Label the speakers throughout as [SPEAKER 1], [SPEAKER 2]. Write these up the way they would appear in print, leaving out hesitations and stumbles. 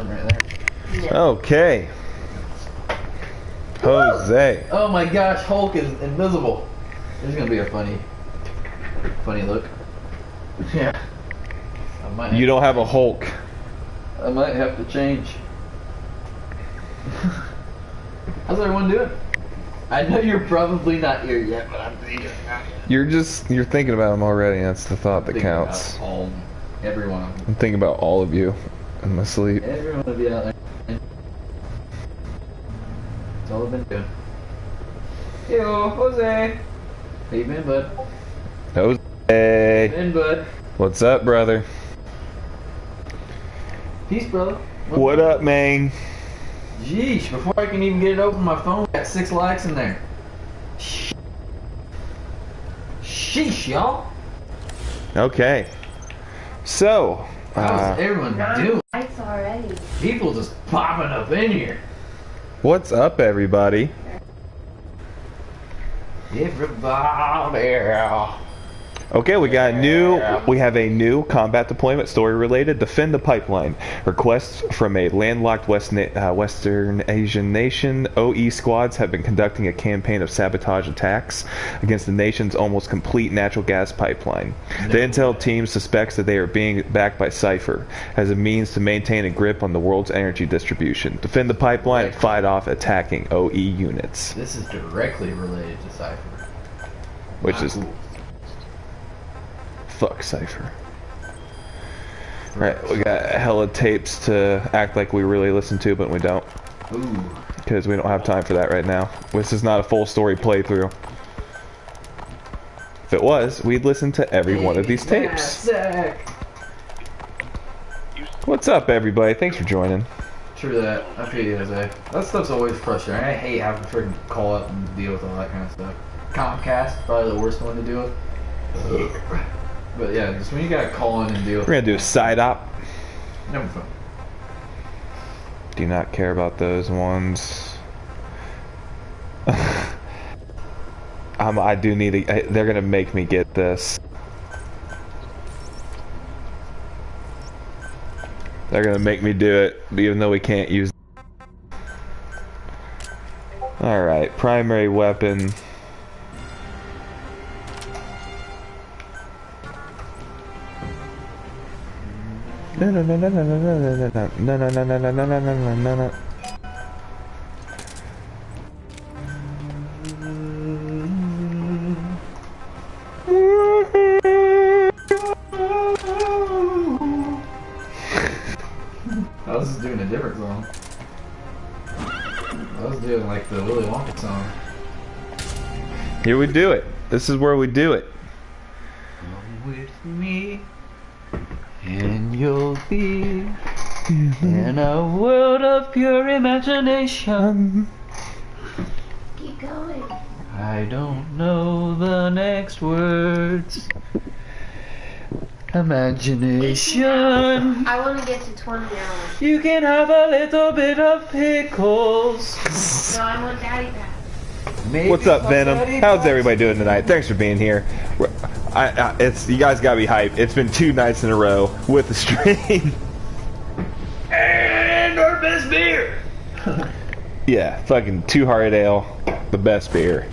[SPEAKER 1] one right there.
[SPEAKER 2] Yeah.
[SPEAKER 3] Okay. Jose.
[SPEAKER 1] Oh my gosh, Hulk is invisible. This is gonna be a funny look. Yeah.
[SPEAKER 3] You don't have a Hulk.
[SPEAKER 1] I might have to change. How's everyone doing? I know you're probably not here yet, but I'm thinking about you.
[SPEAKER 3] You're thinking about them already. That's the thought that counts.
[SPEAKER 1] Everyone.
[SPEAKER 3] I'm thinking about all of you in my sleep.
[SPEAKER 1] Everyone will be out there. That's all I've been doing. Yo, Jose. How you been, bud?
[SPEAKER 3] Jose.
[SPEAKER 1] Been, bud.
[SPEAKER 3] What's up, brother?
[SPEAKER 1] Peace, brother.
[SPEAKER 3] What up, man?
[SPEAKER 1] Jeez, before I can even get it open my phone, got 6 likes in there. Sheesh, y'all.
[SPEAKER 3] Okay. So,
[SPEAKER 1] how's everyone doing?
[SPEAKER 2] Likes already.
[SPEAKER 1] People just popping up in here.
[SPEAKER 3] What's up, everybody?
[SPEAKER 1] Everybody.
[SPEAKER 3] Okay, we have a new combat deployment story related. Defend the pipeline. Requests from a landlocked Western Asian nation. OE squads have been conducting a campaign of sabotage attacks against the nation's almost complete natural gas pipeline. The intel team suspects that they are being backed by Cypher as a means to maintain a grip on the world's energy distribution. Defend the pipeline and fight off attacking OE units.
[SPEAKER 1] This is directly related to Cypher.
[SPEAKER 3] Which is... Fuck Cypher. Right, we got hella tapes to act like we really listen to, but we don't.
[SPEAKER 1] Ooh.
[SPEAKER 3] Because we don't have time for that right now. This is not a full story playthrough. If it was, we'd listen to every one of these tapes. What's up, everybody? Thanks for joining.
[SPEAKER 1] True that. I feel you, Jose. That stuff's always frustrating. I hate having to freaking call up and deal with all that kind of stuff. Comcast, probably the worst one to deal with. But yeah, just when you gotta call in and deal with.
[SPEAKER 3] We're gonna do a side op.
[SPEAKER 1] Never fun.
[SPEAKER 3] Do not care about those ones. I do need to. They're gonna make me get this. They're gonna make me do it, even though we can't use. All right, primary weapon. No.
[SPEAKER 1] I was just doing a different song. I was doing like the Willy Wonka song.
[SPEAKER 3] Here we do it. This is where we do it.
[SPEAKER 1] Come with me, and you'll be in a world of pure imagination.
[SPEAKER 2] Keep going.
[SPEAKER 1] I don't know the next words. Imagination.
[SPEAKER 2] I want to get to 20 hours.
[SPEAKER 1] You can have a little bit of pickles.
[SPEAKER 2] No, I want Daddy back.
[SPEAKER 1] Maybe
[SPEAKER 3] What's up, Venom?
[SPEAKER 1] somebody
[SPEAKER 3] How's everybody doing tonight? Thanks for being here. It's you guys gotta be hyped. It's been 2 nights in a row with the stream.
[SPEAKER 1] And our best beer.
[SPEAKER 3] Yeah, fucking 2 Hearted Ale, the best beer.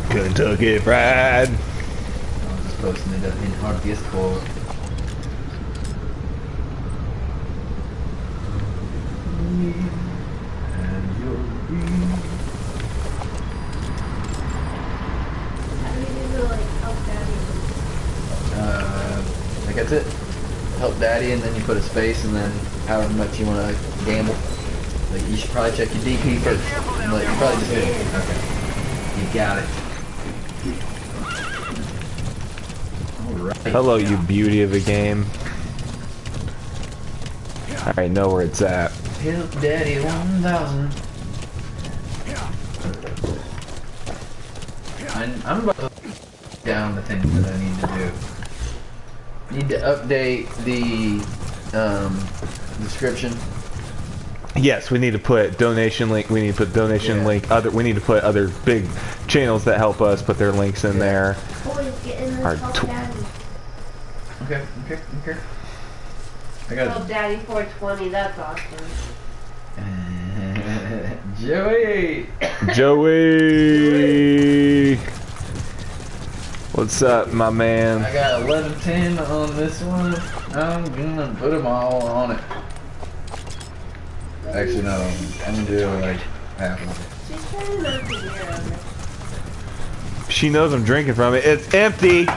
[SPEAKER 3] Kentucky Fried.
[SPEAKER 1] I was just posting it up in our Discord. And you'll be.
[SPEAKER 2] How do you do like help Daddy?
[SPEAKER 1] Like that's it. Help Daddy, and then you put a space, and then however much you want to gamble. Like you should probably check your DP first. Like you probably just did. Okay. You got it. Alright.
[SPEAKER 3] Hello, you beauty of a game. Alright, know where it's at.
[SPEAKER 1] Help Daddy 1000. I'm about to down the things that I need to do. Need to update the description.
[SPEAKER 3] Yes, we need to put donation link. We need to put donation link. We need to put other big channels that help us put their links in there.
[SPEAKER 2] Boys, get in
[SPEAKER 3] Our
[SPEAKER 2] this help Daddy.
[SPEAKER 1] Okay. I got
[SPEAKER 2] Oh, Daddy 420, that's awesome.
[SPEAKER 1] Joey!
[SPEAKER 3] Joey! What's up, my man?
[SPEAKER 1] I got 1110 on this one. I'm gonna put them all on it. Actually, no. I'm gonna do like half of
[SPEAKER 2] She's trying not to hear of it.
[SPEAKER 3] She knows I'm drinking from it. It's empty!
[SPEAKER 1] it.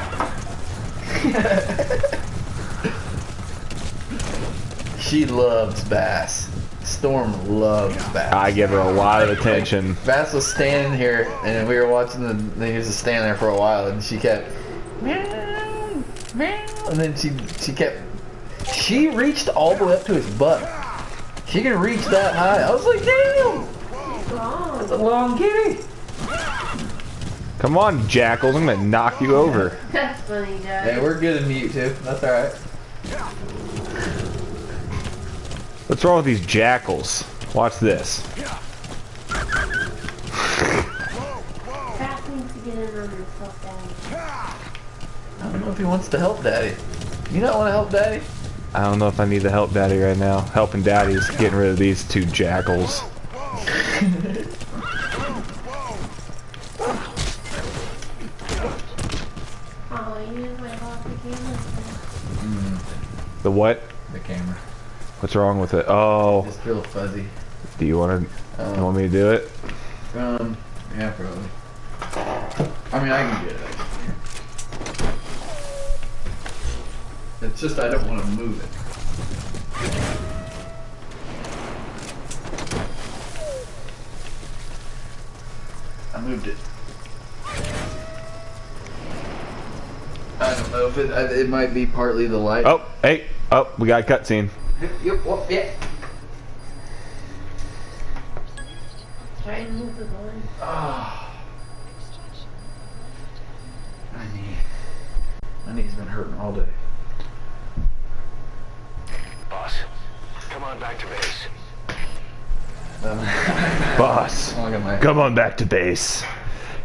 [SPEAKER 1] She loves bass. Storm loves bass.
[SPEAKER 3] I give her a lot of attention.
[SPEAKER 1] Bass was standing here, and we were watching the. He was just standing there for a while, and she kept meow, meow, and then she kept. She reached all the way up to his butt. She can reach that high. I was like, damn, that's a long kitty.
[SPEAKER 3] Come on, jackals. I'm gonna knock you over.
[SPEAKER 2] That's funny, Dad.
[SPEAKER 1] Hey, we're good in mute too. That's all right.
[SPEAKER 3] What's wrong with these jackals? Watch this.
[SPEAKER 2] Fast needs to get in on himself, Daddy.
[SPEAKER 1] I don't know if he wants to help Daddy. You not want to help Daddy?
[SPEAKER 3] I don't know if I need to help Daddy right now. Helping Daddy is getting rid of these two jackals.
[SPEAKER 2] Oh, you didn't want to hold the camera?
[SPEAKER 3] The what?
[SPEAKER 1] The camera.
[SPEAKER 3] What's wrong with it? Oh,
[SPEAKER 1] Just real fuzzy.
[SPEAKER 3] do you want to? You want me to do it?
[SPEAKER 1] Yeah, probably. I mean, I can get it. It's just I don't want to move it. I moved it. I don't know if it might be partly the light.
[SPEAKER 3] Oh, hey, oh, we got a cutscene.
[SPEAKER 1] Yep, whoop, yeah.
[SPEAKER 2] Try and move the line.
[SPEAKER 1] Oh. My knee's been hurting all day.
[SPEAKER 4] Boss, come on back to base.
[SPEAKER 3] Boss,
[SPEAKER 1] Oh, I got my-
[SPEAKER 3] come on back to base.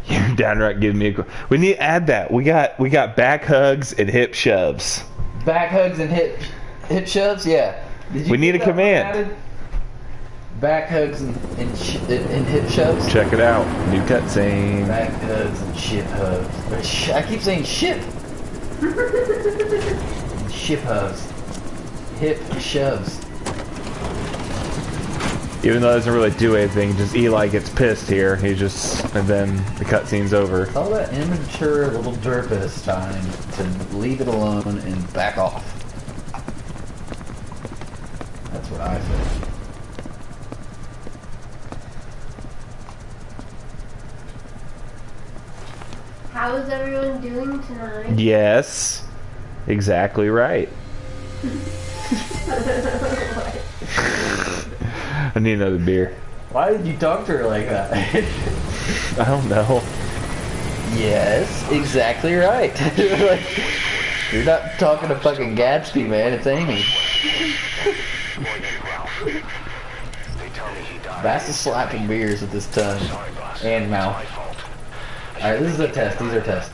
[SPEAKER 3] You're downright giving me a. We need to add that. We got back hugs and hip shoves.
[SPEAKER 1] Back hugs and hip shoves, yeah. Did you
[SPEAKER 3] We need
[SPEAKER 1] get
[SPEAKER 3] a
[SPEAKER 1] that one
[SPEAKER 3] command.
[SPEAKER 1] added? Back hugs and hip shoves.
[SPEAKER 3] Check it out. New cutscene.
[SPEAKER 1] Back hugs and ship hugs. But I keep saying ship. Ship hugs. Hip shoves.
[SPEAKER 3] Even though it doesn't really do anything, just Eli gets pissed here. He just, and then the cutscene's over.
[SPEAKER 1] All that immature little derp this time to leave it alone and back off. That's what I think.
[SPEAKER 2] How is everyone doing tonight?
[SPEAKER 3] Yes, exactly right. I need another beer.
[SPEAKER 1] Why did you talk to her like that?
[SPEAKER 3] I don't know.
[SPEAKER 1] Yes, exactly right. Like, you're not talking to fucking Gatsby, man. It's Amy. Bass is slapping beers with his tongue and mouth. Alright, this is a test. These are tests.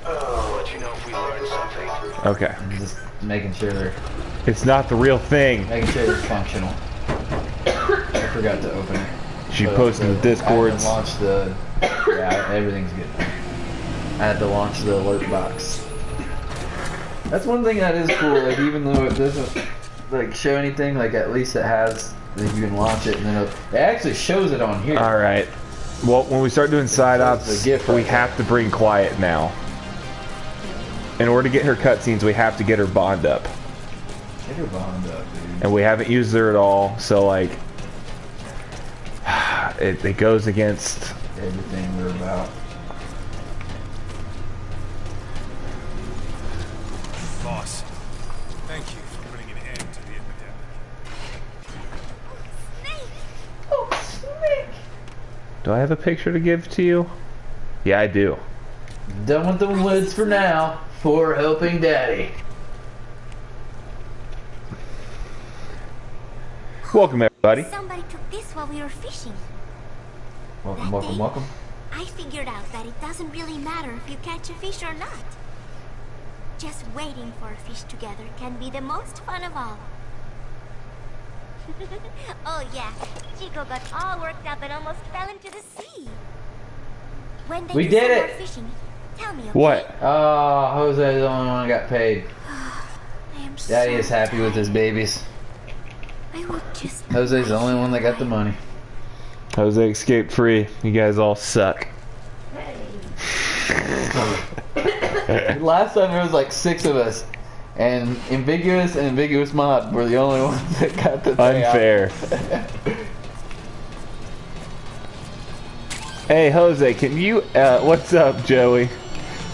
[SPEAKER 4] I'll let you know if we learn something.
[SPEAKER 3] Okay.
[SPEAKER 1] I'm just making sure they're
[SPEAKER 3] It's not the real thing.
[SPEAKER 1] functional. I forgot to open it.
[SPEAKER 3] She
[SPEAKER 1] But
[SPEAKER 3] posted the Discords.
[SPEAKER 1] I had to launch the. Yeah, everything's good. I had to launch the alert box. That's one thing that is cool. Like, even though it doesn't like show anything, like at least it has. Like, you can launch it and then it actually shows it on here.
[SPEAKER 3] All right. Well, when we start doing side ops,
[SPEAKER 1] the gift right
[SPEAKER 3] we have to bring quiet now. In order to get her cutscenes, we have to get her bond up,
[SPEAKER 1] Get her bond up, dude.
[SPEAKER 3] and we haven't used her at all. So like, it goes against.
[SPEAKER 1] Everything we're about.
[SPEAKER 5] Boss, thank you for putting an end to the epidemic.
[SPEAKER 2] Oh, snake!
[SPEAKER 3] Do I have a picture to give to you? Yeah, I do.
[SPEAKER 1] Done with the woods for now. For helping Daddy.
[SPEAKER 3] Welcome, everybody.
[SPEAKER 6] Somebody took this while we were fishing.
[SPEAKER 1] Welcome, welcome, welcome.
[SPEAKER 6] I figured out that it doesn't really matter if you catch a fish or not. Just waiting for a fish together can be the most fun of all. Oh yeah, Chico got all worked up and almost fell into the sea. When they
[SPEAKER 1] We
[SPEAKER 6] do
[SPEAKER 1] did
[SPEAKER 6] some
[SPEAKER 1] it!
[SPEAKER 6] more fishing, tell me, okay?
[SPEAKER 3] What?
[SPEAKER 1] Oh, Jose's the only one that got paid.
[SPEAKER 6] I am
[SPEAKER 1] Daddy
[SPEAKER 6] so
[SPEAKER 1] is happy with his babies.
[SPEAKER 6] I would just
[SPEAKER 1] Jose's the only one that got the money.
[SPEAKER 3] Jose escaped free. You guys all suck.
[SPEAKER 1] Last time there was like 6 of us, and Ambiguous and Ambiguous Mod were the only ones that got the payout.
[SPEAKER 3] Unfair. Hey Jose, can you? What's up, Joey?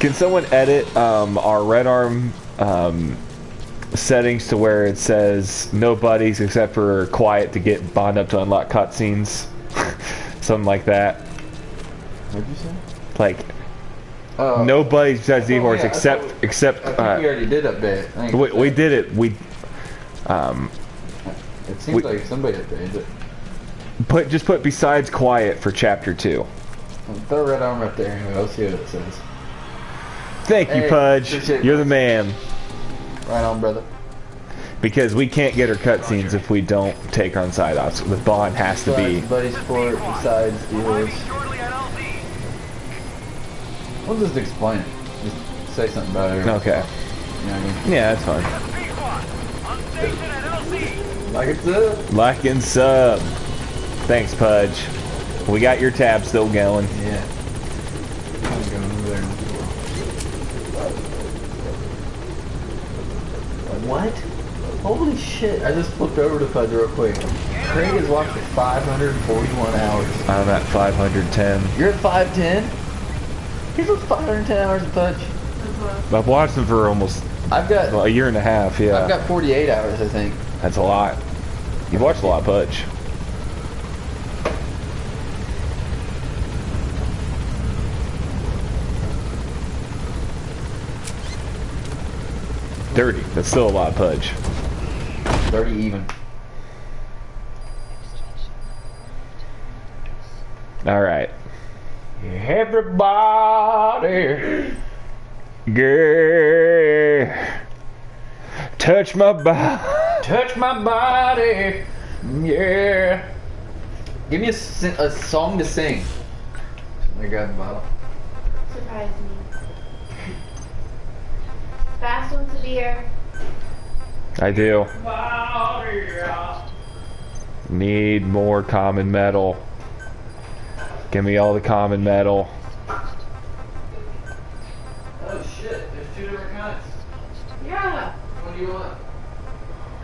[SPEAKER 3] Can someone edit our Red-Arm settings to where it says no buddies except for Quiet to get Bond up to unlock cutscenes? Something like that.
[SPEAKER 1] What'd you say?
[SPEAKER 3] Like no buddies besides D-Horse except
[SPEAKER 1] I think we already did update.
[SPEAKER 3] we did it. We
[SPEAKER 1] it seems like somebody updated it.
[SPEAKER 3] just put besides Quiet for chapter 2.
[SPEAKER 1] Throw Red-Arm up there anyway. Let's see what it says.
[SPEAKER 3] Thank you,
[SPEAKER 1] Hey,
[SPEAKER 3] Pudge.
[SPEAKER 1] appreciate
[SPEAKER 3] You're
[SPEAKER 1] it.
[SPEAKER 3] the man.
[SPEAKER 1] Right on, brother.
[SPEAKER 3] Because we can't get our cutscenes if we don't take on side ops. The bond has to be.
[SPEAKER 1] Buddy Sport besides D-Horse. We'll just explain it. Just say something about it.
[SPEAKER 3] Okay.
[SPEAKER 1] You know what I mean?
[SPEAKER 3] Yeah, that's fine.
[SPEAKER 1] Like it's up.
[SPEAKER 3] Like and sub. Thanks, Pudge. We got your tab still going.
[SPEAKER 1] Yeah. I'm going over there. What? Holy shit. I just flipped over to Pudge real quick. Craig has watched for 541 hours.
[SPEAKER 3] I'm at 510.
[SPEAKER 1] You're at 510? He's watched 510 hours of Pudge.
[SPEAKER 3] I've watched them for almost
[SPEAKER 1] I've got
[SPEAKER 3] a year and a half, yeah.
[SPEAKER 1] I've got 48 hours, I think.
[SPEAKER 3] That's a lot. You've watched a lot of Pudge. $30. That's still a lot of Pudge.
[SPEAKER 1] 30 even.
[SPEAKER 3] Alright.
[SPEAKER 1] Everybody.
[SPEAKER 3] Girl. Touch my body.
[SPEAKER 1] Touch my body. Yeah. Give me a song to sing. I got the bottle.
[SPEAKER 2] Surprise me. Fast wants a beer.
[SPEAKER 3] I do. Need more common metal. Give me all the common metal.
[SPEAKER 1] Oh shit, there's 2 different kinds.
[SPEAKER 2] Yeah.
[SPEAKER 1] What do you want?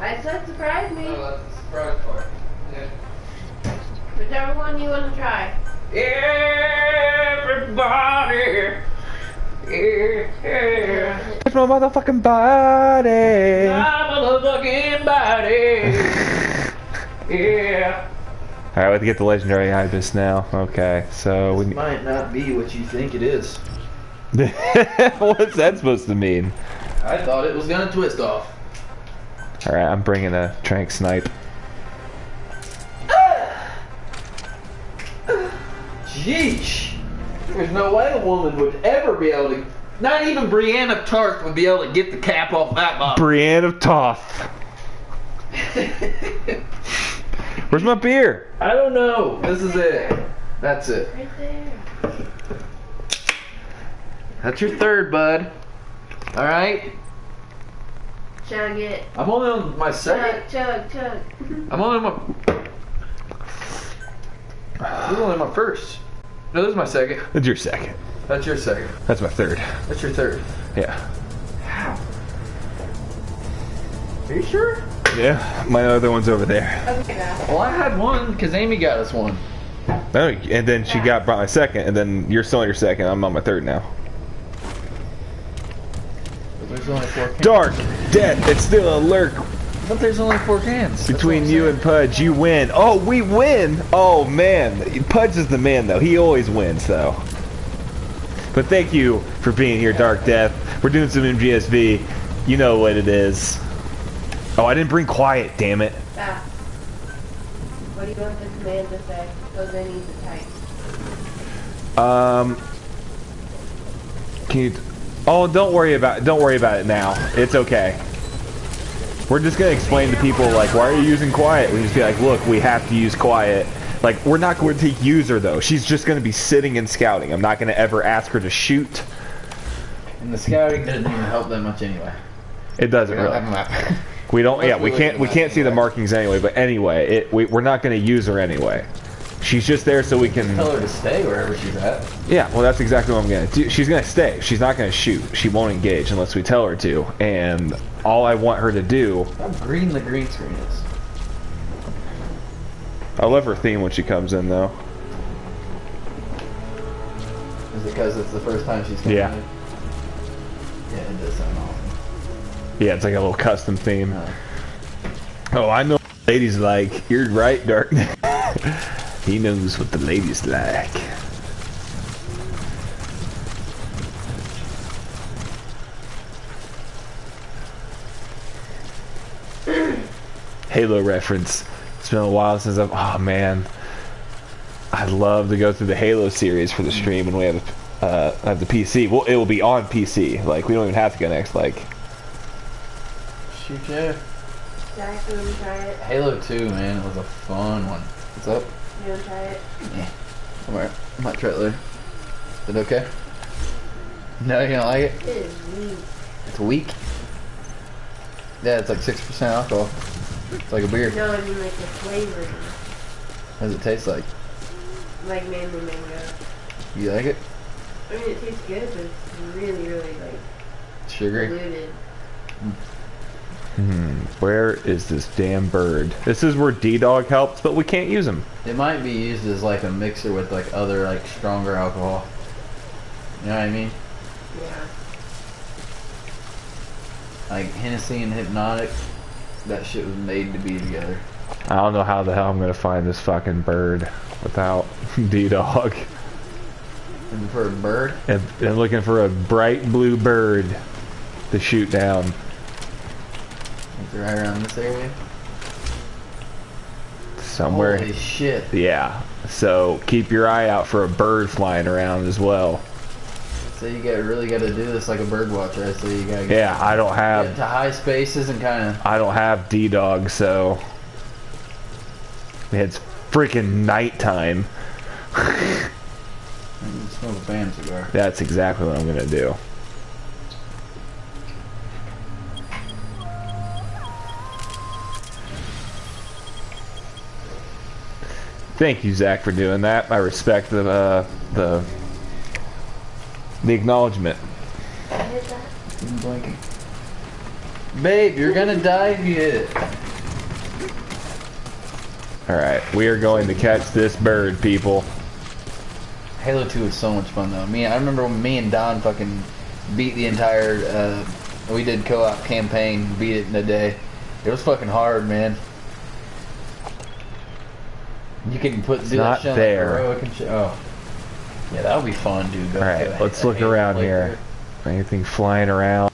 [SPEAKER 2] I said surprise me.
[SPEAKER 1] Oh, that's the surprise part. Yeah.
[SPEAKER 2] Whichever one you want to try.
[SPEAKER 1] Everybody. Yeah.
[SPEAKER 3] Touch my motherfucking body.
[SPEAKER 1] My motherfucking body. Yeah.
[SPEAKER 3] Alright, we have to get the legendary ibis now. Okay, so we
[SPEAKER 1] Might not be what you think it is.
[SPEAKER 3] what's that supposed to mean?
[SPEAKER 1] I thought it was gonna twist off.
[SPEAKER 3] Alright, I'm bringing a trank snipe.
[SPEAKER 1] Jeesh. There's no way a woman would ever be able to. Not even Brienne of Tarth would be able to get the cap off that bottle.
[SPEAKER 3] Brienne of Toth. Where's my beer?
[SPEAKER 1] I don't know. This is it. That's it.
[SPEAKER 2] Right there.
[SPEAKER 1] That's your third, bud. All right.
[SPEAKER 2] Chug it.
[SPEAKER 1] I'm only on my second.
[SPEAKER 2] Chug, chug, chug.
[SPEAKER 1] I'm only on my. This is only my first. No, this is my second.
[SPEAKER 3] That's your second.
[SPEAKER 1] That's your second.
[SPEAKER 3] That's my third.
[SPEAKER 1] That's your third.
[SPEAKER 3] Yeah.
[SPEAKER 1] How? Are you sure?
[SPEAKER 3] Yeah, my other one's over there.
[SPEAKER 2] Okay, now.
[SPEAKER 1] Well, I had one because Amy got us one.
[SPEAKER 3] No, and then she brought my second, and then you're still on your second. I'm on my third now.
[SPEAKER 1] But there's only 4 cans.
[SPEAKER 3] Dark death. It's still a lurk
[SPEAKER 1] But there's only 4 cans.
[SPEAKER 3] between you and Pudge. You win. Oh, we win. Oh man, Pudge is the man though. He always wins though. But thank you for being here, Dark Death. We're doing some MGSV. You know what it is. Oh, I didn't bring Quiet. Damn it.
[SPEAKER 2] Ah. What do you want the command to say? Jose needs to type.
[SPEAKER 3] Can you? Oh, don't worry about it now. It's okay. We're just gonna explain to people like, why are you using quiet? We just be like, look, we have to use quiet. Like, we're not going to use her though. She's just gonna be sitting and scouting. I'm not gonna ever ask her to shoot.
[SPEAKER 1] And the scouting doesn't even help that much anyway.
[SPEAKER 3] It doesn't really. We don't. Yeah, we can't see the markings anyway. But anyway, we're not gonna use her anyway. She's just there so we can
[SPEAKER 1] tell her to stay wherever she's at.
[SPEAKER 3] Yeah, well, that's exactly what I'm gonna do. She's gonna stay. She's not gonna shoot. She won't engage unless we tell her to. And all I want her to do.
[SPEAKER 1] How green the green screen is.
[SPEAKER 3] I love her theme when she comes in, though.
[SPEAKER 1] Is it because it's the first time she's coming in? Yeah, it does sound awesome.
[SPEAKER 3] Yeah, it's like a little custom theme. Oh, I know what the ladies like. You're right, Dark. He knows what the ladies like. Halo reference. It's been a while since I've... Oh, man. I'd love to go through the Halo series for the stream when we have the PC. Well, it will be on PC. Like, we don't even have to go next, like...
[SPEAKER 1] Shoot, yeah.
[SPEAKER 2] Zach, you want to try it?
[SPEAKER 1] Halo 2, man, it was a fun one. What's up?
[SPEAKER 2] You want to try it?
[SPEAKER 1] Yeah. Alright, I might try it later. Is it okay? No, you don't like it?
[SPEAKER 2] It is weak.
[SPEAKER 1] It's weak? Yeah, it's like 6% alcohol. It's like a beer.
[SPEAKER 2] No, I mean like the flavor.
[SPEAKER 1] What does it taste like?
[SPEAKER 2] Like manly mango.
[SPEAKER 1] You like it?
[SPEAKER 2] I mean, it tastes good, but it's really, really like
[SPEAKER 1] Sugary?
[SPEAKER 2] diluted.
[SPEAKER 3] Where is this damn bird? This is where D-Dog helps, but we can't use him.
[SPEAKER 1] It might be used as like a mixer with like other like stronger alcohol. You know what I mean?
[SPEAKER 2] Yeah.
[SPEAKER 1] Like Hennessy and Hypnotic, that shit was made to be together.
[SPEAKER 3] I don't know how the hell I'm gonna find this fucking bird without D-Dog.
[SPEAKER 1] Looking for a bird?
[SPEAKER 3] And looking for a bright blue bird to shoot down.
[SPEAKER 1] It's right around this area.
[SPEAKER 3] Somewhere.
[SPEAKER 1] Holy shit.
[SPEAKER 3] Yeah. So keep your eye out for a bird flying around as well.
[SPEAKER 1] So you really got to do this like a bird watcher. So you got to
[SPEAKER 3] Yeah, I don't have...
[SPEAKER 1] get to high spaces and kind of...
[SPEAKER 3] I don't have D-Dog, so... It's freaking nighttime.
[SPEAKER 1] Smoke a bam cigar.
[SPEAKER 3] That's exactly what I'm gonna do. Thank you, Zach, for doing that. I respect the acknowledgement.
[SPEAKER 1] I'm blinking. Babe, you're gonna die if you hit it.
[SPEAKER 3] Alright, we are going to catch this bird, people.
[SPEAKER 1] Halo 2 was so much fun though. I remember when me and Don fucking beat the entire, we did co-op campaign, beat it in a day. It was fucking hard, man. You can do that shit on like heroic and shit. Oh. Yeah, that would be fun, dude.
[SPEAKER 3] Alright, let's look around here. Anything flying around?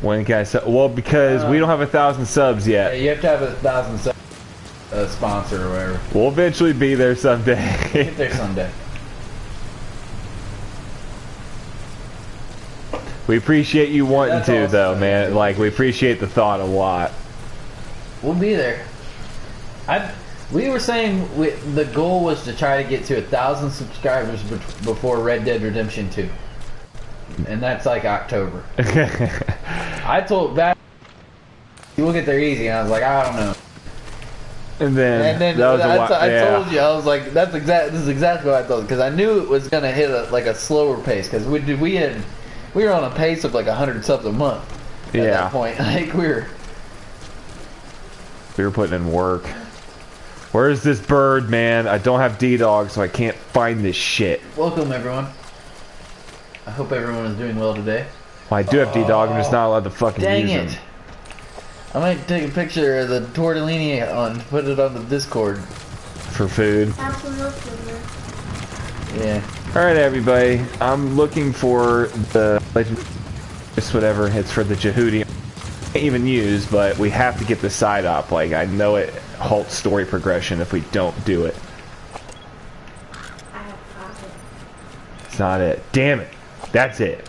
[SPEAKER 3] When can I sub? Well, because we don't have 1,000 subs yet.
[SPEAKER 1] Yeah, you have to have 1,000 subs. A sponsor or whatever.
[SPEAKER 3] We'll eventually be there someday.
[SPEAKER 1] Get there someday.
[SPEAKER 3] We appreciate you wanting to,
[SPEAKER 1] awesome,
[SPEAKER 3] though, man. Like, we appreciate the thought a lot.
[SPEAKER 1] We'll be there. We were saying the goal was to try to get to 1,000 subscribers before Red Dead Redemption 2. And that's like October. I told that we'll get there easy, and I was like, I don't know.
[SPEAKER 3] And then
[SPEAKER 1] I told you, I was like, this is exactly what I thought, because I knew it was gonna hit a slower pace, because we were on a pace of like 100 subs a month at that point. Like we were
[SPEAKER 3] putting in work. Where's this bird, man? I don't have D-Dog, so I can't find this shit.
[SPEAKER 1] Welcome, everyone. I hope everyone is doing well today.
[SPEAKER 3] Well, I do have D-Dog, I'm just not allowed to fucking use him.
[SPEAKER 1] Dang it. I might take a picture of the tortellini and put it on the Discord.
[SPEAKER 3] For food.
[SPEAKER 2] Absolutely.
[SPEAKER 1] Yeah.
[SPEAKER 3] Alright, everybody. I'm looking for the legend. Just whatever. It's for the Jehudi. Can't even use, but we have to get the side op. Like, I know it halts story progression if we don't do it. not it. Damn it. That's it.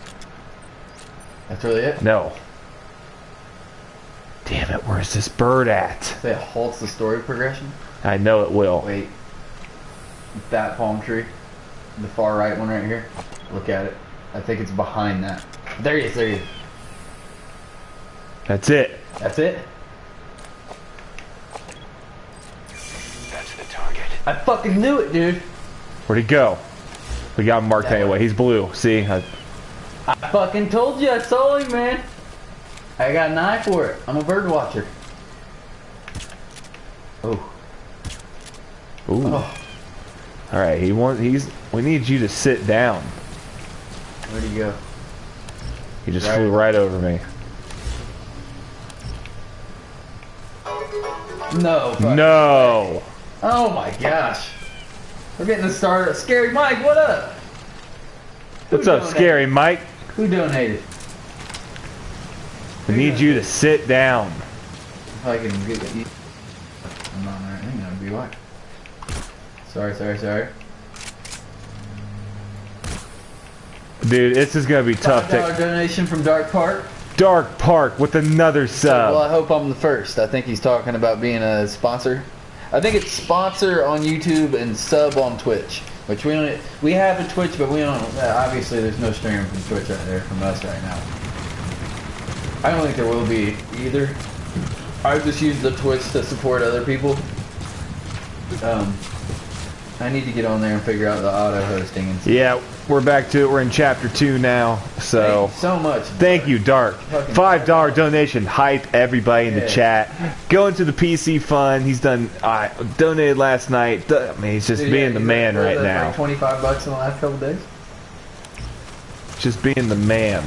[SPEAKER 1] That's really it?
[SPEAKER 3] No. Damn it, where's this bird at?
[SPEAKER 1] Say it halts the story progression?
[SPEAKER 3] I know it will.
[SPEAKER 1] Wait. That palm tree. The far right one right here. Look at it. I think it's behind that. There he is, there he is.
[SPEAKER 3] That's it.
[SPEAKER 1] That's it?
[SPEAKER 4] That's the target.
[SPEAKER 1] I fucking knew it, dude.
[SPEAKER 3] Where'd he go? We got him marked
[SPEAKER 1] That
[SPEAKER 3] anyway.
[SPEAKER 1] way.
[SPEAKER 3] He's blue. See?
[SPEAKER 1] I fucking told you I saw him, man. I got an eye for it. I'm a bird watcher. Oh.
[SPEAKER 3] Ooh.
[SPEAKER 1] Oh.
[SPEAKER 3] Alright, we need you to sit down.
[SPEAKER 1] Where'd he go?
[SPEAKER 3] He just
[SPEAKER 1] Right.
[SPEAKER 3] flew right over me.
[SPEAKER 1] No. fuck.
[SPEAKER 3] No!
[SPEAKER 1] Oh my gosh. We're getting this started. Scary Mike, what up?
[SPEAKER 3] What's
[SPEAKER 1] Who
[SPEAKER 3] up,
[SPEAKER 1] donated?
[SPEAKER 3] Scary Mike?
[SPEAKER 1] Who donated?
[SPEAKER 3] We need you to sit down.
[SPEAKER 1] If I can get it. I'm on there. I think that'd be why. Sorry.
[SPEAKER 3] Dude, this is gonna be tough.
[SPEAKER 1] $5 donation from Dark Park.
[SPEAKER 3] Dark Park with another sub.
[SPEAKER 1] Well, I hope I'm the first. I think he's talking about being a sponsor. I think it's sponsor on YouTube and sub on Twitch. Which we don't. We have a Twitch, but we don't. Obviously, there's no streaming from Twitch right there from us right now. I don't think there will be either. I just use the Twitch to support other people. I need to get on there and figure out the auto hosting and stuff.
[SPEAKER 3] Yeah, we're back to it. We're in chapter 2 now. So
[SPEAKER 1] Thank you so much.
[SPEAKER 3] thank you, Dark.
[SPEAKER 1] Fucking
[SPEAKER 3] $5 donation. Hype everybody in the
[SPEAKER 1] Yeah.
[SPEAKER 3] chat. Go into the PC fund. He's done. Donated last night. I mean, he's just
[SPEAKER 1] Dude,
[SPEAKER 3] being
[SPEAKER 1] yeah,
[SPEAKER 3] the
[SPEAKER 1] he's
[SPEAKER 3] man
[SPEAKER 1] like,
[SPEAKER 3] right
[SPEAKER 1] that's
[SPEAKER 3] now.
[SPEAKER 1] Like $25 in the last couple days.
[SPEAKER 3] Just being the man.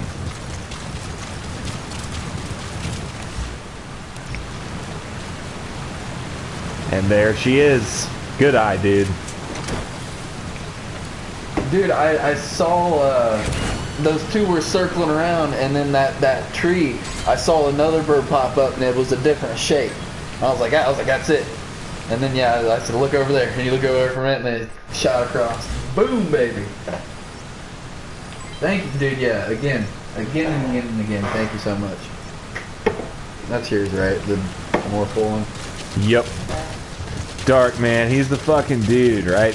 [SPEAKER 3] And there she is. Good eye, dude.
[SPEAKER 1] Dude, I saw those two were circling around, and then that tree, I saw another bird pop up, and it was a different shape. I was like, that's it. And then yeah, I said, look over there, and you look over from it, and it shot across. Boom, baby. Thank you, dude. Yeah, again and again. Thank you so much. That's yours, right? The more full one.
[SPEAKER 3] Yep. Dark, man. He's the fucking dude, right?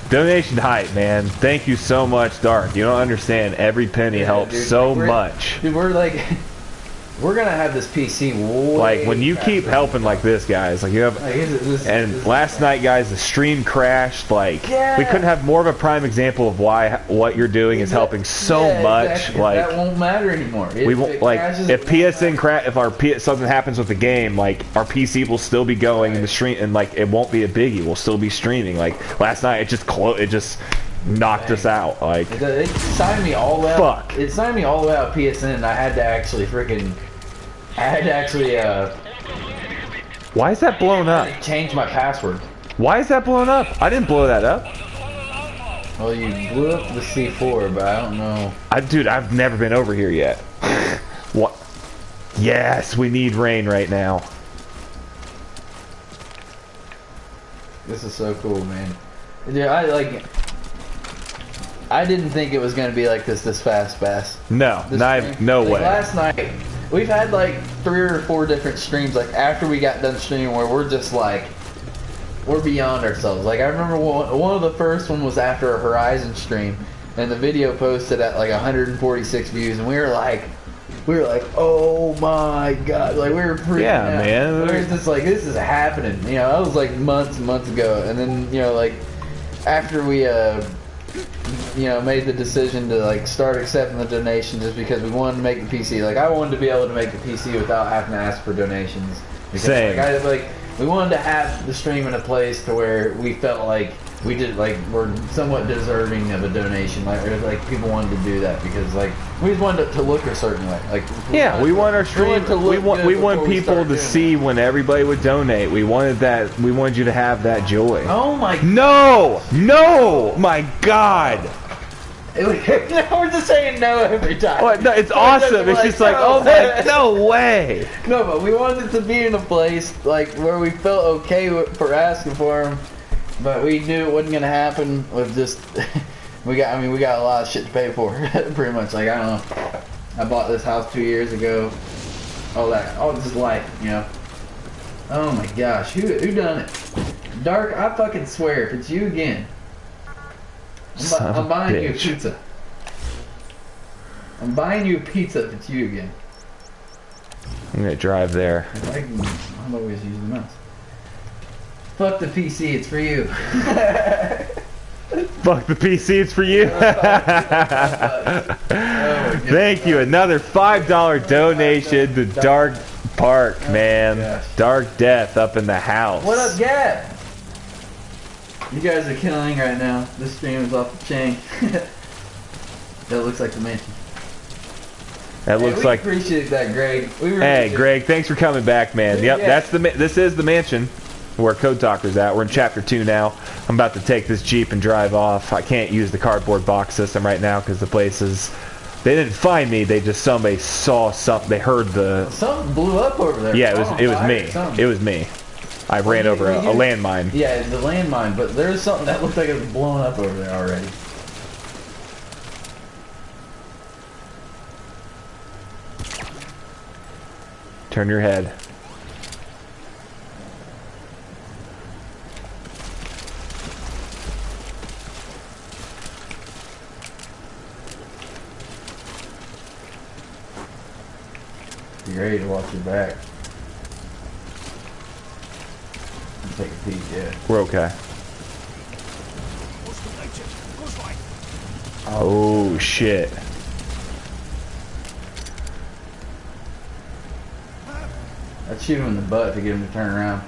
[SPEAKER 3] Donation hype, man. Thank you so much, Dark. You don't understand. Every penny helps
[SPEAKER 1] dude,
[SPEAKER 3] so
[SPEAKER 1] we're-
[SPEAKER 3] much.
[SPEAKER 1] Dude, we're gonna have this PC way
[SPEAKER 3] Like, when you keep
[SPEAKER 1] faster.
[SPEAKER 3] helping like this, guys, like you have...
[SPEAKER 1] Like,
[SPEAKER 3] And last night, guys, the stream crashed. Like,
[SPEAKER 1] Yeah.
[SPEAKER 3] we couldn't have more of a prime example of why what you're doing is helping so
[SPEAKER 1] Yeah,
[SPEAKER 3] much.
[SPEAKER 1] exactly.
[SPEAKER 3] Like,
[SPEAKER 1] that won't matter anymore.
[SPEAKER 3] we won't like if PSN crash, if something happens with the game, like our PC will still be going in the stream, and like it won't be a biggie. We'll still be streaming. Like last night, it just knocked us out. Like,
[SPEAKER 1] It signed me all the way out.
[SPEAKER 3] Fuck.
[SPEAKER 1] It signed me all the way out PSN, and I had to actually
[SPEAKER 3] why is that blown up?
[SPEAKER 1] change my password.
[SPEAKER 3] Why is that blown up? I didn't blow that up.
[SPEAKER 1] Well, you blew up the C4, but I don't know.
[SPEAKER 3] Dude, I've never been over here yet. What? Yes, we need rain right now.
[SPEAKER 1] This is so cool, man. Dude, I didn't think it was gonna be like this fast.
[SPEAKER 3] No,
[SPEAKER 1] This stream.
[SPEAKER 3] no
[SPEAKER 1] Like,
[SPEAKER 3] way.
[SPEAKER 1] Last night, we've had like 3 or 4 different streams. Like after we got done streaming, where we're just like, we're beyond ourselves. Like I remember one of the first one was after a Horizon stream, and the video posted at like 146 views, and we were like, oh my god, like we were freaking
[SPEAKER 3] Yeah,
[SPEAKER 1] out.
[SPEAKER 3] man.
[SPEAKER 1] We were just like, this is happening. You know, that was like months ago, and then like after we made the decision to like start accepting the donations, just because we wanted to make the PC. Like I wanted to be able to make the PC without having to ask for donations. Because,
[SPEAKER 3] Same.
[SPEAKER 1] We wanted to have the stream in a place to where we felt like we did we're somewhat deserving of a donation. Like people wanted to do that because like we just wanted it to look a certain way. Like
[SPEAKER 3] Yeah, we want our stream. We want people to see when everybody would donate. We wanted that. We wanted you to have that joy.
[SPEAKER 1] Oh my!
[SPEAKER 3] No, my God.
[SPEAKER 1] We're just saying no every time.
[SPEAKER 3] What? No, it's awesome. It's just like, oh my, no way.
[SPEAKER 1] No, but we wanted it to be in a place like where we felt okay for asking for them, but we knew it wasn't gonna happen with just we got a lot of shit to pay for. Pretty much. Like, I don't know. I bought this house 2 years ago. All this is life, you know. Oh my gosh, who done it? Dark, I fucking swear, if it's you again, I'm buying you a pizza. I'm buying you a pizza if it's you again.
[SPEAKER 3] I'm gonna drive there.
[SPEAKER 1] I'm always using the mouse. Fuck the PC, it's for you.
[SPEAKER 3] Fuck the PC, it's for you. Thank you. Another $5 donation to Dark Park, man. Dark Death up in the house.
[SPEAKER 1] What up, Gab? You guys are killing right now. This stream is off the chain. That looks like the mansion.
[SPEAKER 3] That looks like.
[SPEAKER 1] Appreciate that, Greg. We really
[SPEAKER 3] Hey, Greg, thanks for coming back, man. Yep, this is the mansion where Code Talker's at. We're in Chapter 2 now. I'm about to take this Jeep and drive off. I can't use the cardboard box system right now because the place is... They didn't find me. Somebody saw something. They heard the...
[SPEAKER 1] Something blew up over there.
[SPEAKER 3] Yeah, it was me. It was me. I ran over a landmine.
[SPEAKER 1] Yeah, the landmine, but there's something that looked like it was blowing up over there already.
[SPEAKER 3] Turn your head.
[SPEAKER 1] Be ready to watch your back. Take a peek, yeah.
[SPEAKER 3] We're okay. Oh, shit.
[SPEAKER 1] I'd shoot him in the butt to get him to turn around.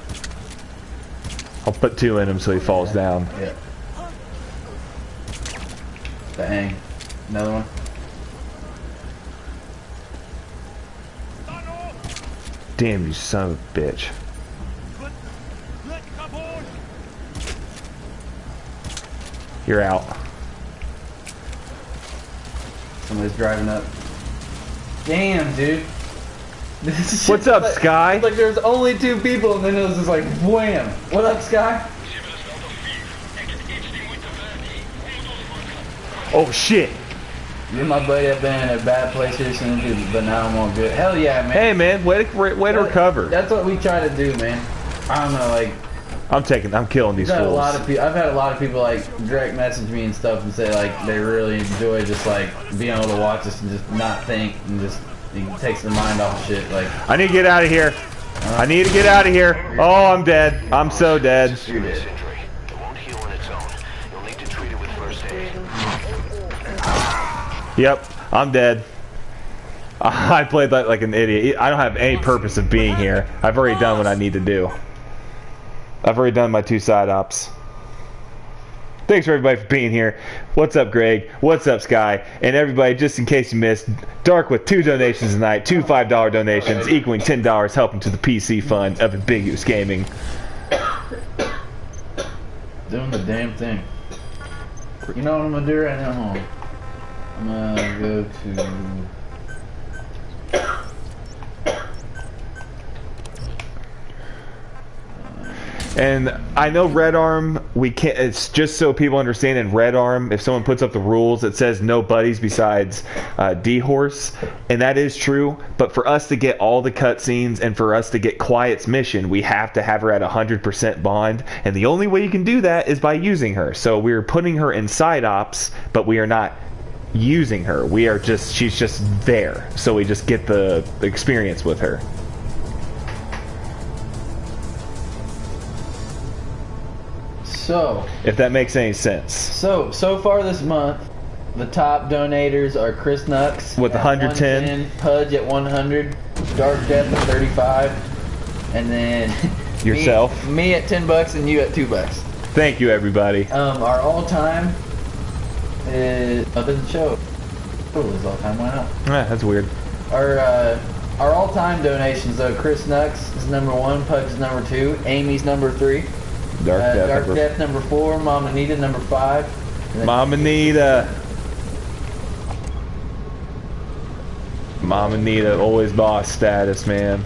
[SPEAKER 3] I'll put 2 in him so he falls down.
[SPEAKER 1] Yeah. Bang. Another one.
[SPEAKER 3] Damn, you son of a bitch. You're out.
[SPEAKER 1] Somebody's driving up. Damn, dude.
[SPEAKER 3] What's up,
[SPEAKER 1] like,
[SPEAKER 3] Sky?
[SPEAKER 1] Like there's only 2 people, and then it was just like wham. What up, Sky?
[SPEAKER 3] Oh shit.
[SPEAKER 1] Me and my buddy have been in a bad place here since, but now I'm all good. Hell yeah, man.
[SPEAKER 3] Hey man, way to recover.
[SPEAKER 1] That's what we try to do, man. I don't know, like.
[SPEAKER 3] I'm killing these fools.
[SPEAKER 1] I've had a lot of people like direct message me and stuff and say like they really enjoy just like being able to watch us and just not think and just it takes their mind off of shit. Like
[SPEAKER 3] I need to get out of here. I need to get out of here. Oh, I'm dead. I'm so dead.
[SPEAKER 1] You're dead.
[SPEAKER 4] It won't heal on its own. You'll need to treat it with first aid.
[SPEAKER 3] Yep, I'm dead. I played like an idiot. I don't have any purpose of being here. I've already done what I need to do. I've already done my 2 side ops. Thanks for everybody for being here. What's up, Greg? What's up, Sky? And everybody, just in case you missed, Dark with 2 donations tonight, 2 $5 donations, equaling $10, helping to the PC fund of Ambiguous Gaming.
[SPEAKER 1] Doing the damn thing. You know what I'm gonna do right now? Hold on. I'm gonna go to.
[SPEAKER 3] And I know Red-Arm, we can't, it's just so people understand, in Red-Arm, if someone puts up the rules, it says no buddies besides D-Horse, and that is true, but for us to get all the cutscenes and for us to get Quiet's mission, we have to have her at 100% bond, and the only way you can do that is by using her. So we're putting her in side ops, but we are not using her. She's just there, so we just get the experience with her.
[SPEAKER 1] So,
[SPEAKER 3] if that makes any sense.
[SPEAKER 1] So far this month, the top donators are Chris Nux
[SPEAKER 3] with 110,
[SPEAKER 1] Pudge at 100, Dark Death at 35, and then
[SPEAKER 3] yourself,
[SPEAKER 1] me at $10, and you at $2.
[SPEAKER 3] Thank you, everybody.
[SPEAKER 1] Our all-time is up in the show. Oh, it's all-time. Why not?
[SPEAKER 3] That's weird.
[SPEAKER 1] Our all-time donations though: Chris Nux is number 1, Pudge is number 2, Amy's number 3.
[SPEAKER 3] Dark
[SPEAKER 1] Death number 4, Mama Nita number 5.
[SPEAKER 3] Mama Nita. Mama Nita, always boss status, man.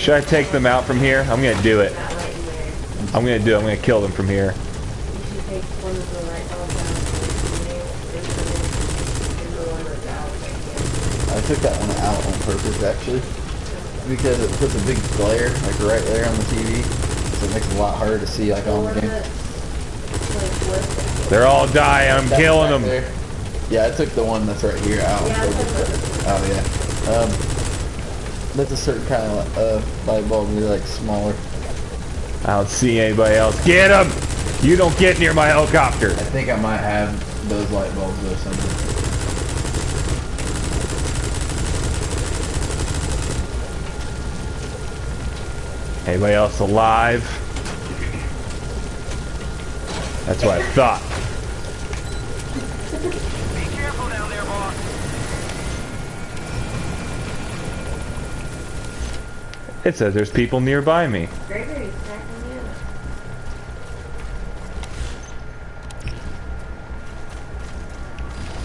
[SPEAKER 3] Should I take them out from here? I'm gonna do it.
[SPEAKER 2] Not right in there.
[SPEAKER 3] I'm gonna do it. I'm gonna kill them from here.
[SPEAKER 2] You should take one of the right dogs out and the one that's out right here.
[SPEAKER 1] I took that one out on purpose, actually, because it puts a big glare, like right there on the TV, so it makes it a lot harder to see, like on the game.
[SPEAKER 3] They're all dying. I'm
[SPEAKER 1] That's
[SPEAKER 3] killing
[SPEAKER 1] back
[SPEAKER 3] them.
[SPEAKER 1] there. Yeah, I took the one that's right here out.
[SPEAKER 2] Yeah,
[SPEAKER 1] on purpose. Oh yeah. That's a certain kind of light bulb. They're like smaller.
[SPEAKER 3] I don't see anybody else. Get them! You don't get near my helicopter.
[SPEAKER 1] I think I might have those light bulbs or something.
[SPEAKER 3] Anybody else alive? That's what I thought.
[SPEAKER 4] Be careful down there, boss.
[SPEAKER 3] It says there's people nearby me.
[SPEAKER 2] Gregory's cracking me up.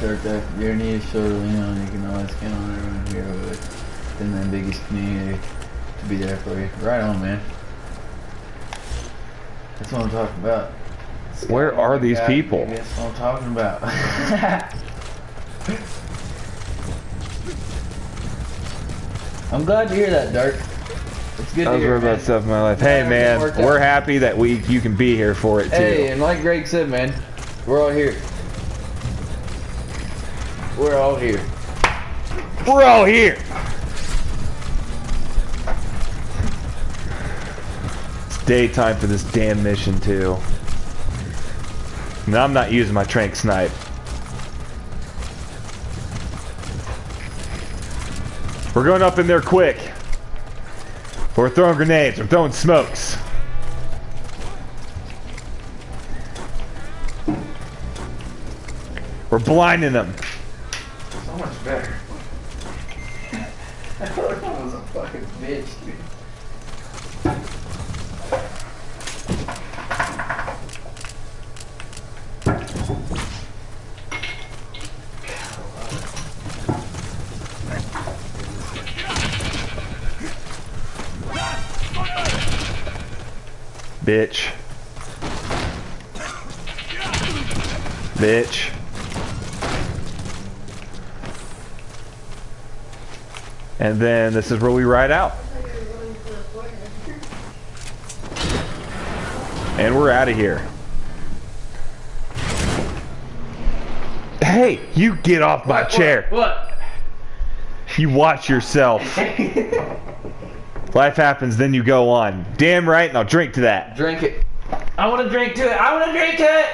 [SPEAKER 1] Dirk, if your need shoulder lean on, you can always count on everyone here within the biggest community to be there for you. Right on, man. That's what I'm talking about.
[SPEAKER 3] Where are these people?
[SPEAKER 1] Baby, that's what I'm talking about. I'm glad to hear that, Dirk. It's good
[SPEAKER 3] I
[SPEAKER 1] to
[SPEAKER 3] was
[SPEAKER 1] hear,
[SPEAKER 3] worried about
[SPEAKER 1] man.
[SPEAKER 3] stuff in my life. Hey
[SPEAKER 1] Yeah,
[SPEAKER 3] man,
[SPEAKER 1] it worked out.
[SPEAKER 3] we're happy that you can be here for it too.
[SPEAKER 1] Hey, and like Greg said, man, we're all here. We're all here.
[SPEAKER 3] We're all here. It's daytime for this damn mission too. And I'm not using my trank snipe. We're going up in there quick. We're throwing grenades. We're throwing smokes. We're blinding them.
[SPEAKER 1] So much better. I feel like I was a fucking bitch, dude.
[SPEAKER 3] Bitch. Bitch. And then this is where we ride out. And we're out of here. Hey, you get off my chair.
[SPEAKER 1] What?
[SPEAKER 3] You watch yourself. Life happens, then you go on. Damn right, and I'll drink to that.
[SPEAKER 1] Drink it. I want to drink to it. I want to drink to it.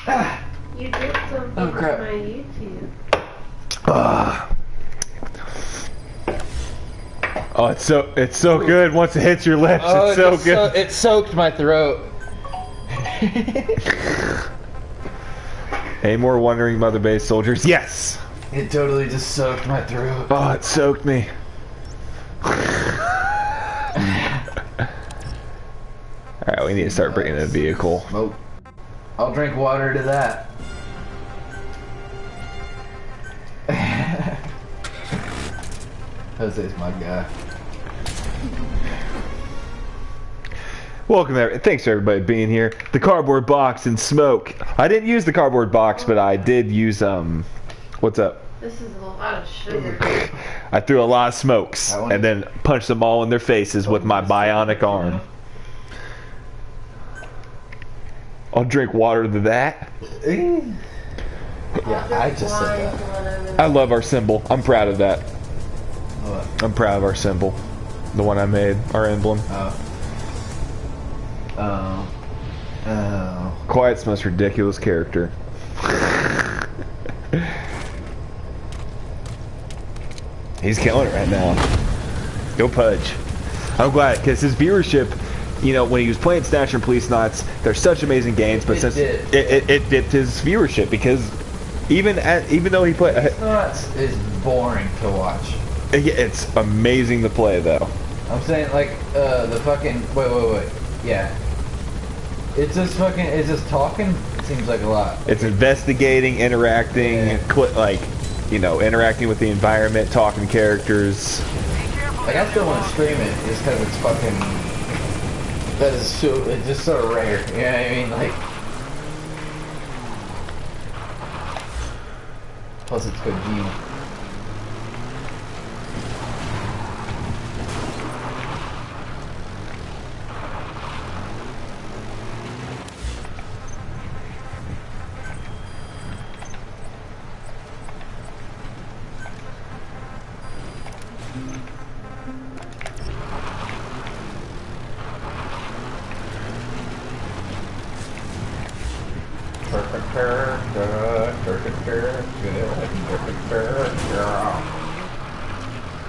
[SPEAKER 1] Ah.
[SPEAKER 2] You did something
[SPEAKER 1] Oh, crap.
[SPEAKER 2] on my YouTube.
[SPEAKER 3] Oh, it's so good once it hits your lips. It's so good.
[SPEAKER 1] It soaked my throat.
[SPEAKER 3] Any more wondering Mother Base soldiers? Yes.
[SPEAKER 1] It totally just soaked my throat.
[SPEAKER 3] Oh, it soaked me. Alright, we need to start bringing in a vehicle.
[SPEAKER 1] Smoke. I'll drink water to that. Jose's my guy.
[SPEAKER 3] Welcome there. Thanks for everybody being here. The cardboard box and smoke. I didn't use the cardboard box, but I did use what's up?
[SPEAKER 2] This is a lot of sugar.
[SPEAKER 3] I threw a lot of smokes and then punched them all in their faces with my bionic arm. I'll drink water to that.
[SPEAKER 1] Yeah, I just said that.
[SPEAKER 3] I love our symbol. I'm proud of that.
[SPEAKER 1] What?
[SPEAKER 3] I'm proud of our symbol. The one I made, our emblem. Quiet's most ridiculous character. He's killing it right now. Go Pudge. I'm glad, because his viewership, you know, when he was playing Snatcher and Police Knots, they're such amazing games, but since it dipped his viewership, because even though he played...
[SPEAKER 1] Police Knots is boring to watch.
[SPEAKER 3] It's amazing to play, though.
[SPEAKER 1] I'm saying, like, the fucking... Wait. Yeah. It's just fucking... It's just talking? It seems like a lot.
[SPEAKER 3] It's investigating, interacting,
[SPEAKER 1] Yeah.
[SPEAKER 3] like, you know, interacting with the environment, talking to characters.
[SPEAKER 1] Like, I still want to stream it just because it's fucking... That is so... It's just so rare. You know what I mean? Like... Plus it's good G.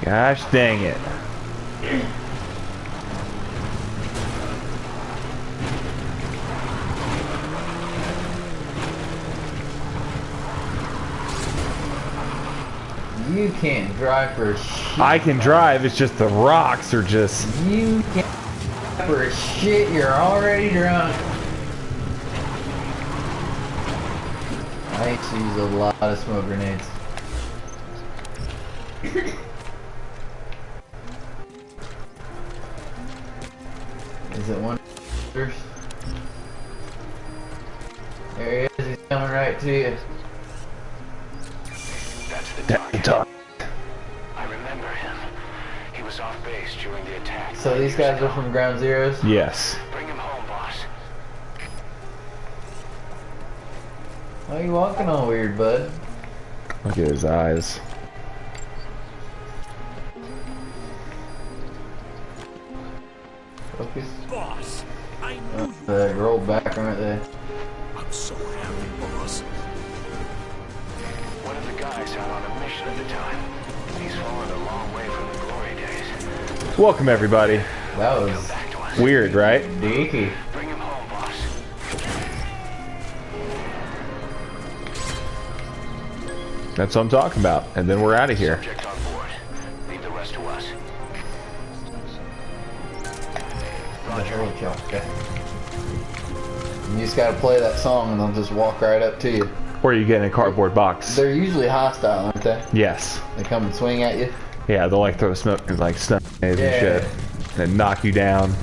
[SPEAKER 3] Gosh dang it.
[SPEAKER 1] You can't drive for shit.
[SPEAKER 3] I can drive, it's just the rocks are just...
[SPEAKER 1] You can't drive for shit, you're already drunk. I used to use a lot of smoke grenades. Is it one? There he is, he's coming right to you.
[SPEAKER 4] That's the target. I remember him. He was off base during the attack.
[SPEAKER 1] So these guys are from Ground Zeroes?
[SPEAKER 3] Yes.
[SPEAKER 4] Bring him home, boss.
[SPEAKER 1] Why are you walking all weird, bud?
[SPEAKER 3] Look at his eyes.
[SPEAKER 1] Focus.
[SPEAKER 5] Boss, I knew you.
[SPEAKER 1] Roll back right there.
[SPEAKER 5] I'm so happy, boss.
[SPEAKER 4] One of the guys out on a mission at the time. He's fallen a long way from the glory days.
[SPEAKER 3] Welcome everybody.
[SPEAKER 1] That
[SPEAKER 4] Come
[SPEAKER 1] was
[SPEAKER 4] back to us.
[SPEAKER 3] Weird, right?
[SPEAKER 1] deaky.
[SPEAKER 4] Bring him home, boss.
[SPEAKER 3] That's what I'm talking about. And then we're out of here.
[SPEAKER 4] Subject on board. Leave the rest to us.
[SPEAKER 1] Okay. You just gotta play that song and they'll just walk right up to you.
[SPEAKER 3] Or you get in a cardboard box.
[SPEAKER 1] They're usually hostile, aren't they?
[SPEAKER 3] Yes.
[SPEAKER 1] They come and swing at you.
[SPEAKER 3] Yeah, they'll like throw smoke and like stuff and
[SPEAKER 1] Yeah.
[SPEAKER 3] shit. And knock you down.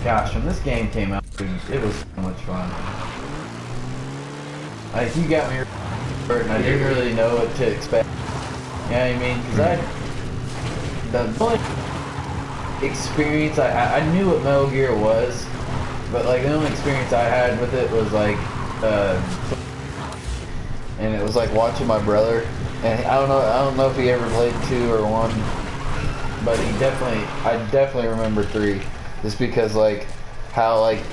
[SPEAKER 1] Gosh, when this game came out, it was so much fun. Like, you got me hurt and I didn't really know what to expect. You know what I mean? Because the only experience I knew what Metal Gear was, but like the only experience I had with it was like, and it was like watching my brother. And I don't know if he ever played 2 or 1, but I definitely remember 3, just because like how like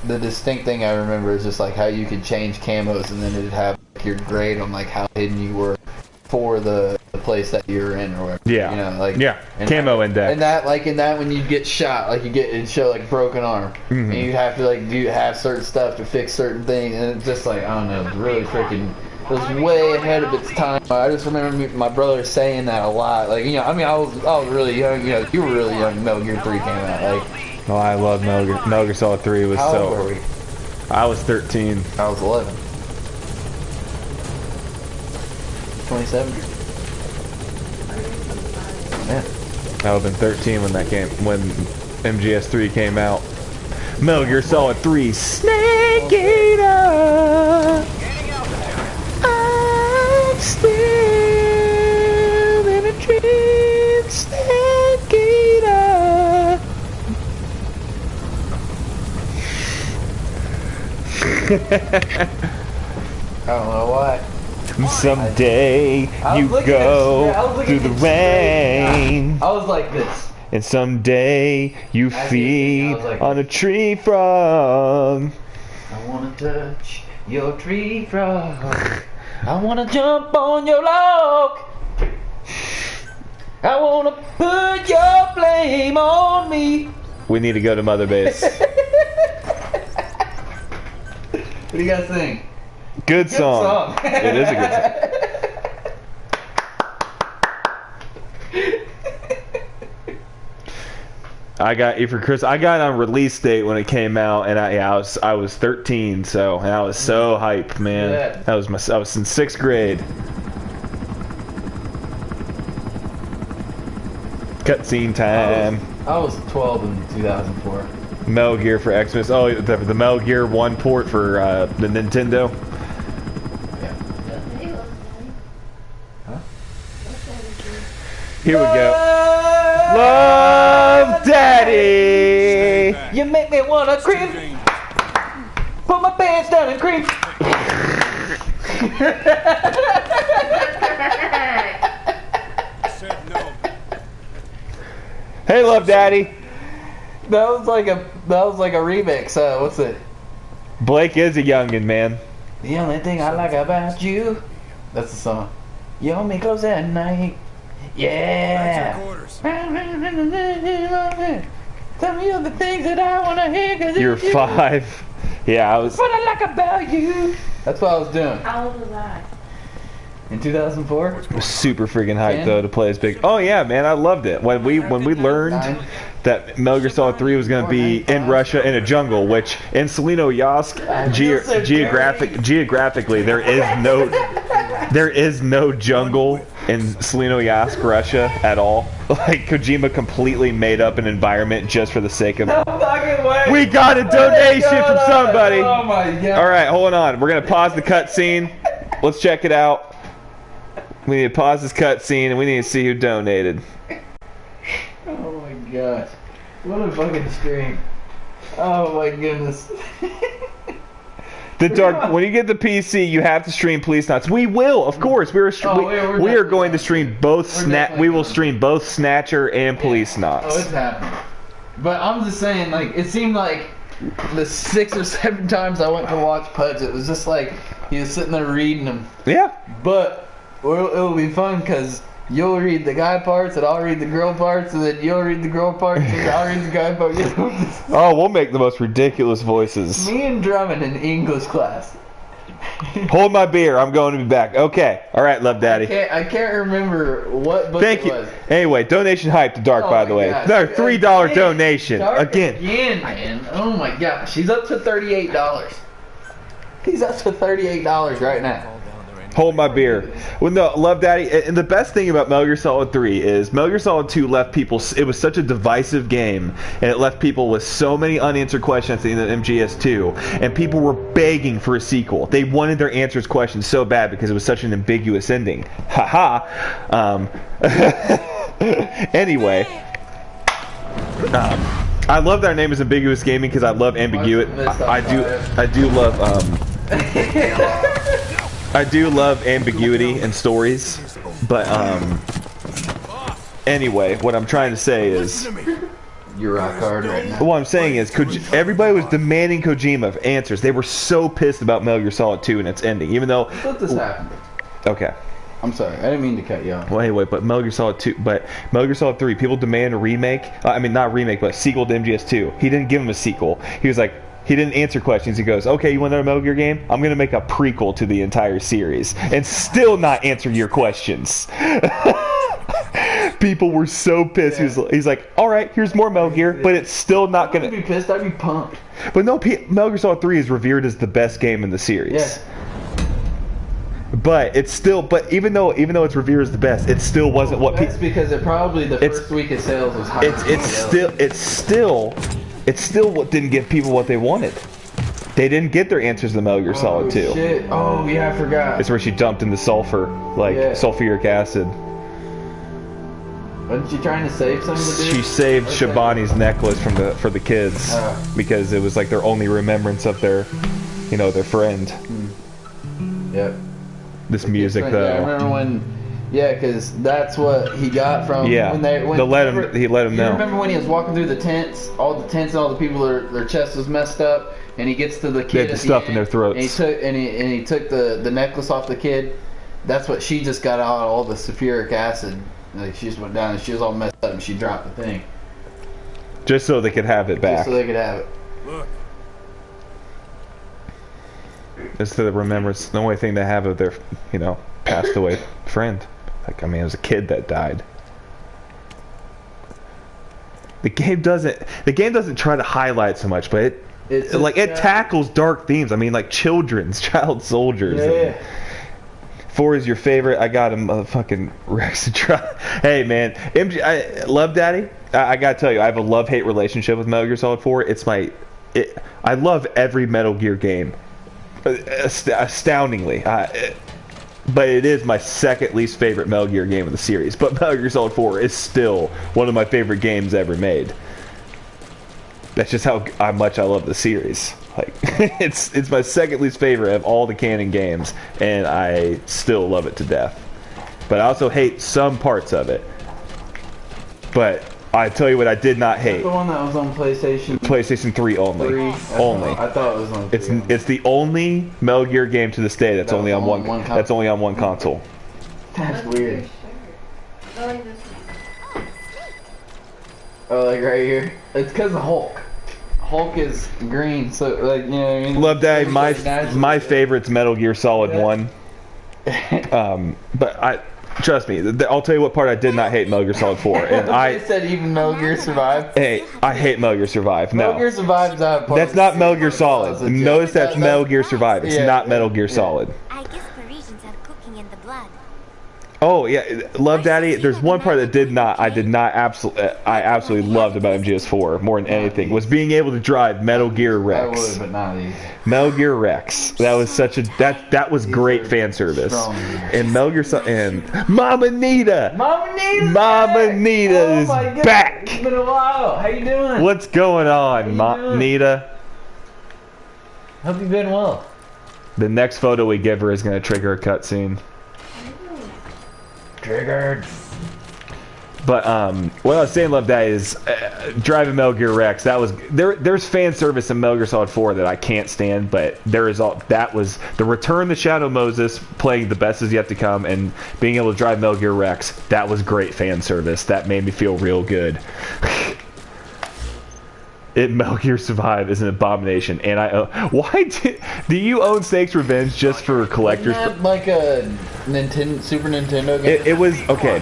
[SPEAKER 1] the distinct thing I remember is just like how you could change camos and then it'd have like, your grade on like how hidden you were for the place that you were in or whatever.
[SPEAKER 3] Yeah.
[SPEAKER 1] You know, like
[SPEAKER 3] yeah. Camo index.
[SPEAKER 1] And that like in that when you'd get shot, like it'd show like broken arm, and you'd have to like have certain stuff to fix certain things, and it's just like I don't know, really freaking. It was way ahead of its time. I just remember my brother saying that a lot. Like, you know, I mean, I was really young. You know, you were really young when Metal Gear 3 came out. Like,
[SPEAKER 3] oh, I love Metal Gear. Metal Gear Solid 3 was
[SPEAKER 1] how
[SPEAKER 3] so.
[SPEAKER 1] old were we?
[SPEAKER 3] I was 13.
[SPEAKER 1] I was 11. 27. Yeah.
[SPEAKER 3] I would have been 13 when that came. When MGS3 came out. Metal Gear Solid 3. Snake Eater. I'm still in a dream, Snake Eater.
[SPEAKER 1] I don't know why.
[SPEAKER 3] Someday you
[SPEAKER 1] looking
[SPEAKER 3] go
[SPEAKER 1] at- yeah, I was looking
[SPEAKER 3] through the
[SPEAKER 1] at straight.
[SPEAKER 3] rain,
[SPEAKER 1] I was like this.
[SPEAKER 3] and someday you
[SPEAKER 1] I
[SPEAKER 3] feed
[SPEAKER 1] was like
[SPEAKER 3] on a tree frog.
[SPEAKER 1] I wanna touch your tree frog. I wanna jump on your log. I wanna put your flame on me.
[SPEAKER 3] We need to go to Mother Base.
[SPEAKER 1] What do you guys think?
[SPEAKER 3] Good song. It is a good song. I got it for Chris. I got it on release date when it came out, and I was 13, so and I was so hyped, man.
[SPEAKER 1] Yeah.
[SPEAKER 3] I was in 6th grade. Cutscene time.
[SPEAKER 1] I was 12 in 2004.
[SPEAKER 3] Metal Gear for Xmas. Oh, the Metal Gear 1 port for the Nintendo.
[SPEAKER 1] Yeah. Huh?
[SPEAKER 3] Here we go. Love Daddy! You make me wanna creep. Put my pants down and creep.
[SPEAKER 5] Said no.
[SPEAKER 3] Hey, Love Daddy.
[SPEAKER 1] That was like a remix. What's it?
[SPEAKER 3] Blake is a youngin', man.
[SPEAKER 1] The only thing I like about you. That's the song. You hold me close at night.
[SPEAKER 5] Back
[SPEAKER 1] Yeah.
[SPEAKER 5] to quarters.
[SPEAKER 1] Tell me all the things that I wanna hear. Cause
[SPEAKER 3] You're
[SPEAKER 1] it's you.
[SPEAKER 3] 5. Yeah, I was.
[SPEAKER 1] What I like about you. That's what I was doing
[SPEAKER 2] How old was I?
[SPEAKER 1] in 2004.
[SPEAKER 3] Super freaking hyped
[SPEAKER 1] Ken?
[SPEAKER 3] though to play as big. Oh yeah, man, I loved it when we learned
[SPEAKER 1] Nine.
[SPEAKER 3] that Metal Gear Solid 3 was going to be in Russia in a jungle, which in Selino-Yassk geographically there is no jungle in Selino-Yassk, Russia at all. Like Kojima completely made up an environment just for the sake of.
[SPEAKER 1] No fucking way.
[SPEAKER 3] We got a donation from somebody.
[SPEAKER 1] Oh my god.
[SPEAKER 3] All right, hold on. We're gonna pause the cutscene. Let's check it out. We need to pause this cutscene and we need to see who donated.
[SPEAKER 1] Oh my gosh. What a fucking stream. Oh my goodness.
[SPEAKER 3] The dark. When you get the PC, you have to stream Police Knots. We will, of course. We are going to stream both. We will stream both Snatcher and Police Knots.
[SPEAKER 1] Oh, it's happening. But I'm just saying, like, it seemed like the 6 or 7 times I went to watch Pudge, it was just like he was sitting there reading them.
[SPEAKER 3] Yeah.
[SPEAKER 1] But it'll be fun because you'll read the guy parts and I'll read the girl parts, and then you'll read the girl parts and I'll read the guy parts.
[SPEAKER 3] Oh, we'll make the most ridiculous voices.
[SPEAKER 1] Me and Drummond in English class.
[SPEAKER 3] Hold my beer. I'm going to be back. Okay. All right, Love Daddy.
[SPEAKER 1] I can't remember what book
[SPEAKER 3] Thank
[SPEAKER 1] it
[SPEAKER 3] you.
[SPEAKER 1] was.
[SPEAKER 3] Anyway, donation hype to Dark,
[SPEAKER 1] Oh
[SPEAKER 3] by
[SPEAKER 1] my
[SPEAKER 3] the way.
[SPEAKER 1] gosh.
[SPEAKER 3] Another $3 donation.
[SPEAKER 1] Dark
[SPEAKER 3] Again.
[SPEAKER 1] Again, man. Oh my gosh. He's up to $38. He's up to $38 right now.
[SPEAKER 3] Hold my beer. Well, no, Love Daddy. And the best thing about Metal Gear Solid 3 is Metal Gear Solid 2 left people. It was such a divisive game, and it left people with so many unanswered questions at the end of MGS2. And people were begging for a sequel. They wanted their answers questions so bad because it was such an ambiguous ending. Haha. Anyway. I love that our name is Ambiguous Gaming because I love ambiguity. I do love. I do love ambiguity in stories, but anyway, what I'm trying to say is,
[SPEAKER 1] You're rock hard right now.
[SPEAKER 3] what I'm saying is, everybody was demanding Kojima answers. They were so pissed about Metal Gear Solid 2 and its ending, even though.
[SPEAKER 1] Let this happen.
[SPEAKER 3] Okay.
[SPEAKER 1] I'm sorry, I didn't mean to cut you off.
[SPEAKER 3] Well, anyway, but Metal Gear Solid 2, but Metal Gear Solid 3, people demand a remake. I mean, not remake, but a sequel to MGS2. He didn't give him a sequel. He was like. He didn't answer questions. He goes, okay, you want another Metal Gear game? I'm going to make a prequel to the entire series and still not answer your questions. People were so pissed.
[SPEAKER 1] Yeah.
[SPEAKER 3] He's like, all right, here's more Metal Gear, but it's still not going
[SPEAKER 1] I'd be pissed, I'd be pumped.
[SPEAKER 3] But no, Metal Gear Solid 3 is revered as the best game in the series.
[SPEAKER 1] Yeah.
[SPEAKER 3] But it's still, even though it's revered as the best, it still wasn't what people.
[SPEAKER 1] That's because it probably the first week of sales was higher.
[SPEAKER 3] It's still what didn't give people what they wanted. They didn't get their answers to Metal Gear Solid 2.
[SPEAKER 1] Shit. Oh yeah, I forgot.
[SPEAKER 3] It's where she dumped in the sulfur, sulfuric acid.
[SPEAKER 1] Wasn't she trying to save some of the dudes?
[SPEAKER 3] She saved Shabani's necklace for the kids because it was like their only remembrance of their friend.
[SPEAKER 1] Yep.
[SPEAKER 3] This music though.
[SPEAKER 1] Yeah, I remember when. Yeah, because that's what he got from.
[SPEAKER 3] Yeah.
[SPEAKER 1] He
[SPEAKER 3] let him know.
[SPEAKER 1] Remember when he was walking through the tents, all the tents and all the people, their chest was messed up, and he gets to the kid.
[SPEAKER 3] They had the stuff in their throats.
[SPEAKER 1] And he took the necklace off the kid. That's what she just got out, all the sulfuric acid. Like she just went down and she was all messed up and she dropped the thing.
[SPEAKER 3] Just so they could have it back.
[SPEAKER 1] Just so they could have it.
[SPEAKER 5] Look.
[SPEAKER 3] It's the remembrance, the only thing they have of their, passed away friend. Like, I mean, it was a kid that died. The game doesn't try to highlight so much, but it tackles dark themes. I mean, like child soldiers.
[SPEAKER 1] Yeah.
[SPEAKER 3] 4 is your favorite. I got a motherfucking Rex to try. Hey man, I love Daddy. I gotta tell you, I have a love-hate relationship with Metal Gear Solid 4. I love every Metal Gear game, astoundingly. But it is my second least favorite Metal Gear game of the series. But Metal Gear Solid 4 is still one of my favorite games ever made. That's just how much I love the series. Like, it's my second least favorite of all the canon games, and I still love it to death. But I also hate some parts of it. But I tell you what, I did not hate.
[SPEAKER 1] The one that was on PlayStation.
[SPEAKER 3] PlayStation 3 only. Only.
[SPEAKER 1] I thought it was on.
[SPEAKER 3] It's the only Metal Gear game to this day that's only on one. That's only on one console.
[SPEAKER 1] That's weird.
[SPEAKER 2] I like this one.
[SPEAKER 1] Oh, like right here. It's because of Hulk. Hulk is green, so like, you know what I mean?
[SPEAKER 3] Love that. My favorite's Metal Gear Solid 1. But trust me, I'll tell you what part I did not hate Metal Gear Solid 4. And
[SPEAKER 1] I said even Metal Gear Survive.
[SPEAKER 3] Hey, I hate Metal Gear Survive. No.
[SPEAKER 1] Metal Gear Survive is out of part.
[SPEAKER 3] That's not Metal Gear Solid. Notice that's Metal Gear Survive. It's not Metal Gear Solid.
[SPEAKER 6] I guess Parisians have cooking in the blood.
[SPEAKER 3] Oh yeah, Love Daddy. There's one part that I absolutely loved about MGS4 more than anything was being able to drive Metal Gear
[SPEAKER 1] I
[SPEAKER 3] Rex.
[SPEAKER 1] would, but not these.
[SPEAKER 3] Metal Gear Rex. That was such a that was great fan service. And Metal Gear and Mama Nita. Mama Nita is back.
[SPEAKER 1] It's been a while. How you doing?
[SPEAKER 3] What's going on, Nita?
[SPEAKER 1] Hope you've been well.
[SPEAKER 3] The next photo we give her is going to trigger a cutscene.
[SPEAKER 1] Triggered.
[SPEAKER 3] But what I was saying, Love That, is driving Metal Gear Rex. That was there's fan service in Metal Gear Solid 4 that I can't stand, but that was the Return to Shadow Moses, playing The Best Is Yet to Come, and being able to drive Metal Gear Rex. That was great fan service. That made me feel real good. Metal Gear Survive is an abomination, and why do you own Snake's Revenge just for collectors?
[SPEAKER 1] Isn't that like a Super Nintendo game?
[SPEAKER 3] It was okay.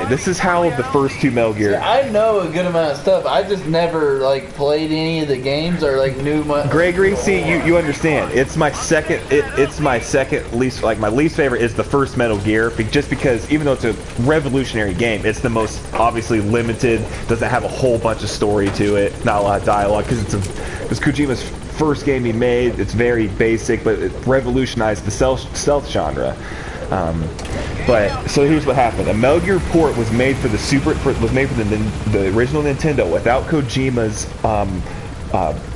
[SPEAKER 3] This is how the first two Metal Gear.
[SPEAKER 1] See, I know a good amount of stuff. I just never like played any of the games or like knew much.
[SPEAKER 3] Gregory, see, you understand. It's my second. It's my second least. Like my least favorite is the first Metal Gear, just because even though it's a revolutionary game, it's the most obviously limited. Doesn't have a whole bunch of story to it. Not a lot of dialogue because it's Kojima's first game he made. It's very basic, but it revolutionized the stealth genre. But so here's what happened: a Metal Gear port was made for the original Nintendo without Kojima's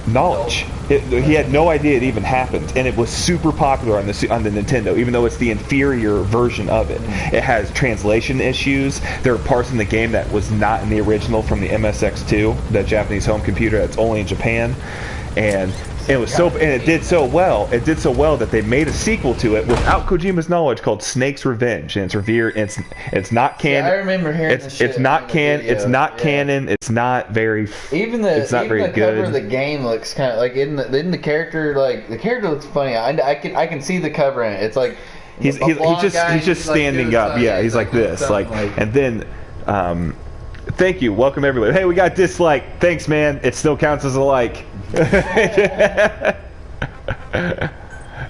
[SPEAKER 3] knowledge. He had no idea it even happened, and it was super popular on the Nintendo, even though it's the inferior version of it. It has translation issues. There are parts in the game that was not in the original from the MSX2, the Japanese home computer that's only in Japan, and it did so well that they made a sequel to it without Kojima's knowledge called Snake's Revenge, and it's not canon.
[SPEAKER 1] Yeah, I remember hearing
[SPEAKER 3] it's not canon. It's not canon. It's not very. It's not very good.
[SPEAKER 1] Cover of the game looks kind of like in the character, like the character looks funny. I can see the cover in it. It's like
[SPEAKER 3] he's just standing up. Yeah, he's like this, and then. Thank you. Welcome everybody. Hey, we got dislike. Thanks, man. It still counts as a like.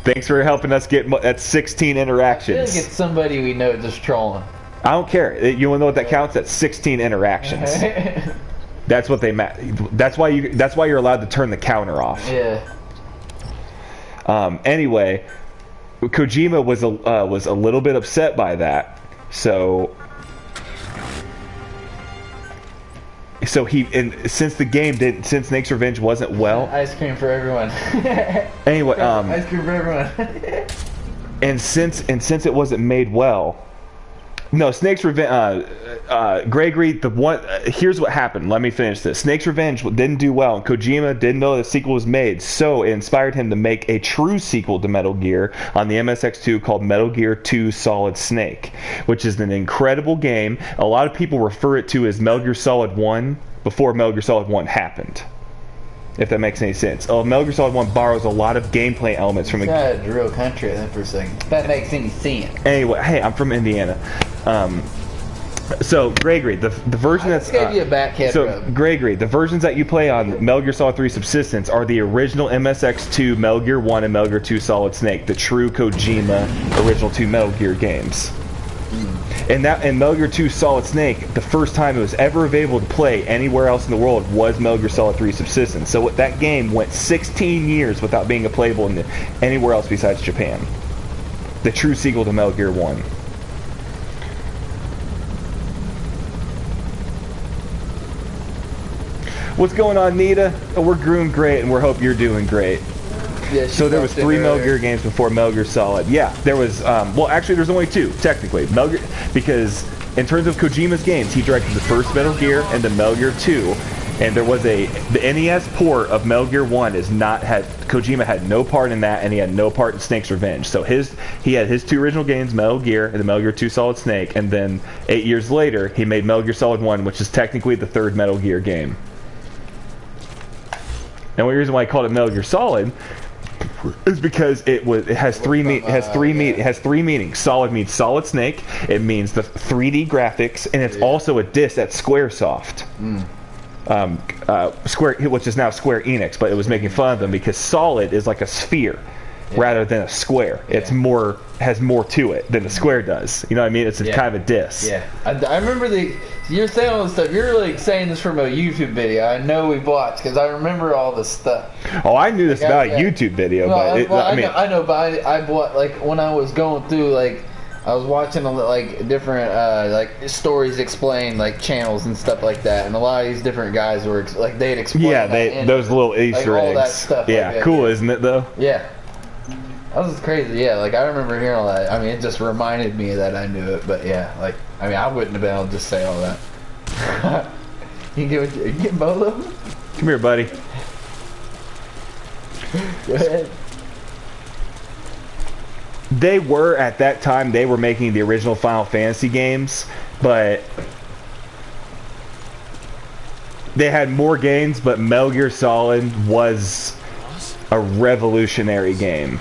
[SPEAKER 3] Thanks for helping us get that's 16 interactions.
[SPEAKER 1] I feel like it's somebody we know just trolling.
[SPEAKER 3] I don't care. You want to know what that counts? That's 16 interactions. That's what they That's why you're allowed to turn the counter off.
[SPEAKER 1] Yeah.
[SPEAKER 3] Anyway, Kojima was a little bit upset by that, so since Snake's Revenge wasn't well,
[SPEAKER 1] ice cream for everyone.
[SPEAKER 3] Anyway,
[SPEAKER 1] ice cream for everyone.
[SPEAKER 3] and since it wasn't made well, no, Snake's Revenge. Gregory, here's what happened. Let me finish this. Snake's Revenge didn't do well, and Kojima didn't know the sequel was made, so it inspired him to make a true sequel to Metal Gear on the MSX2 called Metal Gear 2 Solid Snake, which is an incredible game. A lot of people refer it to as Metal Gear Solid 1 before Metal Gear Solid 1 happened. If that makes any sense. Metal Gear Solid 1 borrows a lot of gameplay elements from
[SPEAKER 1] a real country, I think, for a second. If that makes any sense.
[SPEAKER 3] Anyway, hey, I'm from Indiana. So, Gregory, the version
[SPEAKER 1] I
[SPEAKER 3] that's...
[SPEAKER 1] just gave you a backhanded
[SPEAKER 3] So,
[SPEAKER 1] rub.
[SPEAKER 3] Gregory, the versions that you play on Metal Gear Solid 3 Subsistence are the original MSX2, Metal Gear 1, and Metal Gear 2 Solid Snake, the true Kojima original 2 Metal Gear games. And Metal Gear 2 Solid Snake, the first time it was ever available to play anywhere else in the world was Metal Gear Solid 3 Subsistence. So that game went 16 years without being playable anywhere else besides Japan. The true sequel to Metal Gear 1. What's going on, Nita? Oh, we're doing great, and we hope you're doing great.
[SPEAKER 1] Yeah,
[SPEAKER 3] So there was 3 Metal Gear games before Metal Gear Solid. Yeah, there was. Well, actually, there's only 2 technically. Metal Gear, because in terms of Kojima's games, he directed the first Metal Gear and the Metal Gear 2, and there was the NES port of Metal Gear 1 Kojima had no part in that, and he had no part in Snake's Revenge. So he had his 2 original games, Metal Gear and the Metal Gear 2 Solid Snake, and then 8 years later he made Metal Gear Solid 1, which is technically the 3rd Metal Gear game. And the reason why I called it Metal Gear Solid is because it has three meanings. Solid means Solid Snake. It means the 3D graphics, and it's also a diss at SquareSoft. Square, which is now Square Enix, but it was making fun of them because Solid is like a sphere rather than a square. It's has more to it than the square does. You know what I mean? It's kind of a diss.
[SPEAKER 1] Yeah, I remember you're saying all this stuff. You're like saying this from a YouTube video. I know we've watched because I remember all this stuff.
[SPEAKER 3] Oh, I knew this about a YouTube video,
[SPEAKER 1] I know, but I bought like when I was going through I was watching like different like stories explain like channels and stuff like that, and a lot of these different guys were like they'd explain.
[SPEAKER 3] Those little Easter eggs.
[SPEAKER 1] All that stuff.
[SPEAKER 3] Yeah, cool, isn't it though?
[SPEAKER 1] Yeah. That was crazy, yeah. Like I remember hearing all that. I mean, it just reminded me that I knew it, but yeah, like I mean, I wouldn't have been able to just say all that. You get both of them?
[SPEAKER 3] Come here, buddy.
[SPEAKER 1] Go ahead.
[SPEAKER 3] They were at that time. They were making the original Final Fantasy games, but they had more games. But Metal Gear Solid was a revolutionary game.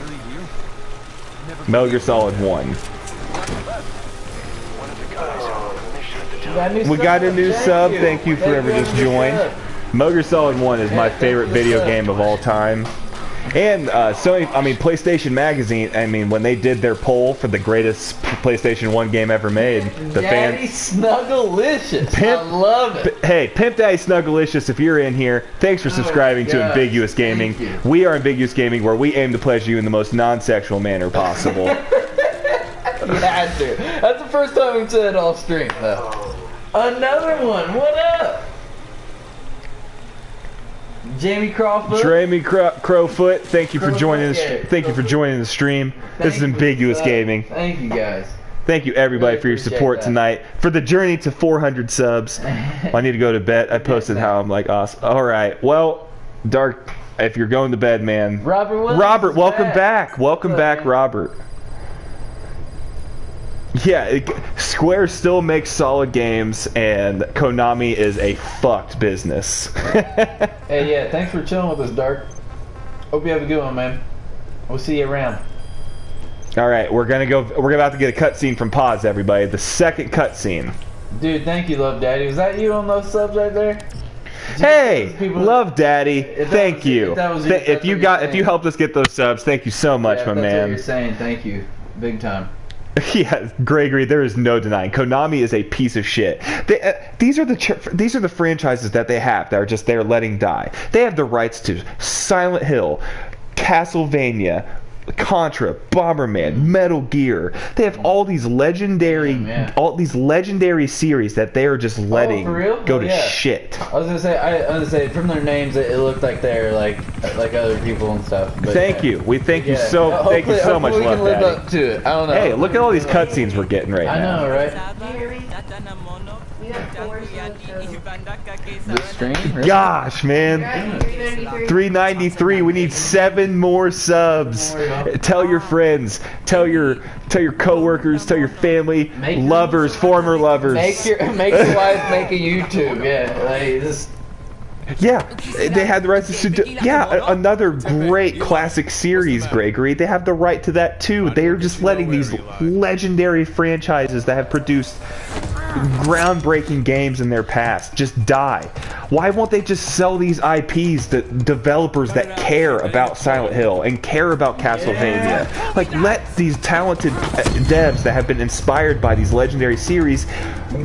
[SPEAKER 3] Metal Gear Solid 1. We got a new sub. Thank you for whoever just joined. Metal Gear Solid 1 is my favorite video game of all time. And PlayStation Magazine, I mean, when they did their poll for the greatest PlayStation 1 game ever made, the
[SPEAKER 1] Daddy Snugglicious. I love it.
[SPEAKER 3] Hey, Pimp Daddy Snugglicious, if you're in here, thanks for subscribing to Ambiguous Gaming. We are Ambiguous Gaming, where we aim to pleasure you in the most non-sexual manner possible.
[SPEAKER 1] You had to. That's the first time we've said it off stream, though. Another one. What up? Jamie Crawford.
[SPEAKER 3] Jamie Crowfoot, thank you for joining the stream. This is Ambiguous Gaming.
[SPEAKER 1] Thank you guys.
[SPEAKER 3] Thank you everybody for your support tonight. For the journey to 400 subs. I need to go to bed. I posted how I'm like awesome. All right. Well, Dark, if you're going to bed, man. Robert, welcome back. Welcome back, Robert. Yeah, Square still makes solid games, and Konami is a fucked business.
[SPEAKER 1] Hey, yeah, thanks for chilling with us, Dark. Hope you have a good one, man. We'll see you around.
[SPEAKER 3] All right, we're about to get a cutscene from Paz, everybody. The second cutscene.
[SPEAKER 1] Dude, thank you, Love Daddy. Was that you on those subs right there?
[SPEAKER 3] Hey, Love Daddy, thank you. If you helped us get those subs, thank you so much, my man.
[SPEAKER 1] That's what you're saying. Thank you, big time.
[SPEAKER 3] Yeah, Gregory, there is no denying. Konami is a piece of shit. These are the franchises that they have that are just they're letting die. They have the rights to Silent Hill, Castlevania, Contra, Bomberman, Metal Gear. They have all these legendary series that they are just letting go to shit.
[SPEAKER 1] I was gonna say from their names it looked like they're like other people and stuff. But
[SPEAKER 3] thank you. We thank you so much,
[SPEAKER 1] we
[SPEAKER 3] Love
[SPEAKER 1] can live
[SPEAKER 3] Daddy.
[SPEAKER 1] up to it. I don't know.
[SPEAKER 3] Hey, look at all these cutscenes we're getting right now.
[SPEAKER 1] I know, right?
[SPEAKER 2] You have 4
[SPEAKER 1] This stream? Really?
[SPEAKER 3] Gosh, man. 393. We need 7 more subs. Tell your friends. Tell your coworkers. Tell your family. Lovers. Former lovers.
[SPEAKER 1] Make your wife make a YouTube. Yeah, like this.
[SPEAKER 3] Yeah, they had the rights to. Yeah, another great classic series, Gregory. They have the right to that too. They are just letting these legendary franchises that have produced groundbreaking games in their past just die? Why won't they just sell these IPs to developers that care about Silent Hill and care about Castlevania? Like, let these talented devs that have been inspired by these legendary series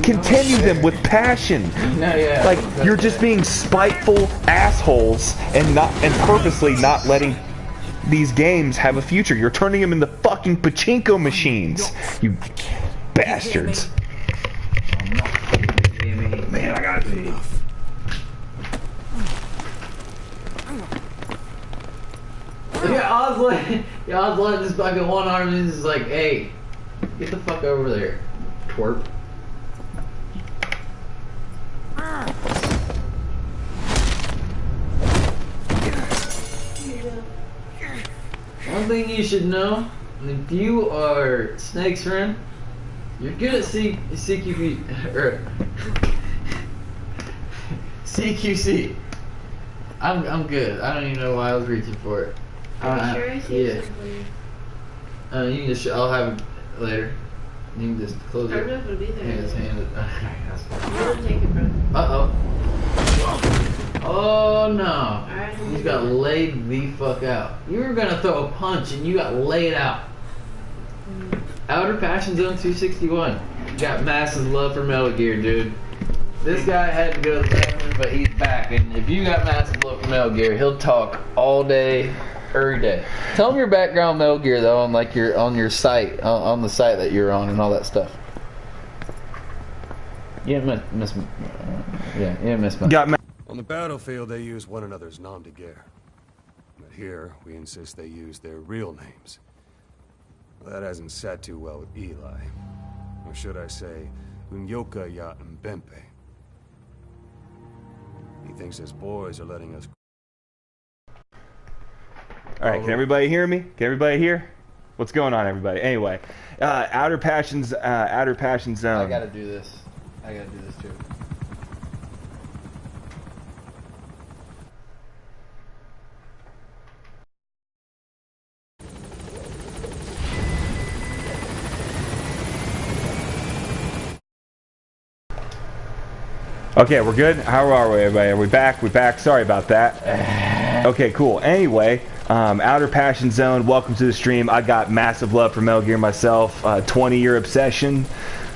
[SPEAKER 3] continue them with passion. Like, you're just being spiteful assholes and purposely not letting these games have a future. You're turning them into fucking pachinko machines, you bastards. Man, I gotta pee.
[SPEAKER 1] Yeah, I was letting this fucking one arm and is like, hey, get the fuck over there, twerp. One thing you should know, if you are Snake's friend, you're good at CQB, or CQC. I'm good. I don't even know why I was reaching for it.
[SPEAKER 2] Are you sure I see
[SPEAKER 1] yeah.
[SPEAKER 2] something?
[SPEAKER 1] You can just, I'll have it later. You can just close
[SPEAKER 2] I
[SPEAKER 1] it.
[SPEAKER 2] don't know if it'll be there.
[SPEAKER 1] Yeah, just hand it. That's fine.
[SPEAKER 2] You don't take it, bro.
[SPEAKER 1] Oh no.
[SPEAKER 2] Alright,
[SPEAKER 1] You got laid the fuck out. You were gonna throw a punch and you got laid out. Outer Passion Zone 261. Got massive love for Metal Gear, dude. This guy had to go to the bathroom, but he's back. And if you got massive love for Metal Gear, he'll talk all day, every day. Tell him your background Metal Gear though, on like your site, on the site that you're on and all that stuff. You didn't miss much.
[SPEAKER 3] Got
[SPEAKER 5] On the battlefield, they use one another's nom de guerre. But here, we insist they use their real names. Well, that hasn't sat too well with Eli. Or should I say, Unyoka Ya Mbempe. He thinks his boys are letting us...
[SPEAKER 3] Alright, can everybody hear me? Can everybody hear? What's going on, everybody? Anyway, Outer Passion Zone.
[SPEAKER 1] I gotta do this. I gotta do this too.
[SPEAKER 3] Okay, we're good? How are we, everybody? Are we back? We're back. Sorry about that. Okay, cool. Anyway, Outer Passion Zone, welcome to the stream. I got massive love for Metal Gear myself. 20-year obsession.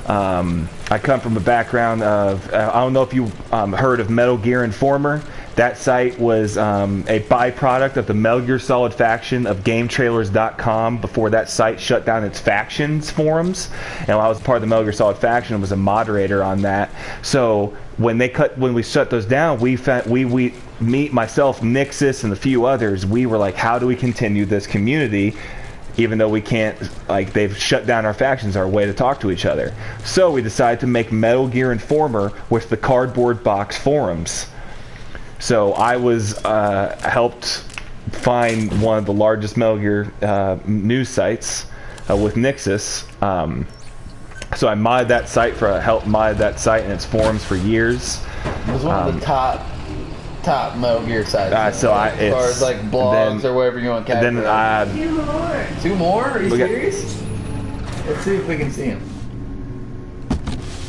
[SPEAKER 3] I come from a background of, I don't know if you heard of Metal Gear Informer. That site was a byproduct of the Metal Gear Solid faction of GameTrailers.com before that site shut down its factions forums. And I was part of the Metal Gear Solid faction and was a moderator on that. So when we shut those down, me, myself, Nixus, and a few others, we were like, how do we continue this community? Even though we can't, like, they've shut down our factions, our way to talk to each other. So we decided to make Metal Gear Informer with the Cardboard Box forums. So I was helped find one of the largest Metal Gear news sites with Nixus. So I modded that site helped mod that site and its forums for years.
[SPEAKER 1] It was one of the top Metal Gear sites. As far as like blogs or whatever you want to categorize. Two more? Are you serious? Let's see if we can see them.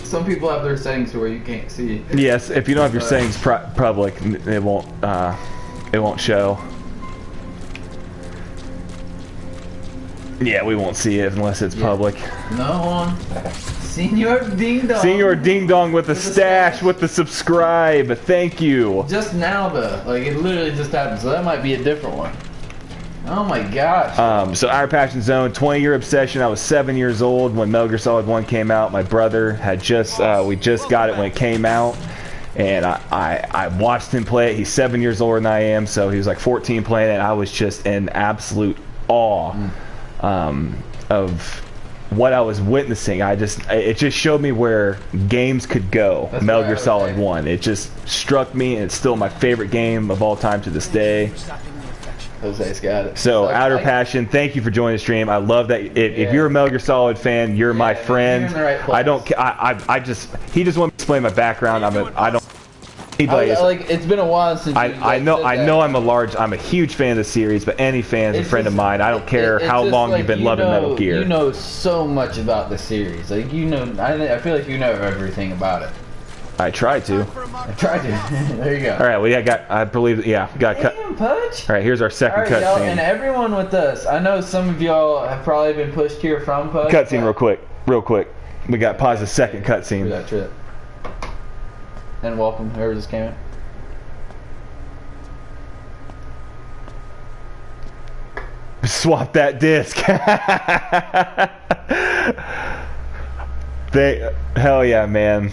[SPEAKER 1] Some people have their settings to where you can't see.
[SPEAKER 3] Yes, if you don't have your settings public, it won't show. Yeah, we won't see it unless it's public.
[SPEAKER 1] No. Senor Ding Dong.
[SPEAKER 3] Senor Ding Dong with a stash, with the subscribe. Thank you.
[SPEAKER 1] Just now though, like it literally just happened, so that might be a different one. Oh my gosh.
[SPEAKER 3] So Outer Passion Zone, 20-year obsession. I was 7 years old when Metal Gear Solid 1 came out. My brother had we just got it when it came out. And I watched him play it. He's 7 years older than I am, so he was like 14 playing it. I was just in absolute awe of what I was witnessing. It just showed me where games could go.
[SPEAKER 1] That's
[SPEAKER 3] Metal Gear Solid 1. It just struck me, and it's still my favorite game of all time to this day.
[SPEAKER 1] Jose's got it.
[SPEAKER 3] So Outer Passion, thank you for joining the stream. I love that. If you're a Metal Gear Solid fan, you're my friend.
[SPEAKER 1] You're in the right place.
[SPEAKER 3] I don't. He just wanted me to explain my background. I don't. Anybody is,
[SPEAKER 1] like it's been a while since.
[SPEAKER 3] I know I'm a huge fan of the series, but any fan is a friend of mine. I don't care how long you've been loving Metal Gear.
[SPEAKER 1] You know so much about the series. Like I feel like you know everything about it.
[SPEAKER 3] I try to.
[SPEAKER 1] There you go.
[SPEAKER 3] All right, we got. I believe. Yeah, we got cut.
[SPEAKER 1] Damn, Pudge.
[SPEAKER 3] All right, here's our second cutscene.
[SPEAKER 1] And everyone with us. I know some of y'all have probably been pushed here from Pudge.
[SPEAKER 3] Cutscene, real quick. We got pause the second cutscene.
[SPEAKER 1] That trip. And welcome, whoever just came in.
[SPEAKER 3] Swap that disc. Hell yeah, man.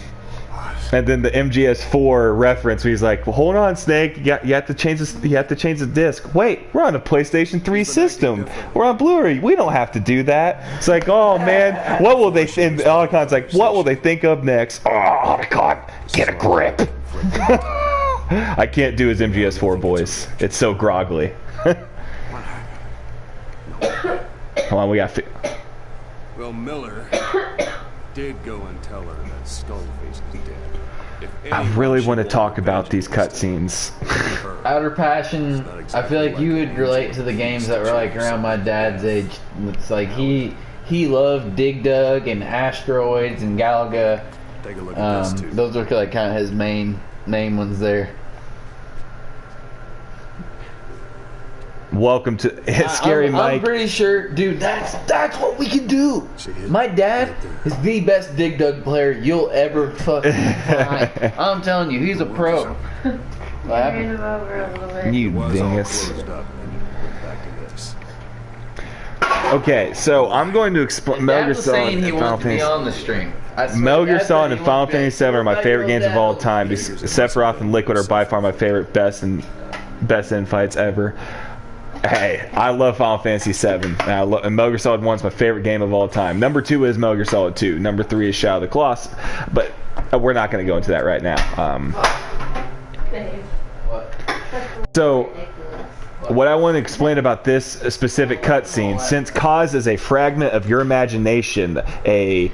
[SPEAKER 3] And then the MGS4 reference, where he's like, "Well, hold on, Snake. You have to change this. You have to change the disc. Wait, we're on a PlayStation 3 system. We're on Blu-ray. We don't have to do that." It's like, oh man, what will they? And Otacon like, what will they think of next? Oh, Otacon, get a grip. I can't do his MGS4 voice. It's so groggly. Hold on, we got.
[SPEAKER 5] Well, Miller did go and tell her that Skullface is dead.
[SPEAKER 3] I really want to talk about these cutscenes.
[SPEAKER 1] Outer Passion, I feel like you would relate to the games that were like around my dad's age. It's like he loved Dig Dug and Asteroids and Galaga.
[SPEAKER 5] Take a look at this too.
[SPEAKER 1] Those were like kind of his main ones there.
[SPEAKER 3] Welcome to Scary Mike.
[SPEAKER 1] I'm pretty sure, dude. That's what we can do. My dad is the best Dig Dug player you'll ever fucking find. I'm telling you, he's a pro.
[SPEAKER 3] You dingus. Okay, so I'm going to explain. Metal Gear Solid and Final Fantasy.
[SPEAKER 1] On the stream.
[SPEAKER 3] Metal Gear Solid and Final Fantasy VII are my favorite games of all time. Sephiroth and Liquid are by far my favorite, best end fights ever. Hey, I love Final Fantasy VII, and Metal Gear Solid 1 is my favorite game of all time. Number 2 is Metal Gear Solid 2. Number 3 is Shadow of the Colossus, but we're not going to go into that right now. So, what I want to explain about this specific cutscene, since Kaz is a fragment of your imagination, a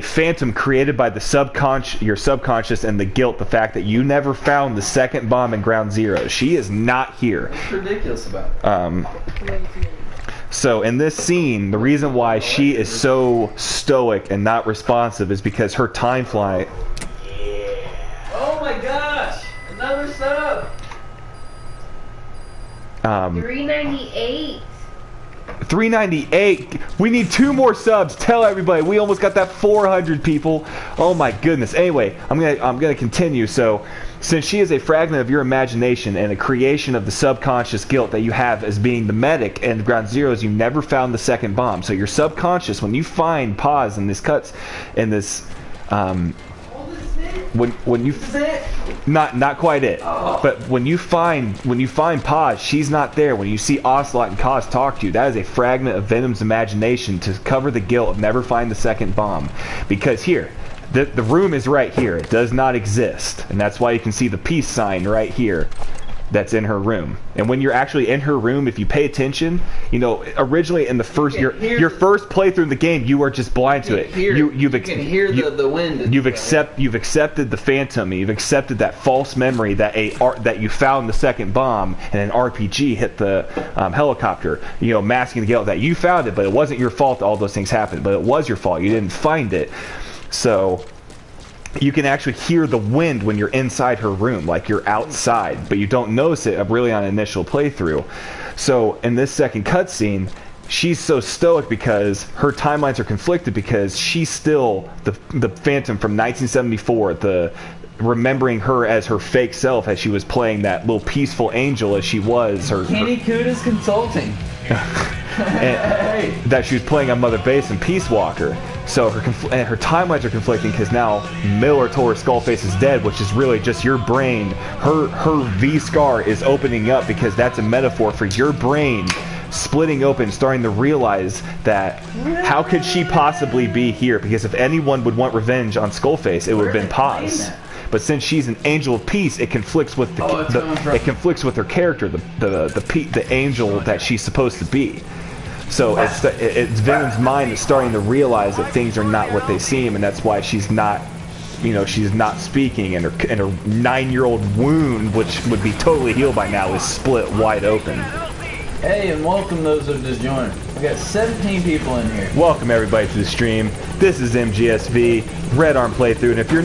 [SPEAKER 3] phantom created by your subconscious and the guilt, the fact that you never found the second bomb in Ground Zero. She is not here.
[SPEAKER 1] What's ridiculous about it?
[SPEAKER 3] So in this scene, the reason why she is so stoic and not responsive is because her time flight.
[SPEAKER 1] Oh my gosh! Another sub.
[SPEAKER 2] 398.
[SPEAKER 3] 398. We need 2 more subs. Tell everybody. We almost got that 400 people. Oh my goodness. Anyway, I'm gonna continue. So, since she is a fragment of your imagination and a creation of the subconscious guilt that you have as being the medic and Ground Zeroes, you never found the second bomb. So your subconscious, when you find pause in this cuts, in this, when you not quite it, but when you find pause, she's not there. When you see Ocelot and Kaz talk to you, that is a fragment of Venom's imagination to cover the guilt of never finding the second bomb. Because here, the room is right here. It does not exist, and that's why you can see the peace sign right here. That's in her room. And when you're actually in her room, if you pay attention, you know, originally in the first your first playthrough in the game, you are just blind to it. You can hear
[SPEAKER 1] the wind.
[SPEAKER 3] You've accepted the phantom. You've accepted that false memory that you found the second bomb and an RPG hit the helicopter. You know, masking the guilt that you found it, but it wasn't your fault that all those things happened. But it was your fault. You didn't find it. So you can actually hear the wind when you're inside her room, like you're outside, but you don't notice it really on initial playthrough. So in this second cutscene, she's so stoic because her timelines are conflicted because she's still the Phantom from 1974, remembering her as her fake self as she was playing that little peaceful angel as she was.
[SPEAKER 1] Kenny Kuda's consulting.
[SPEAKER 3] And that she was playing on Mother Base and Peace Walker. So her timelines are conflicting because now Miller told her Skullface is dead, which is really just your brain. Her V-scar is opening up because that's a metaphor for your brain splitting open, starting to realize that how could she possibly be here? Because if anyone would want revenge on Skullface, it would have been Paz. But since she's an angel of peace, it conflicts with it conflicts with her character, the angel that she's supposed to be. So it's Venom's mind that's starting to realize that things are not what they seem, and that's why she's not you know, she's not speaking, and her 9-year-old wound, which would be totally healed by now, is split wide open.
[SPEAKER 1] Hey, and welcome those who have just joined. We got 17 people in here.
[SPEAKER 3] Welcome everybody to the stream. This is MGSV Red-Arm playthrough, and if you're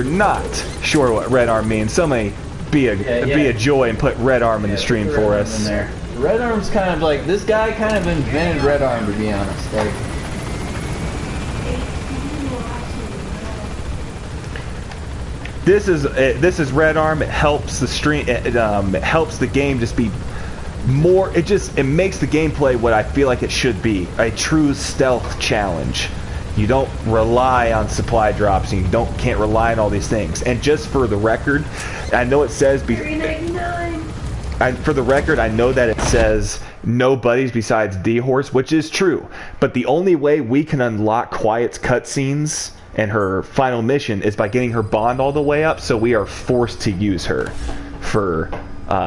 [SPEAKER 3] not sure what Red-Arm means, somebody be a joy and put Red-Arm in the stream for us.
[SPEAKER 1] Red-Arm's kind of like, this guy kind of invented Red-Arm, to be honest. Like,
[SPEAKER 3] this is Red-Arm. It helps the stream. It helps the game just be more. It makes the gameplay what I feel like it should be, a true stealth challenge. You don't rely on supply drops, and you can't rely on all these things. And just for the record, I know it says
[SPEAKER 2] $3.99.
[SPEAKER 3] For the record, I know that it says no buddies besides D-Horse, which is true. But the only way we can unlock Quiet's cutscenes and her final mission is by getting her bond all the way up. So we are forced to use her for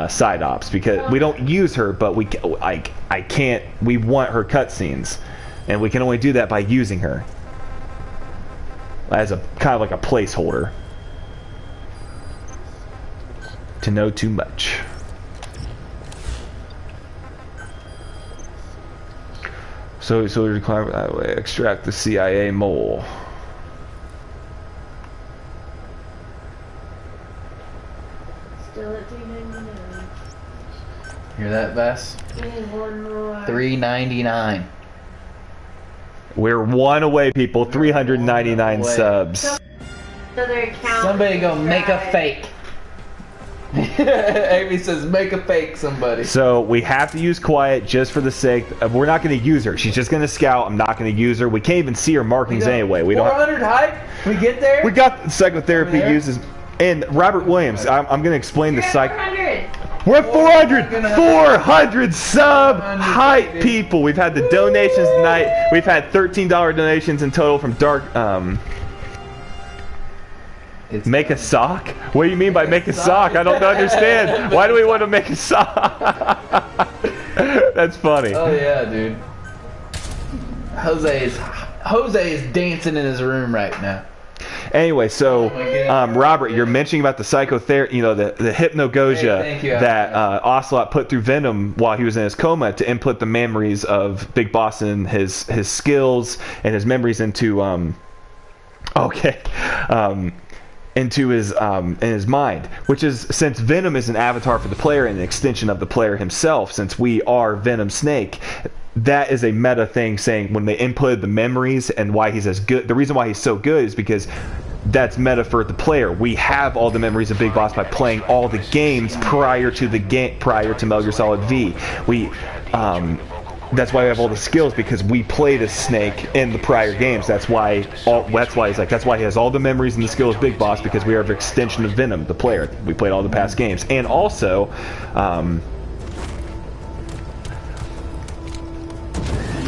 [SPEAKER 3] side ops, because we don't use her, but I can't. We want her cutscenes, and we can only do that by using her as a kind of like a placeholder. To know too much. So we require that way. Extract the CIA mole.
[SPEAKER 2] Still at $3.99.
[SPEAKER 1] hear that, Bess?
[SPEAKER 2] We need one more.
[SPEAKER 1] $3.99.
[SPEAKER 3] We're one away, people. 399 subs.
[SPEAKER 2] Another account.
[SPEAKER 1] Somebody go make a fake. Amy says, make a fake, somebody.
[SPEAKER 3] So we have to use Quiet just for the sake of, we're not going to use her. She's just going to scout. I'm not going to use her. We can't even see her markings anyway. We don't.
[SPEAKER 1] 400 hype? We get there?
[SPEAKER 3] We got psychotherapy uses. And Robert Williams, I'm going to explain the psych.
[SPEAKER 2] 400.
[SPEAKER 3] We're at 400 sub hype people. We've had the donations tonight. We've had $13 donations in total from Dark. Make a sock? What do you mean by make a sock? I don't understand. Why do we want to make a sock? That's funny.
[SPEAKER 1] Oh yeah, dude. Jose is dancing in his room right now.
[SPEAKER 3] Anyway, so Robert, you're mentioning about the psychotherapy, you know, the hypnagogia that Ocelot put through Venom while he was in his coma to input the memories of Big Boss and his skills and his memories into into his in his mind, which is, since Venom is an avatar for the player and an extension of the player himself, since we are Venom Snake, that is a meta thing, saying when they inputted the memories and why he's as good, the reason why he's so good is because that's meta for the player. We have all the memories of Big Boss by playing all the games prior to Metal Gear Solid V. That's why we have all the skills, because we played as Snake in the prior games. That's why he has all the memories and the skills Big Boss, because we are an extension of Venom, the player. We played all the past games. And also,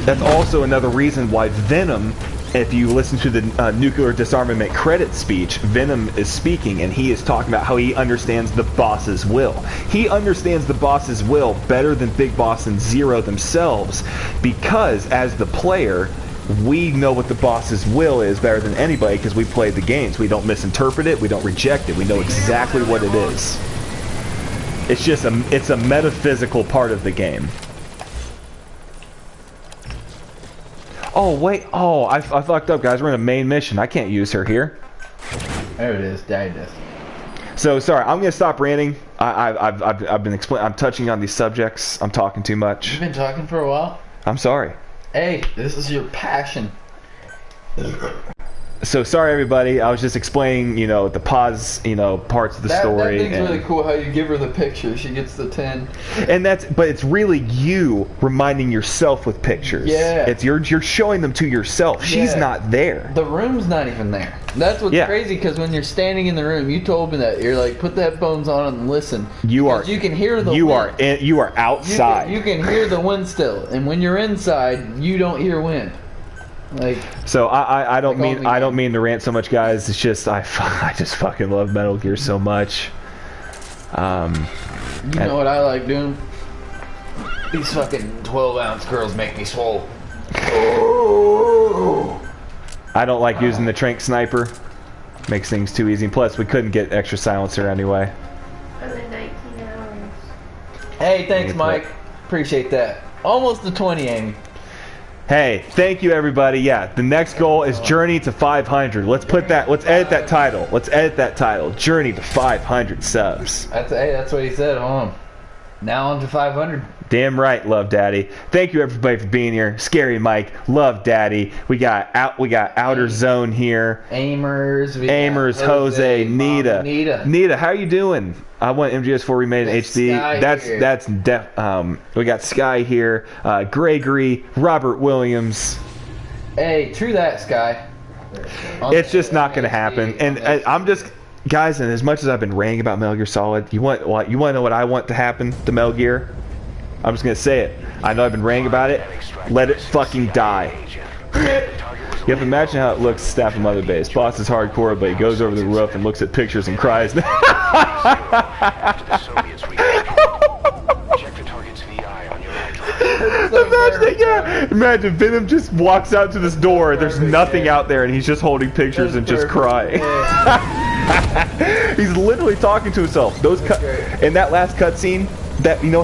[SPEAKER 3] that's also another reason why Venom, if you listen to the nuclear disarmament credit speech, Venom is speaking, and he is talking about how he understands the boss's will. He understands the boss's will better than Big Boss and Zero themselves, because as the player, we know what the boss's will is better than anybody, because we played the games. We don't misinterpret it, we don't reject it, we know exactly what it is. It's just it's a metaphysical part of the game. Oh, wait. Oh, I fucked up, guys. We're in a main mission. I can't use her here.
[SPEAKER 1] There it is. Died.
[SPEAKER 3] So, sorry. I'm going to stop ranting. I've been I'm touching on these subjects. I'm talking too much.
[SPEAKER 1] You've been talking for a while?
[SPEAKER 3] I'm sorry.
[SPEAKER 1] Hey, this is your passion.
[SPEAKER 3] So, sorry, everybody. I was just explaining, you know, the pause, you know, parts of the story.
[SPEAKER 1] That thing's really cool how you give her the picture. She gets the 10.
[SPEAKER 3] But it's really you reminding yourself with pictures.
[SPEAKER 1] Yeah.
[SPEAKER 3] It's you're showing them to yourself. She's not there.
[SPEAKER 1] The room's not even there. That's what's crazy, because when you're standing in the room, you told me that. You're like, put the headphones on and listen. You can hear the wind.
[SPEAKER 3] You are outside.
[SPEAKER 1] You can hear the wind still. And when you're inside, you don't hear wind. Like,
[SPEAKER 3] so I don't mean to rant so much, guys. It's just I just fucking love Metal Gear so much.
[SPEAKER 1] You know what I like doing? These fucking 12-ounce girls make me swole.
[SPEAKER 3] I don't like using the trank sniper. Makes things too easy. Plus, we couldn't get extra silencer anyway.
[SPEAKER 2] Only 19 hours.
[SPEAKER 1] Hey, thanks, Mike. Appreciate that. Almost to 20, Amy.
[SPEAKER 3] Hey, thank you, everybody. Yeah, the next goal is Journey to 500. Let's put that. Let's edit that title. Let's edit that title. Journey to 500 subs.
[SPEAKER 1] That's what he said. Hold on. Now on to 500.
[SPEAKER 3] Damn right, Love Daddy. Thank you, everybody, for being here. Scary Mike, Love Daddy. We got Outer Zone here.
[SPEAKER 1] Amers,
[SPEAKER 3] Jose, Nita. Nita, how you doing? I want MGS4 remade in HD. We got Sky here. Gregory, Robert Williams.
[SPEAKER 1] Hey, true that, Sky.
[SPEAKER 3] It's just not going to happen. And I'm just, guys, and as much as I've been ranting about Metal Gear Solid, you want to know what I want to happen to Metal Gear? I'm just going to say it. I know I've been ranting about it. Let it fucking die. You have to imagine how it looks to staff a mother base. Boss is hardcore, but he goes over the roof and looks at pictures and cries. Imagine Venom just walks out to this door. There's nothing out there, and he's just holding pictures and just crying. He's literally talking to himself. In that last cutscene,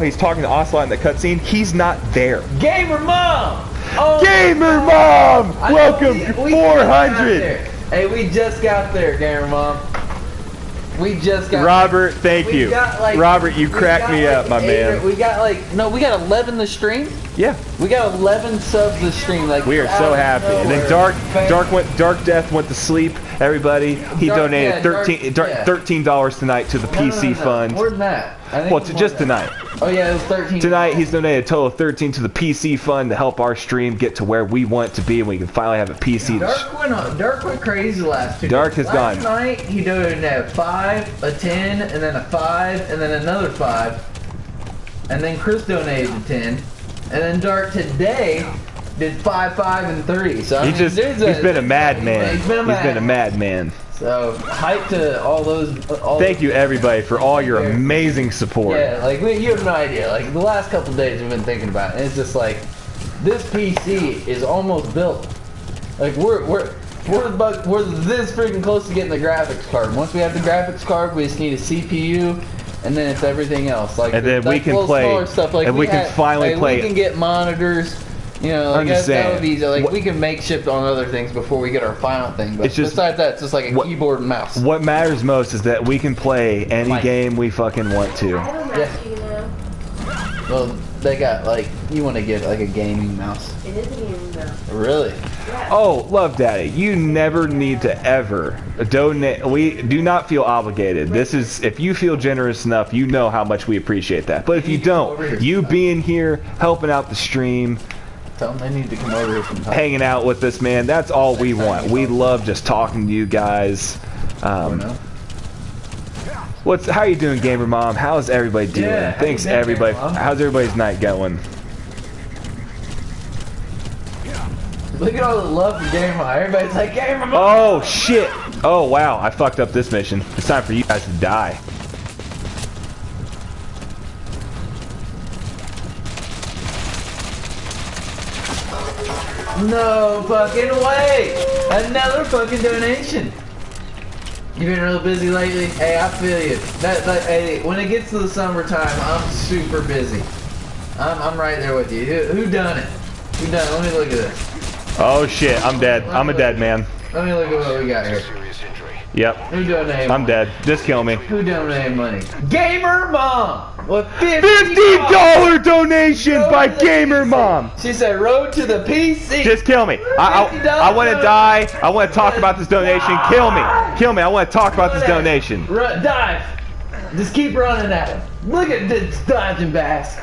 [SPEAKER 3] he's talking to Ocelot in that cutscene. He's not there.
[SPEAKER 1] Gamer Mom.
[SPEAKER 3] Oh, Gamer Mom! Welcome, 400!
[SPEAKER 1] Hey, we just got there, Gamer Mom. We just got
[SPEAKER 3] Robert, thank you. Robert, you cracked me up, my man.
[SPEAKER 1] We got 11 to stream?
[SPEAKER 3] Yeah.
[SPEAKER 1] We got 11 subs to stream.
[SPEAKER 3] We are so happy. And then Dark Death went to sleep. Everybody, he donated $13 tonight to the PC fund.
[SPEAKER 1] More than that.
[SPEAKER 3] Well, just tonight.
[SPEAKER 1] Oh yeah, it was 13.
[SPEAKER 3] Tonight he's donated a total of 13 to the PC fund to help our stream get to where we want it to be, and we can finally have a PC.
[SPEAKER 1] Dark went crazy last 2 days.
[SPEAKER 3] Dark has gone.
[SPEAKER 1] Last night he donated a 5, a 10, and then a 5, and then another 5, and then Chris donated a 10, and then Dark today did 5, 5, and 3. So
[SPEAKER 3] he's been a madman. He's been a madman.
[SPEAKER 1] So, hype to all those...
[SPEAKER 3] Thank you, everybody, for all your amazing support.
[SPEAKER 1] Yeah, you have no idea. The last couple days we've been thinking about it, and it's just this PC is almost built. We're this freaking close to getting the graphics card. Once we have the graphics card, we just need a CPU, and then it's everything else.
[SPEAKER 3] And then we can play,
[SPEAKER 1] stuff.
[SPEAKER 3] We can finally play.
[SPEAKER 1] We can get monitors. That would be easy. We can make shift on other things before we get our final thing. But besides that, it's just a keyboard and mouse. What
[SPEAKER 3] matters most is that we can play any game we fucking want to.
[SPEAKER 2] I don't actually know.
[SPEAKER 1] Well, they got you want to get a gaming mouse.
[SPEAKER 2] It is a gaming mouse.
[SPEAKER 1] Really?
[SPEAKER 2] Yeah.
[SPEAKER 3] Oh, Love Daddy, you never need to ever donate. We do not feel obligated. This is, if you feel generous enough, you know how much we appreciate that. But if you don't, you being here, helping out the stream,
[SPEAKER 1] tell them they need to come over here sometime.
[SPEAKER 3] Hanging out with us, man. That's all we want. We love just talking to you guys. How you doing, Gamer Mom? How's everybody doing?
[SPEAKER 1] Yeah,
[SPEAKER 3] thanks, everybody. How's everybody's night going?
[SPEAKER 1] Look at all the love for Gamer Mom. Everybody's like, Gamer Mom!
[SPEAKER 3] Oh, shit. Oh, wow. I fucked up this mission. It's time for you guys to die.
[SPEAKER 1] No fucking way! Another fucking donation! You've been real busy lately? Hey, I feel you. Hey, when it gets to the summertime, I'm super busy. I'm right there with you. Who done it? Who done it? Let me look at this.
[SPEAKER 3] Oh shit, I'm dead. I'm a dead man.
[SPEAKER 1] Let me look at what we got here.
[SPEAKER 3] Yep.
[SPEAKER 1] Who donated money?
[SPEAKER 3] I'm dead. Just kill me.
[SPEAKER 1] Who donated money? Gamer Mom! What,
[SPEAKER 3] $50 donation by Gamer Mom!
[SPEAKER 1] She said, road to the PC!
[SPEAKER 3] Just kill me. I want to die. I want to talk about this donation. Kill me. Kill me. I want to talk about this donation.
[SPEAKER 1] Dive! Just keep running at him. Look at this dodging bass.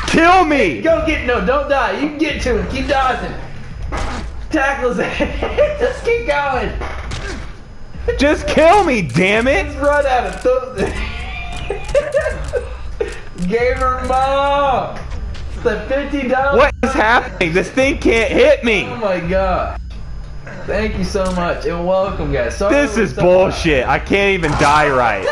[SPEAKER 3] Kill me!
[SPEAKER 1] Go get, no, don't die. You can get to him. Keep dodging. Tackle his head. Just keep going.
[SPEAKER 3] Just kill me, damn it!
[SPEAKER 1] Just run at him. Gamer Mom! The $50.
[SPEAKER 3] What is happening? This thing can't hit me!
[SPEAKER 1] Oh my god. Thank you so much, and welcome, guys. Sorry
[SPEAKER 3] this is bullshit. I can't even die right.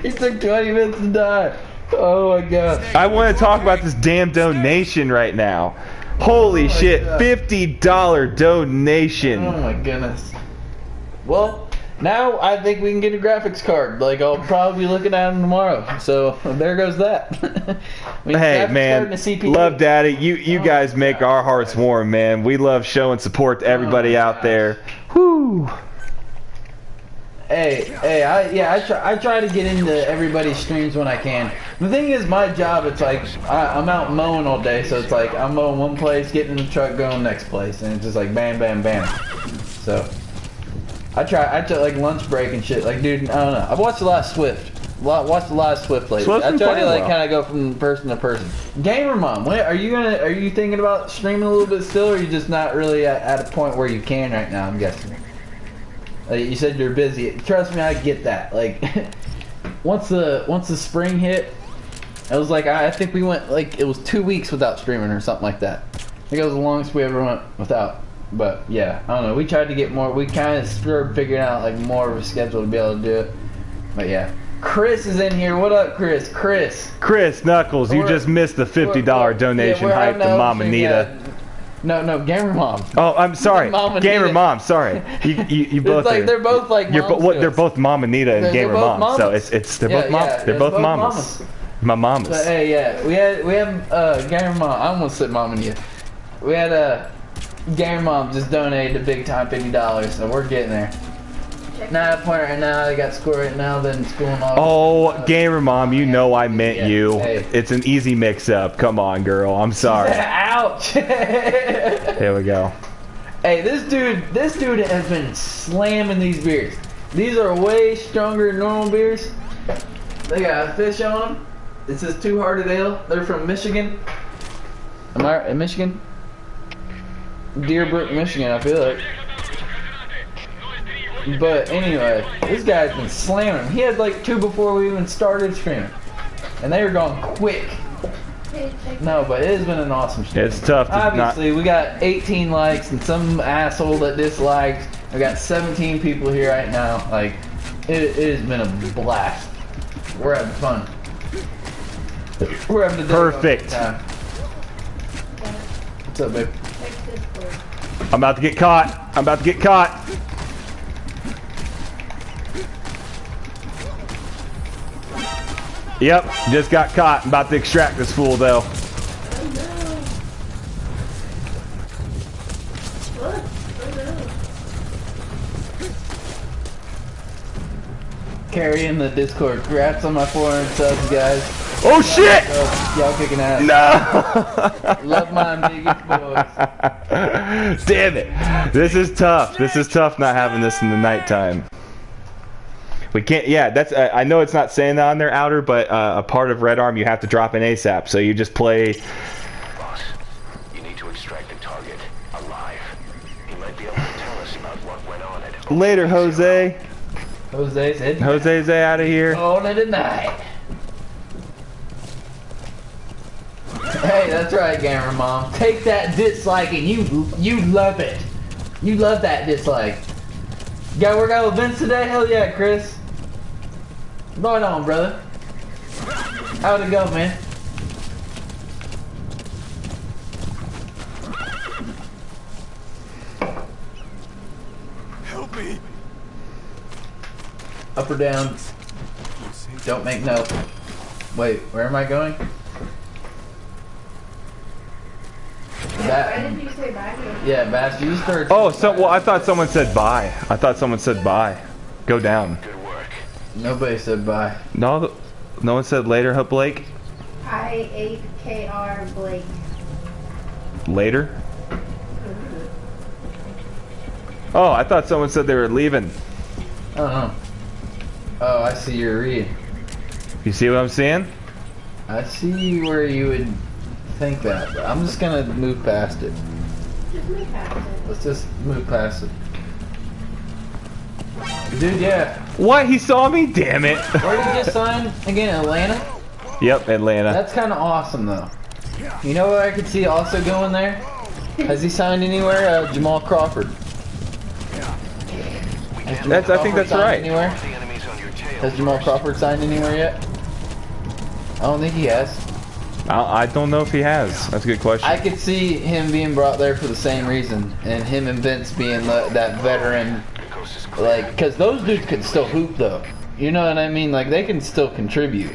[SPEAKER 1] It took 20 minutes to die. Oh my god.
[SPEAKER 3] I want to talk about this damn donation right now. Holy shit,
[SPEAKER 1] god.
[SPEAKER 3] $50 donation.
[SPEAKER 1] Oh my goodness. Well, now I think we can get a graphics card. Like, I'll probably be looking at them tomorrow. So there goes that.
[SPEAKER 3] Hey man, love daddy. You guys make our hearts warm, man. We love showing support to everybody out there. Whoo.
[SPEAKER 1] Hey, I try to get into everybody's streams when I can. The thing is, my job, it's like, I'm out mowing all day, so it's like, I'm mowing one place, getting in the truck, going next place, and it's just like, bam, bam, bam. So, I try like, lunch break and shit, like, dude, I don't know. I've watched a lot of Swift. Watched a lot of Swift lately.
[SPEAKER 3] Swift's
[SPEAKER 1] I try to, like,
[SPEAKER 3] well.
[SPEAKER 1] kind of go from person to person. Gamer Mom, are you thinking about streaming a little bit still, or are you just not really at a point where you can right now, I'm guessing? You said you're busy. Trust me, I get that. Like, once the spring hit, it was like, I think we went, like, it was 2 weeks without streaming or something like that. I think it was the longest we ever went without. But yeah, I don't know. We tried to get more. We kind of started figuring out like more of a schedule to be able to do it. But yeah, Chris is in here. What up, Chris?
[SPEAKER 3] Chris Knuckles, you just missed the $50 donation hype to Mom Anita.
[SPEAKER 1] No, Gamer Mom.
[SPEAKER 3] Oh, I'm sorry.
[SPEAKER 1] Mom
[SPEAKER 3] Gamer
[SPEAKER 1] Anita.
[SPEAKER 3] Mom, sorry. You both
[SPEAKER 1] like,
[SPEAKER 3] are.
[SPEAKER 1] they're both like moms
[SPEAKER 3] they're both Mom Anita and
[SPEAKER 1] They're
[SPEAKER 3] Gamer
[SPEAKER 1] both
[SPEAKER 3] Mom. So
[SPEAKER 1] mamas.
[SPEAKER 3] they're both mom.
[SPEAKER 1] Yeah,
[SPEAKER 3] They're both mamas. My mamas.
[SPEAKER 1] But hey, yeah, we had Gamer Mom. I almost said Mom Anita. We had Gamer Mom just donated a big time $50, so we're getting there. Now at a point right now, I got school right now, then school and all.
[SPEAKER 3] Oh, Gamer Mom, you know I meant you.
[SPEAKER 1] Hey.
[SPEAKER 3] It's an easy mix-up. Come on, girl. I'm sorry.
[SPEAKER 1] Ouch!
[SPEAKER 3] There we go.
[SPEAKER 1] Hey, this dude has been slamming these beers. These are way stronger than normal beers. They got a fish on them. It says Two Hearted Ale. They're from Michigan. Am I right? In Michigan? Deerbrook, Michigan, I feel like. But anyway, this guy's been slamming them. He had like 2 before we even started streaming. And they were going quick. No, but it has been an awesome stream.
[SPEAKER 3] It's tough to
[SPEAKER 1] Obviously, we got 18 likes and some asshole that disliked. We got 17 people here right now. Like, it has been a blast. We're having fun. We're having a
[SPEAKER 3] Perfect.
[SPEAKER 1] time. What's up, babe?
[SPEAKER 3] I'm about to get caught. Yep, just got caught. I'm about to extract this fool, though.
[SPEAKER 1] Carry in the Discord. Congrats on my 400 subs, guys.
[SPEAKER 3] Oh shit!
[SPEAKER 1] Y'all kicking ass.
[SPEAKER 3] No!
[SPEAKER 1] Love my biggest boys.
[SPEAKER 3] Damn it! This is tough. This is tough not having this in the nighttime. We can't. Yeah, that's. I know it's not saying that on their outer, but a part of Red-Arm you have to drop in ASAP. So you just play.
[SPEAKER 4] Boss, you need to extract the target alive. He might be able to tell us about what went on at home.
[SPEAKER 3] Later, Jose.
[SPEAKER 1] Jose's head.
[SPEAKER 3] Jose's out of here.
[SPEAKER 1] On it tonight. Hey, that's right, Gamer Mom. Take that dislike and you love it. You love that dislike. You gotta work out with Vince today? Hell yeah, Chris. Right on, brother. How'd it go, man?
[SPEAKER 5] Help me!
[SPEAKER 1] Up or down? Don't make no. Wait, where am I going?
[SPEAKER 2] Why did you say bye?
[SPEAKER 1] Yeah, Bash, you started.
[SPEAKER 3] Oh, well, I thought someone said bye. Go down.
[SPEAKER 4] Good work.
[SPEAKER 1] Nobody said bye.
[SPEAKER 3] No one said later, Blake.
[SPEAKER 2] I8KR Blake.
[SPEAKER 3] Later. Oh, I thought someone said they were leaving.
[SPEAKER 1] I don't know. Oh, I see your read.
[SPEAKER 3] You see what I'm saying?
[SPEAKER 1] I see where you would think that, but I'm just gonna move past it.
[SPEAKER 2] Just move past it.
[SPEAKER 1] Let's just move past it. Dude, yeah.
[SPEAKER 3] What? He saw me? Damn it.
[SPEAKER 1] Where did you just sign again? Atlanta?
[SPEAKER 3] Yep, Atlanta.
[SPEAKER 1] That's kind of awesome, though. You know what I could see also going there? Has he signed anywhere? Jamal Crawford.
[SPEAKER 3] I think that's right.
[SPEAKER 1] Anywhere? Has Jamal Crawford signed anywhere yet? I don't think he has.
[SPEAKER 3] I don't know if he has. That's a good question.
[SPEAKER 1] I could see him being brought there for the same reason, and him and Vince being that veteran
[SPEAKER 4] closest
[SPEAKER 1] Like, because those dudes can still hoop, though. You know what I mean? Like, they can still contribute.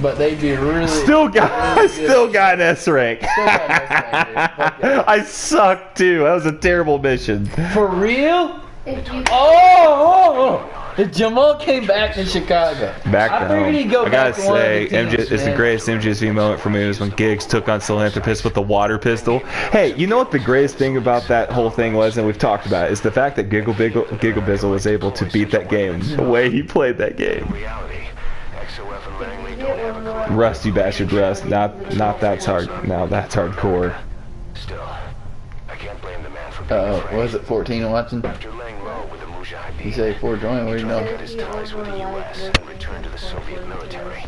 [SPEAKER 1] But they'd be really...
[SPEAKER 3] Still got an S rank.
[SPEAKER 1] Still got an S rank, dude. Fuck yeah.
[SPEAKER 3] I suck too. That was a terrible mission.
[SPEAKER 1] For real?
[SPEAKER 2] If you
[SPEAKER 1] Oh! Jamal came back to Chicago.
[SPEAKER 3] Back
[SPEAKER 1] I figured he'd go
[SPEAKER 3] I gotta
[SPEAKER 1] back to one of
[SPEAKER 3] say,
[SPEAKER 1] the teams,
[SPEAKER 3] it's the
[SPEAKER 1] man.
[SPEAKER 3] greatest MGSV moment for me was when Giggs took on Philanthropist with the water pistol. Hey, you know what the greatest thing about that whole thing was, and we've talked about it, is the fact that Giggle Bizzle was able to beat that game the way he played that game.
[SPEAKER 4] reality. XOF and Langley don't have a clue.
[SPEAKER 3] Rusty bastard Rust. Not that's hard. No, that's hardcore.
[SPEAKER 4] Still, I can't blame the man for being
[SPEAKER 1] Uh-oh,
[SPEAKER 4] afraid.
[SPEAKER 1] was it 14 watching?
[SPEAKER 4] After laying low with the Mujahideen,
[SPEAKER 1] You say 420, what do you know?
[SPEAKER 4] cut his ties with the U.S. and returned to the Soviet military.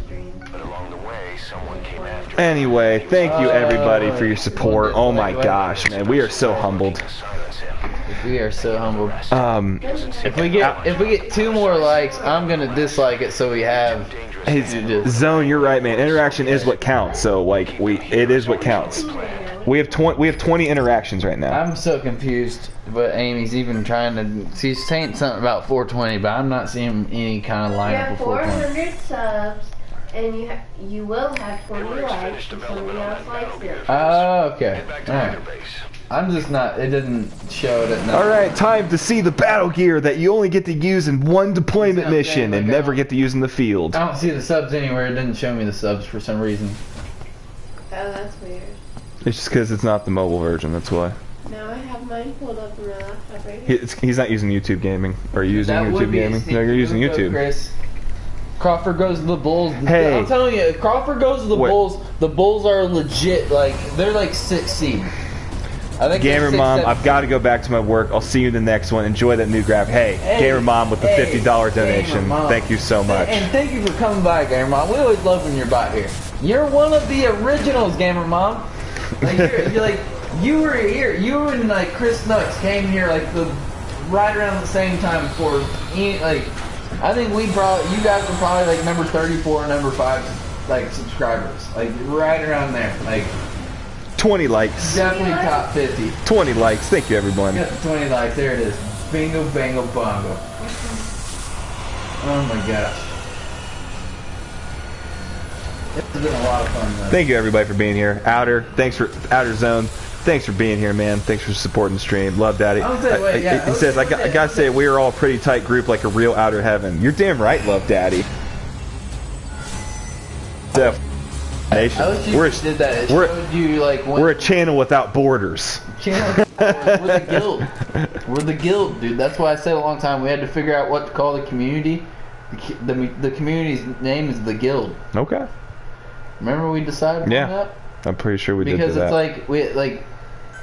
[SPEAKER 4] But along the way, someone came after him.
[SPEAKER 3] Anyway, thank you everybody for your support. Oh my gosh, man, we are so humbled.
[SPEAKER 4] Silence him.
[SPEAKER 1] We are so humbled.
[SPEAKER 3] If
[SPEAKER 1] If we get 2 more likes, I'm gonna dislike it so we have.
[SPEAKER 3] Zone, you're right, man. Interaction is what counts. So like it is what counts. We have 20 interactions right now.
[SPEAKER 1] I'm so confused, but Amy's even trying to. She's saying something about 420, but I'm not seeing any kind of
[SPEAKER 2] You
[SPEAKER 1] lineup
[SPEAKER 2] have
[SPEAKER 1] of 420.
[SPEAKER 2] 400 subs, and you will have 20 likes if somebody else likes it.
[SPEAKER 1] Oh, okay.
[SPEAKER 4] Back to
[SPEAKER 1] Alright.
[SPEAKER 4] Anchor Base.
[SPEAKER 1] I'm just not. It doesn't show that. No.
[SPEAKER 3] Alright, time to see the battle gear that you only get to use in one deployment
[SPEAKER 1] Yeah,
[SPEAKER 3] mission
[SPEAKER 1] okay,
[SPEAKER 3] and
[SPEAKER 1] like
[SPEAKER 3] never get to use in the field.
[SPEAKER 1] I don't see the subs anywhere. It didn't show me the subs for some reason.
[SPEAKER 2] Oh, that's weird.
[SPEAKER 3] It's just because it's not the mobile version, that's why.
[SPEAKER 2] Now I have mine pulled up on my laptop right here.
[SPEAKER 3] He's not using YouTube Gaming. Are you using
[SPEAKER 1] That would
[SPEAKER 3] YouTube
[SPEAKER 1] be a
[SPEAKER 3] Gaming?
[SPEAKER 1] sneak
[SPEAKER 3] No, you're using
[SPEAKER 1] peek,
[SPEAKER 3] YouTube.
[SPEAKER 1] Chris. Crawford goes to the Bulls.
[SPEAKER 3] Hey.
[SPEAKER 1] I'm telling you, if Crawford goes to the
[SPEAKER 3] Wait.
[SPEAKER 1] Bulls, the Bulls are legit. Like they're like 6th seed. I think
[SPEAKER 3] Gamer
[SPEAKER 1] they're 6,
[SPEAKER 3] Mom,
[SPEAKER 1] 7.
[SPEAKER 3] I've got to go back to my work. I'll see you in the next one. Enjoy that new graphic. Hey,
[SPEAKER 1] Hey,
[SPEAKER 3] Gamer Mom with the
[SPEAKER 1] hey,
[SPEAKER 3] $50
[SPEAKER 1] Gamer
[SPEAKER 3] donation.
[SPEAKER 1] Mom.
[SPEAKER 3] Thank you so much.
[SPEAKER 1] And thank you for coming by, Gamer Mom. We always love when you're by here. You're one of the originals, Gamer Mom. Like you're like you were here. You and like Chris Nux came here like right around the same time before. Like I think you guys were probably like number 34, number 5, like subscribers. Like right around there. Like
[SPEAKER 3] 20 likes.
[SPEAKER 1] definitely top 50.
[SPEAKER 3] 20 likes. Thank you, everyone.
[SPEAKER 1] Got the 20 likes. There it is. Bingo, bango, bongo. Oh my gosh. It's been a lot of fun, though.
[SPEAKER 3] Thank you, everybody, for being here. Outer Zone. Thanks for being here, man. Thanks for supporting the stream. Love Daddy.
[SPEAKER 1] I was saying, wait, yeah,
[SPEAKER 3] He says, I gotta say, we are all a pretty tight group, like a real Outer Heaven. You're damn right, Love Daddy. Nation.
[SPEAKER 1] I wish you did that. It showed you like when
[SPEAKER 3] We're a channel without borders.
[SPEAKER 1] we're the guild. We're the guild, dude. That's why I said a long time we had to figure out what to call the community. The community's name is the guild.
[SPEAKER 3] Okay.
[SPEAKER 1] Remember we decided on
[SPEAKER 3] Yeah.
[SPEAKER 1] that?
[SPEAKER 3] I'm pretty sure we
[SPEAKER 1] Because
[SPEAKER 3] did
[SPEAKER 1] it's
[SPEAKER 3] that.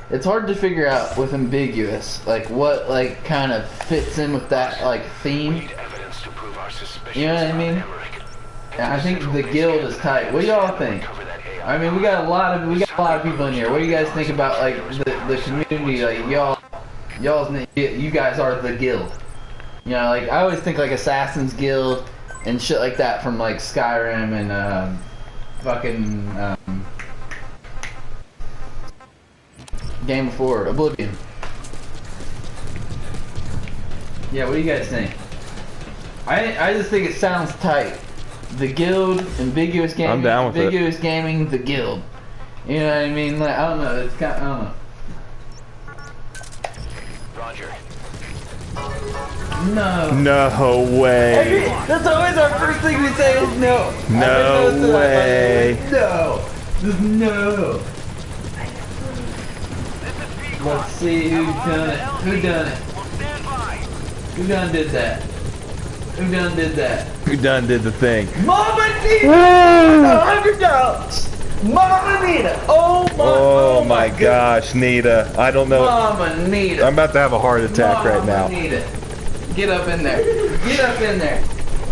[SPEAKER 1] it's hard to figure out with ambiguous like what like kind of fits in with that like theme.
[SPEAKER 4] Need evidence to prove our suspicions
[SPEAKER 1] You know what I
[SPEAKER 4] about
[SPEAKER 1] mean?
[SPEAKER 4] Emmerich.
[SPEAKER 1] And I think the guild is tight. What do y'all think? I mean, we got a lot of people in here. What do you guys think about like the community? Like you guys are the guild. You know, like I always think like Assassin's Guild and shit like that from like Skyrim and fucking Game of War, Oblivion. Yeah, what do you guys think? I just think it sounds tight. The Guild, Ambiguous Gaming,
[SPEAKER 3] I'm down with it.
[SPEAKER 1] Ambiguous Gaming, the Guild. You know what I mean? Like I don't know. It's kind. I don't know.
[SPEAKER 4] Roger.
[SPEAKER 1] No.
[SPEAKER 3] No way.
[SPEAKER 1] That's always our first thing we say is no.
[SPEAKER 3] No way.
[SPEAKER 1] No. Just no. Let's see who done it. Who done it? Who done did that? Who done did that?
[SPEAKER 3] Who done did the thing?
[SPEAKER 1] Mama Nita! $100! Mama Nita!
[SPEAKER 3] Oh my gosh, Nita. I don't know.
[SPEAKER 1] Mama Nita!
[SPEAKER 3] I'm about to have a heart attack right now.
[SPEAKER 1] Mama Nita! Get up in there! Get up in there!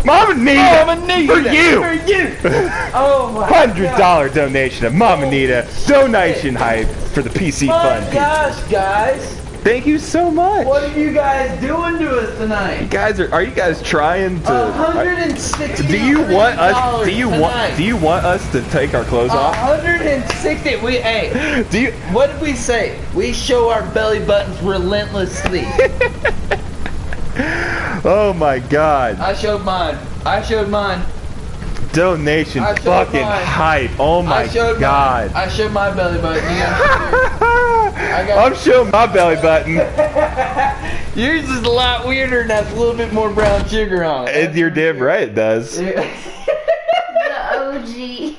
[SPEAKER 3] Mama Nita!
[SPEAKER 1] Mama Nita!
[SPEAKER 3] For you!
[SPEAKER 1] For you! Oh my
[SPEAKER 3] $100 donation to Mama Nita. Donation hype for the PC
[SPEAKER 1] My
[SPEAKER 3] Fund.
[SPEAKER 1] gosh, guys!
[SPEAKER 3] Thank you so much.
[SPEAKER 1] What are you guys doing to us tonight?
[SPEAKER 3] Are you guys trying to?
[SPEAKER 1] $160.
[SPEAKER 3] Do you want us?
[SPEAKER 1] tonight.
[SPEAKER 3] Do you want us to take our clothes off?
[SPEAKER 1] 160. Hey.
[SPEAKER 3] Do you?
[SPEAKER 1] What did we say? We show our belly buttons relentlessly.
[SPEAKER 3] Oh my god.
[SPEAKER 1] I showed mine. I showed mine.
[SPEAKER 3] Donation
[SPEAKER 1] I showed
[SPEAKER 3] fucking
[SPEAKER 1] mine.
[SPEAKER 3] hype. Oh my
[SPEAKER 1] I showed
[SPEAKER 3] god.
[SPEAKER 1] Mine. I showed my belly button. You got
[SPEAKER 3] I'm showing my belly button.
[SPEAKER 1] yours is a lot weirder and has a little bit more brown sugar on it.
[SPEAKER 3] And you're damn right it does.
[SPEAKER 2] The OG.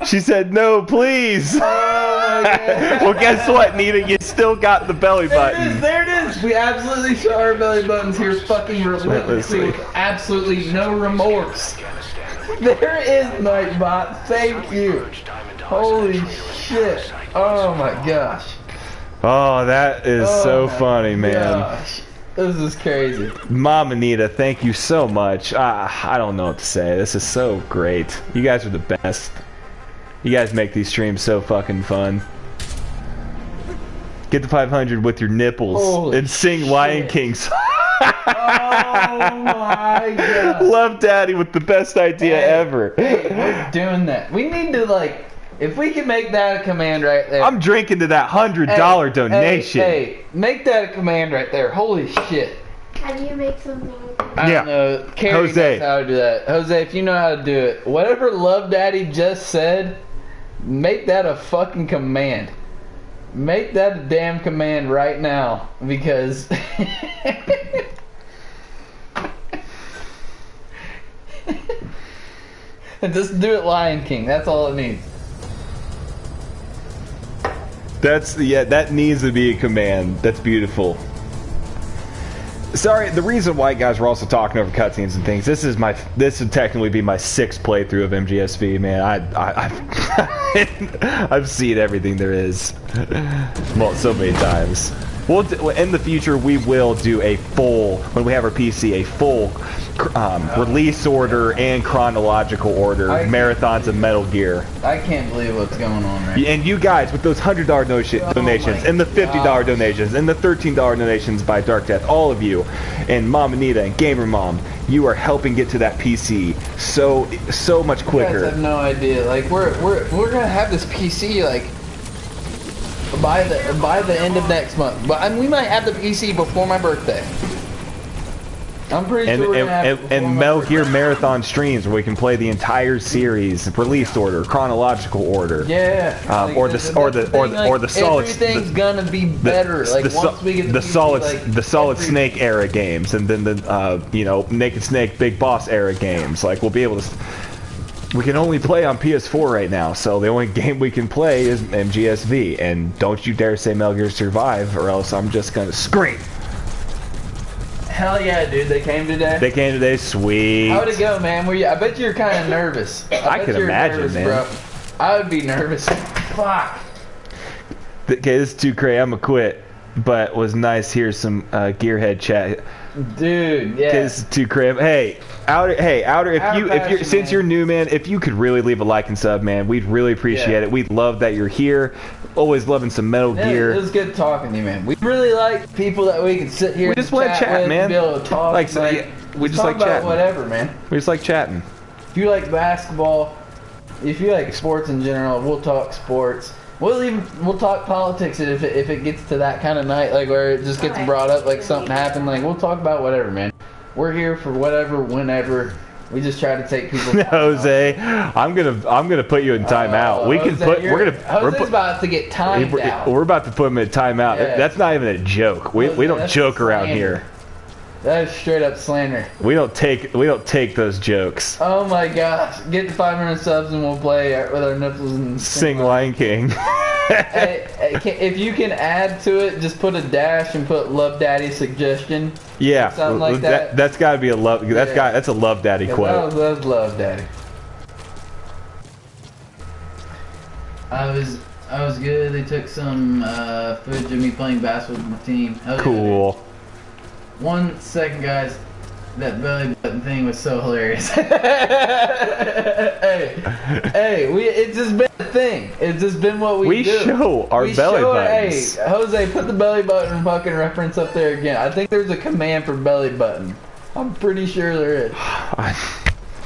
[SPEAKER 3] She said, no, please.
[SPEAKER 1] Oh my God.
[SPEAKER 3] Well, guess what, Nita? You still got the belly
[SPEAKER 1] There it
[SPEAKER 3] button.
[SPEAKER 1] is, there it is. We absolutely show our belly buttons here fucking relentlessly with absolutely no remorse. There is Nightbot. Thank you. Holy shit. Oh my gosh.
[SPEAKER 3] Oh, that is so
[SPEAKER 1] my
[SPEAKER 3] funny, man.
[SPEAKER 1] Gosh. This is crazy.
[SPEAKER 3] Mom Anita, thank you so much. I don't know what to say. This is so great. You guys are the best. You guys make these streams so fucking fun. Get to 500 with your nipples
[SPEAKER 1] Holy
[SPEAKER 3] and sing
[SPEAKER 1] shit.
[SPEAKER 3] Lion King songs.
[SPEAKER 1] Oh my god.
[SPEAKER 3] Love Daddy with the best idea ever.
[SPEAKER 1] Hey, we're doing that. We need to, like, if we can make that a command right there.
[SPEAKER 3] I'm drinking to that $100 donation.
[SPEAKER 1] Hey, make that a command right there. Holy shit.
[SPEAKER 2] How do you make something?
[SPEAKER 1] I
[SPEAKER 3] Yeah.
[SPEAKER 1] don't know. Carrie
[SPEAKER 3] Jose.
[SPEAKER 1] knows how to do that. Jose, if you know how to do it, whatever Love Daddy just said, make that a fucking command. Make that a damn command right now, because just do it, Lion King. That's all it needs.
[SPEAKER 3] That needs to be a command. That's beautiful. Sorry, the reason why, guys, we're also talking over cutscenes and things. This would technically be my 6th playthrough of MGSV, man. I've seen everything there is, well, so many times. In the future, we will do a full, when we have our PC, a full release order and chronological order marathons of Metal Gear.
[SPEAKER 1] I can't believe what's going on right now.
[SPEAKER 3] And you guys, with those $100 donations, and the $50 donations, and the $13 donations by Dark Death, all of you, and Mom Anita and Gamer Mom, you are helping get to that PC so much
[SPEAKER 1] You guys
[SPEAKER 3] quicker.
[SPEAKER 1] have no idea. Like we're gonna have this PC like by the end of next month. But we might have the PC before my birthday. I'm pretty sure we're gonna have it before
[SPEAKER 3] And
[SPEAKER 1] my
[SPEAKER 3] Metal
[SPEAKER 1] birthday.
[SPEAKER 3] Gear marathon streams where we can play the entire series, release order, chronological order.
[SPEAKER 1] Yeah.
[SPEAKER 3] Or the solid.
[SPEAKER 1] Everything's gonna be better. Once we get the PC,
[SPEAKER 3] the Solid Snake era games, and then the Naked Snake Big Boss era games. Like we'll be able to. We can only play on PS4 right now, so the only game we can play is MGSV. And don't you dare say Metal Gear Survive, or else I'm just gonna scream.
[SPEAKER 1] Hell yeah, dude! They came today.
[SPEAKER 3] They came today, sweet.
[SPEAKER 1] How'd it go, man? I bet you're kind of nervous.
[SPEAKER 3] I
[SPEAKER 1] bet
[SPEAKER 3] can
[SPEAKER 1] you're
[SPEAKER 3] imagine,
[SPEAKER 1] nervous,
[SPEAKER 3] man.
[SPEAKER 1] Bro. I would be nervous. Fuck.
[SPEAKER 3] Okay, this is too crazy. I'm gonna quit. But was nice. Here's some Gearhead chat.
[SPEAKER 1] Dude, yeah.
[SPEAKER 3] This is too crazy. Hey, Outer.
[SPEAKER 1] Passion,
[SPEAKER 3] Since
[SPEAKER 1] man.
[SPEAKER 3] you're new, man, if you could really leave a like and sub, man, we'd really appreciate it. We'd love that you're here. Always loving some Metal Gear.
[SPEAKER 1] It was good talking to you, man. We really like people that we can sit here.
[SPEAKER 3] We just wanna chat,
[SPEAKER 1] with,
[SPEAKER 3] man.
[SPEAKER 1] Be able to talk.
[SPEAKER 3] Like, so, yeah, we just
[SPEAKER 1] talk
[SPEAKER 3] like
[SPEAKER 1] about
[SPEAKER 3] chatting.
[SPEAKER 1] whatever, man.
[SPEAKER 3] We just like chatting.
[SPEAKER 1] If you like basketball, if you like sports in general, we'll talk sports. We'll talk politics if it gets to that kind of night, like where it just gets brought up, like something happened. Like we'll talk about whatever, man. We're here for whatever, whenever. We just try to take people.
[SPEAKER 3] Jose, I'm gonna put you in timeout.
[SPEAKER 1] Jose's about to get timed out.
[SPEAKER 3] We're about to put him in timeout.
[SPEAKER 1] Yeah.
[SPEAKER 3] That's not even a joke. We don't
[SPEAKER 1] That's
[SPEAKER 3] joke around
[SPEAKER 1] slander.
[SPEAKER 3] here.
[SPEAKER 1] That is straight up slander.
[SPEAKER 3] We don't take those jokes.
[SPEAKER 1] Oh my gosh. Get to 500 subs and we'll play with our nipples and
[SPEAKER 3] Sing Lion King.
[SPEAKER 1] Hey, if you can add to it, just put a dash and put Love Daddy suggestion.
[SPEAKER 3] Yeah,
[SPEAKER 1] Something like that.
[SPEAKER 3] That's got to be a love. That's a Love Daddy
[SPEAKER 1] 'Cause
[SPEAKER 3] quote.
[SPEAKER 1] That was Love Daddy. I was good. They took some footage of me playing basketball with my team. Hell yeah,
[SPEAKER 3] Cool.
[SPEAKER 1] dude. 1 second, guys. That belly button thing was so hilarious. Hey, it's just been a thing. It's just been what we do.
[SPEAKER 3] We show our belly buttons.
[SPEAKER 1] Hey, Jose, put the belly button fucking reference up there again. I think there's a command for belly button. I'm pretty sure there is.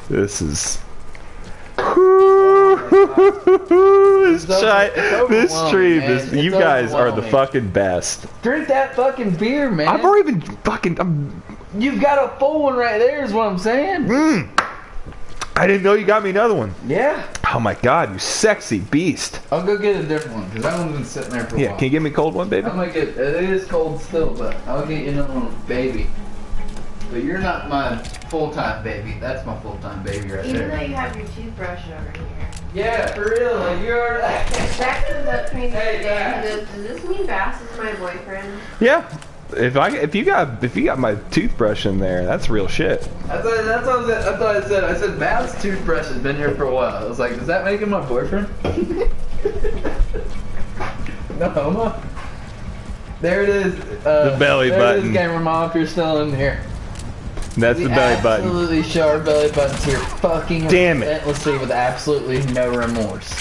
[SPEAKER 3] This is. This stream is.
[SPEAKER 1] man.
[SPEAKER 3] You
[SPEAKER 1] It's
[SPEAKER 3] guys are the
[SPEAKER 1] overwhelming.
[SPEAKER 3] fucking best.
[SPEAKER 1] Drink that fucking beer, man.
[SPEAKER 3] I've already been fucking.
[SPEAKER 1] You've got a full one right there is what I'm saying.
[SPEAKER 3] I didn't know you got me another one.
[SPEAKER 1] Yeah.
[SPEAKER 3] Oh my god, you sexy beast.
[SPEAKER 1] I'll go get a different one, because that one's been sitting there for a
[SPEAKER 3] Yeah,
[SPEAKER 1] while.
[SPEAKER 3] can you give me a cold one, baby?
[SPEAKER 1] I might get, it is cold still, but I'll get you another one, baby. But you're not my full-time baby. That's my full-time baby right
[SPEAKER 2] Even
[SPEAKER 1] there.
[SPEAKER 2] though you have your toothbrush over here.
[SPEAKER 1] Yeah, for real. Like, you're...
[SPEAKER 2] Zach comes up to me the
[SPEAKER 1] Hey,
[SPEAKER 2] other day and he goes, does this mean Bass is my boyfriend?
[SPEAKER 3] Yeah. If you got my toothbrush in there, that's real shit.
[SPEAKER 1] That's what I said. I said, Bab's toothbrush has been here for a while. I was like, does that make him my boyfriend? No homo. There it is.
[SPEAKER 3] The belly
[SPEAKER 1] there
[SPEAKER 3] button.
[SPEAKER 1] It is, Gamer Mom, if you're still in here.
[SPEAKER 3] That's the belly button.
[SPEAKER 1] Absolutely show our belly buttons here, fucking
[SPEAKER 3] Damn it.
[SPEAKER 1] relentlessly with absolutely no remorse.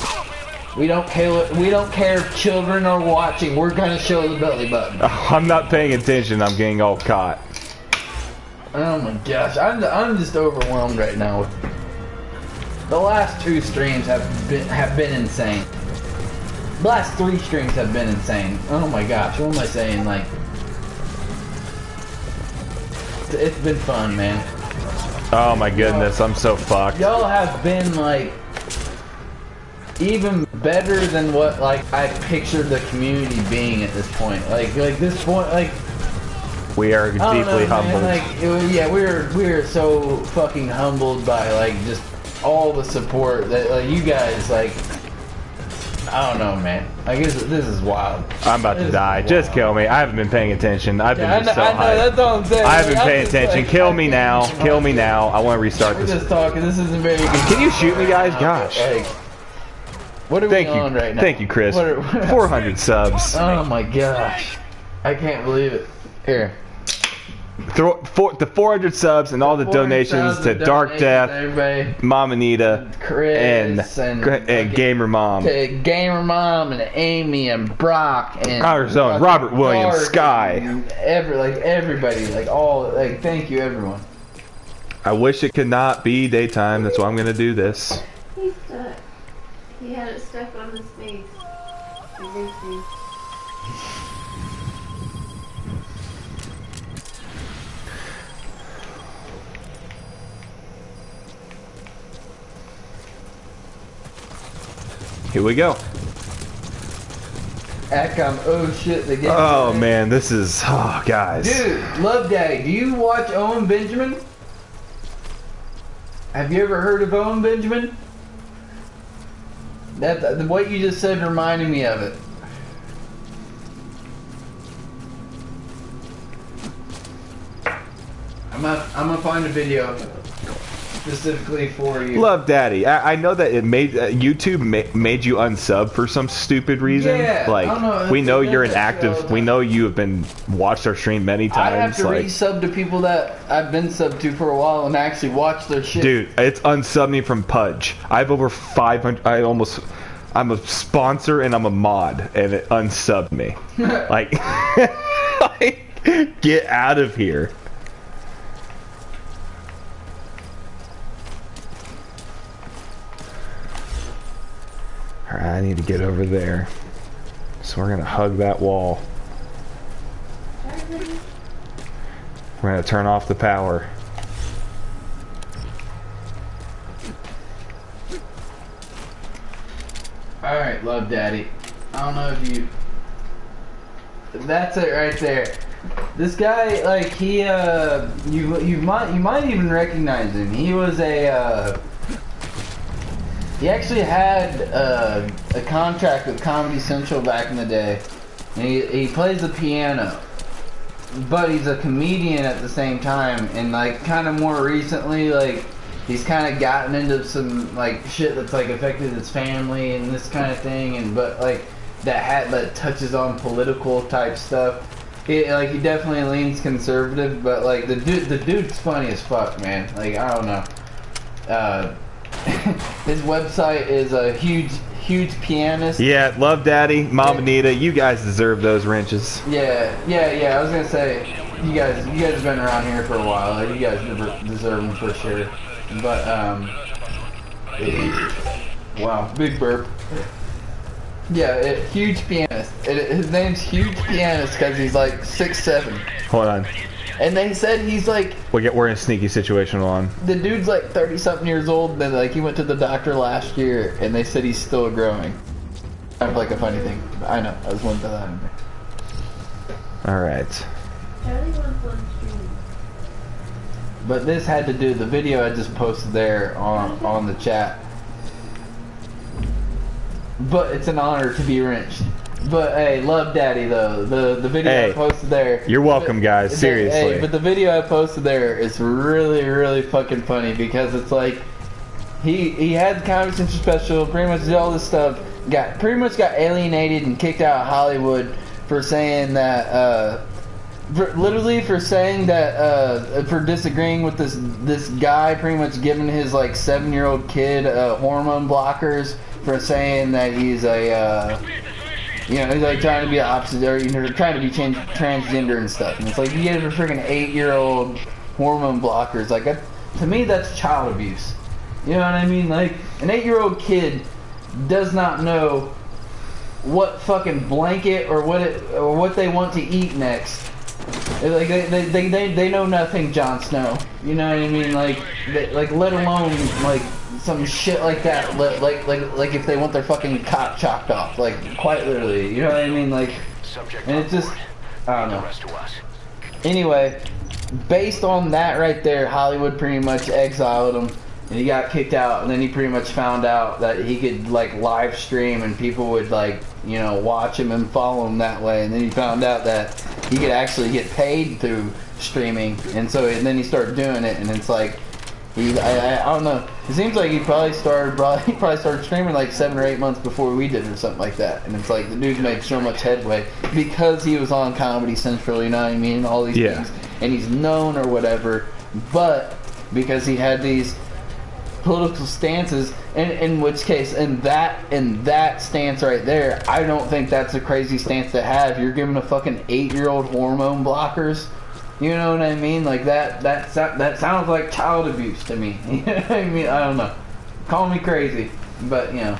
[SPEAKER 1] We don't care. We don't care if children are watching. We're gonna show the belly button.
[SPEAKER 3] I'm not paying attention. I'm getting all caught.
[SPEAKER 1] Oh my gosh, I'm just overwhelmed right now. The last 2 streams have been insane. The last 3 streams have been insane. Oh my gosh, what am I saying? Like, it's been fun, man.
[SPEAKER 3] Oh my goodness, I'm so fucked.
[SPEAKER 1] Y'all have been like even better than what like I pictured the community being at this point. Like this point, like
[SPEAKER 3] We are
[SPEAKER 1] I don't
[SPEAKER 3] deeply
[SPEAKER 1] know, man,
[SPEAKER 3] humbled.
[SPEAKER 1] like yeah, we're so fucking humbled by like just all the support that like you guys like. I don't know, man. I guess this is wild.
[SPEAKER 3] I'm about to die. Just kill me. I haven't been paying attention. I've been
[SPEAKER 1] I
[SPEAKER 3] just
[SPEAKER 1] know,
[SPEAKER 3] so
[SPEAKER 1] I know,
[SPEAKER 3] hyped.
[SPEAKER 1] that's all I'm saying.
[SPEAKER 3] I haven't
[SPEAKER 1] Like,
[SPEAKER 3] been
[SPEAKER 1] I'm
[SPEAKER 3] paying
[SPEAKER 1] just,
[SPEAKER 3] attention.
[SPEAKER 1] like,
[SPEAKER 3] Kill me now. Kill me now. I want to restart
[SPEAKER 1] We're
[SPEAKER 3] this.
[SPEAKER 1] just talking. This isn't very good.
[SPEAKER 3] Can you shoot me, guys? Gosh.
[SPEAKER 1] Like, what are
[SPEAKER 3] Thank
[SPEAKER 1] we
[SPEAKER 3] you.
[SPEAKER 1] on right now?
[SPEAKER 3] Thank you, Chris.
[SPEAKER 1] What are-
[SPEAKER 3] 400 subs.
[SPEAKER 1] Oh my gosh. I can't believe it. Here.
[SPEAKER 3] The 400 subs and all the
[SPEAKER 1] 400
[SPEAKER 3] donations
[SPEAKER 1] subs
[SPEAKER 3] to
[SPEAKER 1] and
[SPEAKER 3] Dark
[SPEAKER 1] donations
[SPEAKER 3] Death,
[SPEAKER 1] to everybody.
[SPEAKER 3] Mom Anita,
[SPEAKER 1] Chris
[SPEAKER 3] and Gamer Mom.
[SPEAKER 1] to Gamer Mom and Amy and Brock and
[SPEAKER 3] Our zone, Robert Williams,
[SPEAKER 1] Dark
[SPEAKER 3] Sky.
[SPEAKER 1] and everybody, like all, like thank you everyone.
[SPEAKER 3] I wish it could not be daytime. That's why I'm gonna do this.
[SPEAKER 2] He's stuck. He had it stuck on his face. His face.
[SPEAKER 3] Here we go.
[SPEAKER 1] Acom, oh shit, the game.
[SPEAKER 3] Oh man, this is guys.
[SPEAKER 1] Dude, Love Daddy, do you watch Owen Benjamin? Have you ever heard of Owen Benjamin? What you just said reminded me of it. I'm gonna find a video specifically for you.
[SPEAKER 3] Love Daddy. I know that it made YouTube made you unsub for some stupid reason.
[SPEAKER 1] Yeah,
[SPEAKER 3] like
[SPEAKER 1] I don't know,
[SPEAKER 3] we
[SPEAKER 1] it's
[SPEAKER 3] know
[SPEAKER 1] a
[SPEAKER 3] you're an
[SPEAKER 1] business
[SPEAKER 3] active.
[SPEAKER 1] show.
[SPEAKER 3] We know you have been watched our stream many
[SPEAKER 1] I have
[SPEAKER 3] times.
[SPEAKER 1] to
[SPEAKER 3] Like,
[SPEAKER 1] resub to people that I've been subbed to for a while and actually watch their shit.
[SPEAKER 3] dude, it's unsubbed me from Pudge. I have over 500. I'm a sponsor and I'm a mod, and it unsubbed me. like, like, get out of here. Alright, I need to get over there. So we're gonna hug that wall. We're gonna turn off the power.
[SPEAKER 1] Alright, Love Daddy. I don't know if you... That's it right there. This guy, like, he, you might even recognize him. He was he actually had a contract with Comedy Central back in the day. And he plays the piano. But he's a comedian at the same time. And, like, kind of more recently, like, he's kind of gotten into some, like, shit that's, like, affected his family and this kind of thing. And, but, like, that touches on political type stuff. He definitely leans conservative, but, like, the dude's funny as fuck, man. Like, I don't know. His website is a huge pianist.
[SPEAKER 3] Yeah, Love Daddy, Mom Anita, you guys deserve those wrenches.
[SPEAKER 1] Yeah. I was gonna say, you guys have been around here for a while. Like, you guys deserve them for sure. But wow, big burp. Yeah, huge pianist. His name's Huge Pianist because he's like 6'7".
[SPEAKER 3] Hold on.
[SPEAKER 1] And they said he's like,
[SPEAKER 3] We're in a sneaky situation on.
[SPEAKER 1] the dude's like 30-something years old, and like he went to the doctor last year, and they said he's still growing. Kind of like a funny thing. I know, I just wanted to throw that in there.
[SPEAKER 3] Alright.
[SPEAKER 2] Charlie wants one stream.
[SPEAKER 1] But this had to do, the video I just posted there on the chat. But it's an honor to be wrenched. But hey, love daddy though. The video I posted there.
[SPEAKER 3] You're welcome, guys. Seriously.
[SPEAKER 1] Hey, but the video I posted there is really, really fucking funny because it's like he had the Comedy Central special, pretty much did all this stuff, pretty much got alienated and kicked out of Hollywood for saying that for disagreeing with this guy pretty much giving his like 7-year-old kid hormone blockers, for saying that he's a he's like trying to be opposite, or trying to be transgender and stuff. And it's like you get a freaking 8-year-old hormone blockers. Like to me, that's child abuse. You know what I mean? Like an 8-year-old kid does not know what fucking blanket or what they want to eat next. Like they know nothing, Jon Snow. You know what I mean? Like let alone like some shit like that. Like if they want their fucking cock chopped off, like quite literally. You know what I mean? Like, and it's just I don't know. Anyway, based on that right there, Hollywood pretty much exiled him, and he got kicked out. And then he pretty much found out that he could like live stream, and people would like watch him and follow him that way. And then he found out that he could actually get paid through streaming, and then he started doing it. And it's like I don't know. It seems like he probably started streaming like 7 or 8 months before we did or something like that. And it's like the dude made so much headway because he was on Comedy Central, you know what I mean? All these things, and he's known or whatever. But because he had these political stances, in which case, in that stance right there, I don't think that's a crazy stance to have. You're giving a fucking 8-year-old hormone blockers. You know what I mean? Like that sounds like child abuse to me. You know what I mean? I don't know. Call me crazy, but
[SPEAKER 2] Help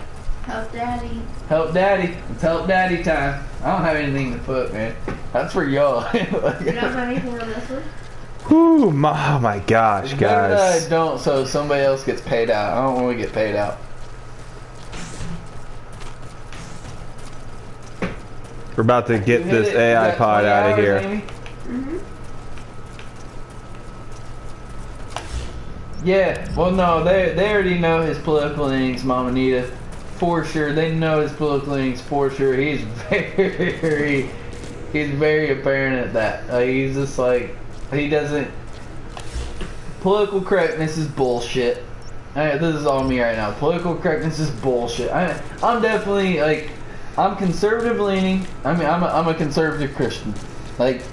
[SPEAKER 2] daddy.
[SPEAKER 1] Help daddy. It's help daddy time. I don't have anything to put, man. That's for y'all.
[SPEAKER 2] You don't have anything on this one?
[SPEAKER 3] Whew, oh my gosh, guys.
[SPEAKER 1] I don't, so somebody else gets paid out. I don't want to get paid out.
[SPEAKER 3] We're about to get this AI pod out of here.
[SPEAKER 2] Mm-hmm.
[SPEAKER 1] Yeah, well no, they already know his political leanings, Mama Nita. For sure, they know his political leanings for sure. He's very apparent at that. He's just like, he doesn't, political correctness is bullshit. This is all me right now. Political correctness is bullshit. I'm definitely like, I'm conservative leaning. I mean, I'm a conservative Christian. Like,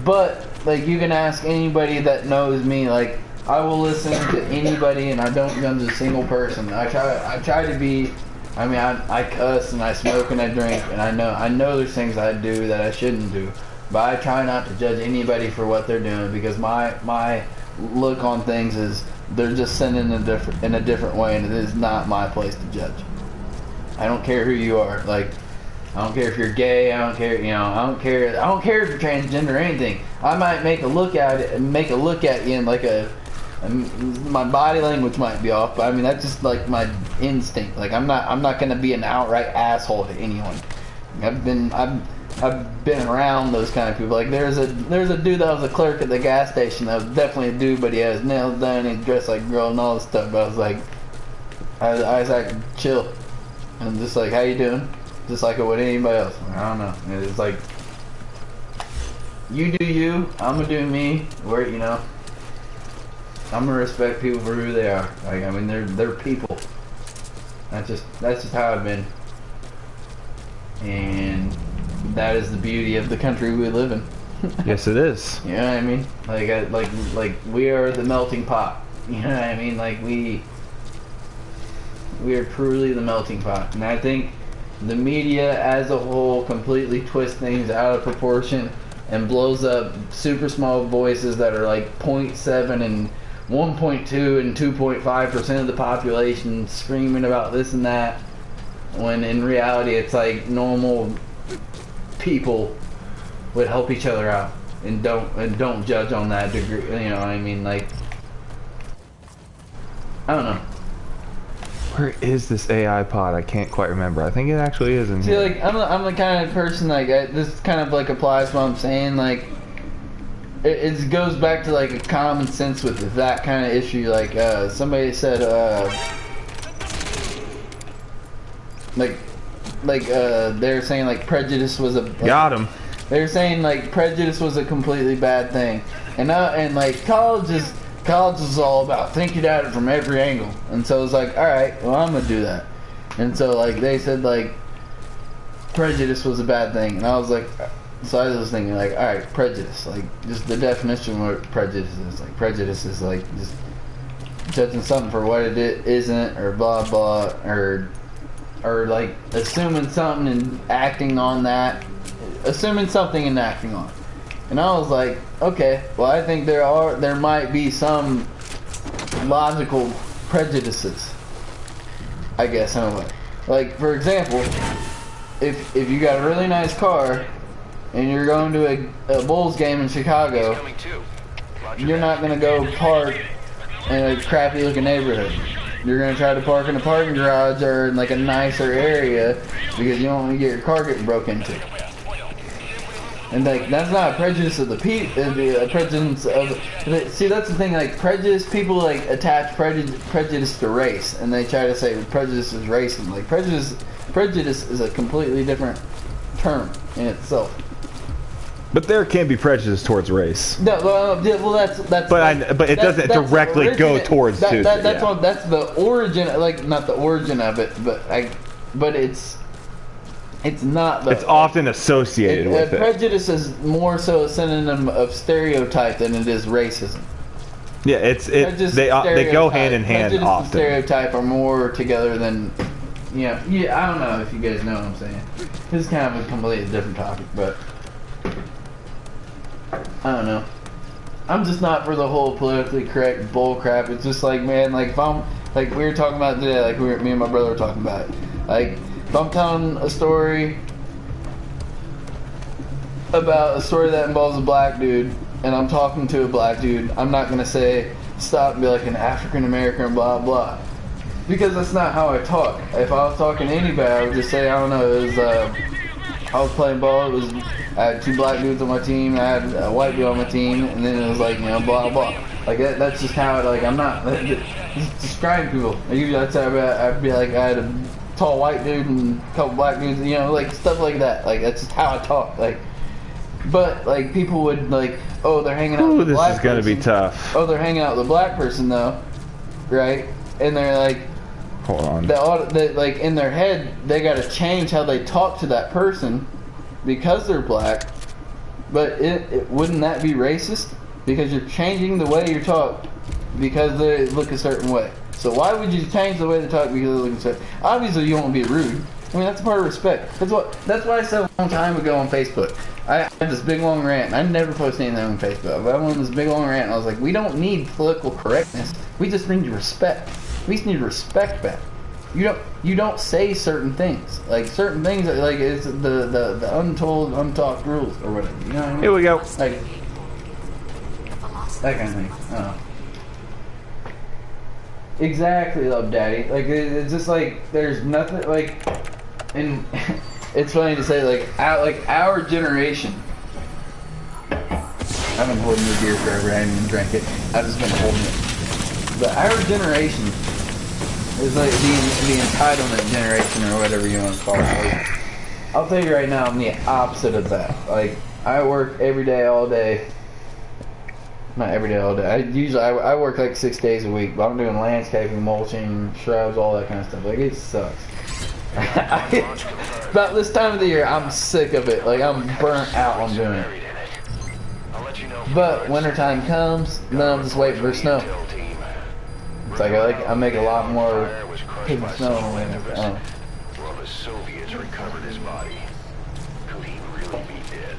[SPEAKER 1] but like you can ask anybody that knows me. Like, I will listen to anybody, and I don't judge a single person. I try to be. I mean, I cuss and I smoke and I drink, and I know there's things I do that I shouldn't do, but I try not to judge anybody for what they're doing, because my look on things is they're just sinning in a different way, and it is not my place to judge. I don't care who you are. Like, I don't care if you're gay. I don't care. I don't care if you're transgender or anything. I might make a look at it and make a look at you in like my body language might be off, but I mean that's just like my instinct. Like I'm not gonna be an outright asshole to anyone. I've been around those kind of people. Like there's a dude that was a clerk at the gas station that was definitely a dude, but he had his nails done and he dressed like a girl and all this stuff. But I was like, I was like, chill, and just like, how you doing? Just like I would anybody else. I don't know. It's like, you do you, I'm gonna do me. Where I'm gonna respect people for who they are. Like, I mean, they're people. That's just how I've been, and that is the beauty of the country we live in.
[SPEAKER 3] Yes, it is.
[SPEAKER 1] You know what I mean? Like we are the melting pot. You know what I mean? Like we are truly the melting pot, and I think the media as a whole completely twists things out of proportion and blows up super small voices that are like 0.7 and 1.2 and 2.5% of the population screaming about this and that, when in reality it's like normal people would help each other out. and don't judge on that degree. You know what I mean? Like, I don't know.
[SPEAKER 3] Where is this AI pod? I can't quite remember. I think it actually is in
[SPEAKER 1] See,
[SPEAKER 3] here.
[SPEAKER 1] like, I'm the kind of person, like, this kind of, like, applies to what I'm saying, like, it goes back to, like, a common sense with that kind of issue, like, somebody said, they were saying, like, prejudice was a... Like,
[SPEAKER 3] got him.
[SPEAKER 1] They were saying, like, prejudice was a completely bad thing, and like, college is all about thinking at it from every angle. And so it's like, alright, well, I'm gonna do that. And so, like, they said, like, prejudice was a bad thing. And I was like, so I was thinking, like, alright, prejudice. Like, just the definition of what prejudice is. Like, prejudice is, like, just judging something for what it isn't, or blah, blah, or like, assuming something and acting on that. Assuming something and acting on it. And I was like, okay, well, I think there might be some logical prejudices, I guess, in a way. Like, for example, if you got a really nice car and you're going to a Bulls game in Chicago, you're not going to go park in a crappy looking neighborhood. You're going to try to park in a parking garage or in, like, a nicer area because you don't want to get your car getting broke into. And, like, that's not a prejudice of the people, a prejudice of... See, that's the thing, like, prejudice, people, like, attach prejudice to race, and they try to say prejudice is racism. Like, prejudice is a completely different term in itself.
[SPEAKER 3] But there can be prejudice towards race.
[SPEAKER 1] No, well, that's
[SPEAKER 3] but it doesn't directly go towards
[SPEAKER 1] that's the origin, like, not the origin of it, but it's not.
[SPEAKER 3] It's often associated with it.
[SPEAKER 1] Prejudice is more so a synonym of stereotype than it is racism.
[SPEAKER 3] Yeah, they go hand in hand
[SPEAKER 1] prejudice
[SPEAKER 3] often.
[SPEAKER 1] And stereotype are more together than, yeah. I don't know if you guys know what I'm saying. This is kind of a completely different topic, but I don't know. I'm just not for the whole politically correct bull crap. It's just like, man, like, if I'm, like, we were talking about today, like, me and my brother were talking about it, like. If I'm telling a story about a story that involves a black dude, and I'm talking to a black dude, I'm not going to say, stop and be like an African American, blah, blah. Because that's not how I talk. If I was talking to anybody, I would just say, I don't know, it was, I was playing ball, I had 2 black dudes on my team, I had a white dude on my team, and then it was like, you know, blah, blah. Like, that's just how it, like, I'm not, just describing people. Usually I'd be like, I had a tall white dude and a couple black dudes, you know, like, stuff like that. Like, that's just how I talk. Like, but, like, people would, like, oh, they're hanging out with a black person. This is
[SPEAKER 3] gonna be tough.
[SPEAKER 1] Oh, they're hanging out with a black person, though, right? And they're like,
[SPEAKER 3] hold on.
[SPEAKER 1] Like, in their head, they gotta change how they talk to that person because they're black. But wouldn't that be racist? Because you're changing the way you talk because they look a certain way. So why would you change the way they talk because they look a certain way? Obviously, you won't be rude. I mean, that's a part of respect. That's what I said a long time ago on Facebook. I had this big long rant. I never post anything on Facebook, but I went on this big long rant, and I was like, we don't need political correctness. We just need respect. We just need respect back. You don't say certain things. Like, certain things, like, it's the untold, untalked rules, or whatever. You know what I mean?
[SPEAKER 3] Here we go.
[SPEAKER 1] Like, that kind of thing. I don't know. Exactly, Love Daddy. Like, it's just like, there's nothing, like, and it's funny to say, like our generation. I've been holding your beer forever. I haven't even drank it. I've just been holding it. But our generation is like the entitlement generation, or whatever you want to call it. Like, I'll tell you right now, I'm the opposite of that. Like, I work every day, all day. Not every day, all day. I work like 6 days a week, but I'm doing landscaping, mulching, shrubs, all that kind of stuff. Like, it sucks. About this time of the year, I'm sick of it. Like, I'm burnt out on doing it. But wintertime comes, and then I'm just waiting for snow. It's like I make a lot more picking snow in the winter.
[SPEAKER 4] Well, the Soviets recovered his body. Could he really be dead?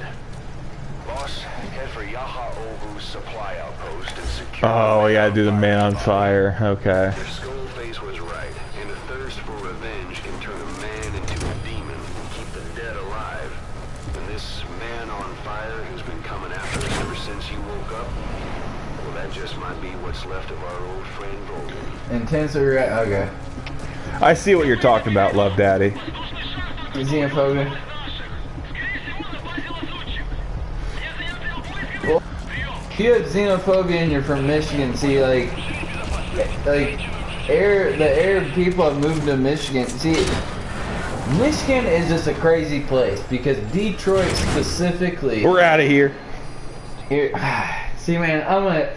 [SPEAKER 4] Boss, head for Yaha Ovu's supply outpost and secure.
[SPEAKER 3] Oh, we gotta do the man on fire. Okay.
[SPEAKER 4] If Skullface was right, and a thirst for revenge can turn a man into a demon and keep the dead alive, then this man on fire who's been coming after us just might be what's left of our old friend Volgan.
[SPEAKER 1] Intense regret. Okay.
[SPEAKER 3] I see what you're talking about, Love Daddy.
[SPEAKER 1] Xenophobia. Well, if you have xenophobia and you're from Michigan, see, like the Arab people have moved to Michigan. See, Michigan is just a crazy place because Detroit specifically.
[SPEAKER 3] We're out of here.
[SPEAKER 1] See, man,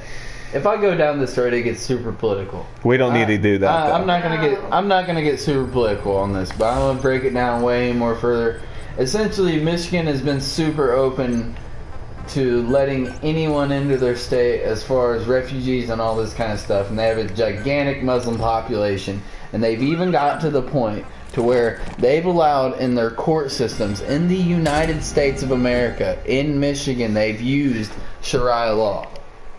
[SPEAKER 1] if I go down this road, it gets super political.
[SPEAKER 3] We don't need to do that.
[SPEAKER 1] I'm not gonna get super political on this, but I'm gonna break it down way more further. Essentially, Michigan has been super open to letting anyone into their state as far as refugees and all this kind of stuff, and they have a gigantic Muslim population, and they've even got to the point to where they've allowed in their court systems in the United States of America, in Michigan, they've used Sharia law.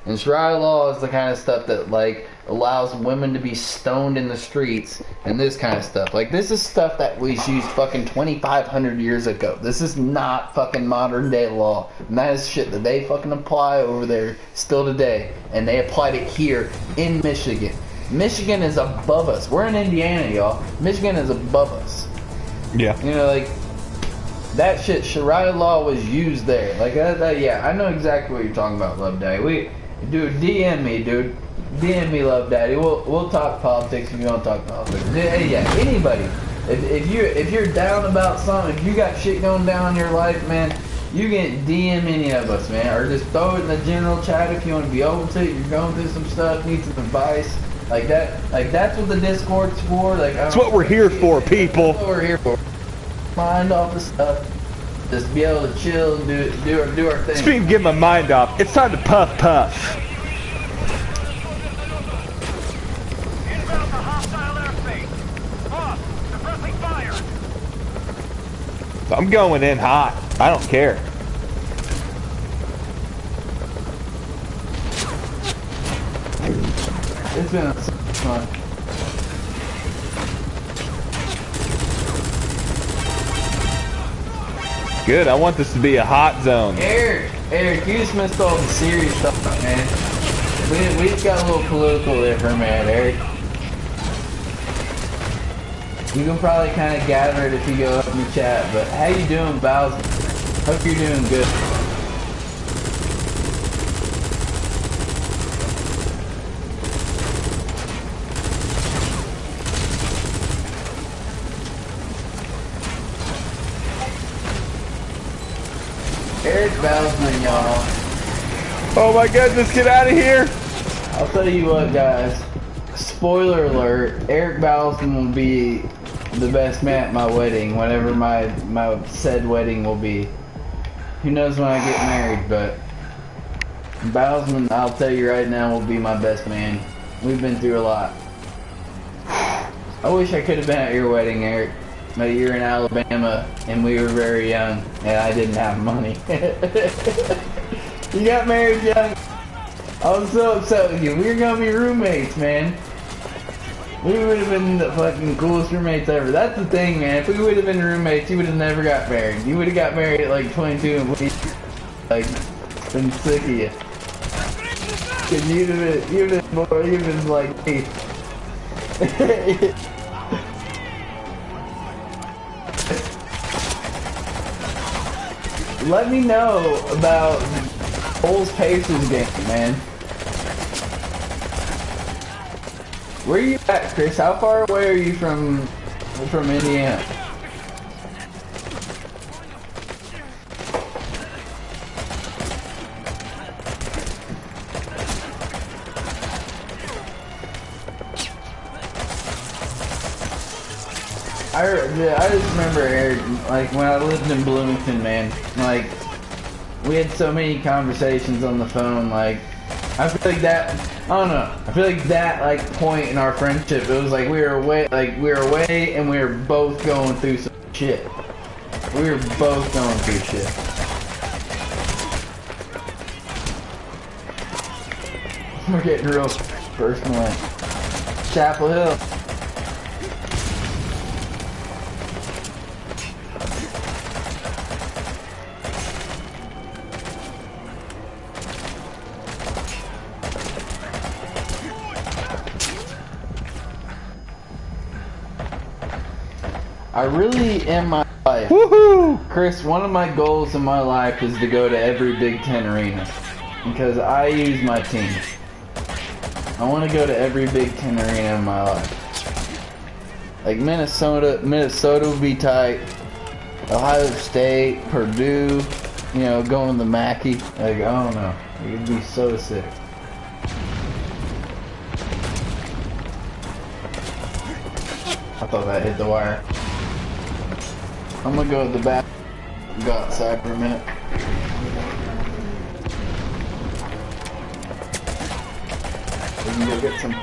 [SPEAKER 1] And Sharia law is the kind of stuff that, like, allows women to be stoned in the streets and this kind of stuff. Like, this is stuff that was used fucking 2,500 years ago. This is not fucking modern day law. And that is shit that they fucking apply over there still today. And they applied it here in Michigan. Michigan is above us. We're in Indiana, y'all. Michigan is above us.
[SPEAKER 3] Yeah.
[SPEAKER 1] You know, like, that shit, Sharia law was used there. Like, yeah, I know exactly what you're talking about, Love Daddy. Dude, DM me, dude. DM me, Love Daddy. We'll talk politics if you want to talk politics. Yeah, anybody. If you're down about something, if you got shit going down in your life, man, you can DM any of us, man, or just throw it in the general chat if you want to be open to it. You're going through some stuff, need some advice, like that. Like, that's what the Discord's for. Like,
[SPEAKER 3] that's what we're here for, people.
[SPEAKER 1] That's what we're here for. Mind off the stuff. Just be able to chill and do our thing.
[SPEAKER 3] Speaking of getting my mind off, it's time to puff.
[SPEAKER 4] Inbound to hostile airspace. Boss, suppressing fire.
[SPEAKER 3] I'm going in hot. I don't care.
[SPEAKER 1] It's been fun.
[SPEAKER 3] Good, I want this to be a hot zone.
[SPEAKER 1] Eric, you just missed all the serious stuff, man. We just got a little political there for a minute, Eric. You can probably kind of gather it if you go up in the chat, but how you doing, Bowser? Hope you're doing good. Eric Bowsman, y'all.
[SPEAKER 3] Oh my goodness, get out of here!
[SPEAKER 1] I'll tell you what, guys. Spoiler alert, Eric Bowsman will be the best man at my wedding, whenever my said wedding will be. Who knows when I get married, but Bowsman, I'll tell you right now, will be my best man. We've been through a lot. I wish I could have been at your wedding, Eric. But you're in Alabama, and we were very young, and I didn't have money. You got married young. I was so upset with you. We were gonna be roommates, man. We would have been the fucking coolest roommates ever. That's the thing, man. If we would have been roommates, you would have never got married. You would have got married at like 22 and we like been sick of you. Cause you'd have been like me. Let me know about Bulls Pacers game, man. Where are you at, Chris? How far away are you from Indiana? I just remember, Eric, like, when I lived in Bloomington, man, like, we had so many conversations on the phone, like, I feel like that, I don't know, I feel like that, like, point in our friendship, it was like we were away and we were both going through some shit. We were both going through shit. We're getting real personal. Chapel Hill. I really am my life.
[SPEAKER 3] Woohoo!
[SPEAKER 1] Chris, one of my goals in my life is to go to every Big Ten arena. Because I use my team. I want to go to every Big Ten arena in my life. Like Minnesota would be tight. Ohio State, Purdue, you know, going to the Mackey. Like, I don't know. It'd be so sick. I thought that hit the wire. I'm gonna go to the back. Go outside for a minute. We can go get some.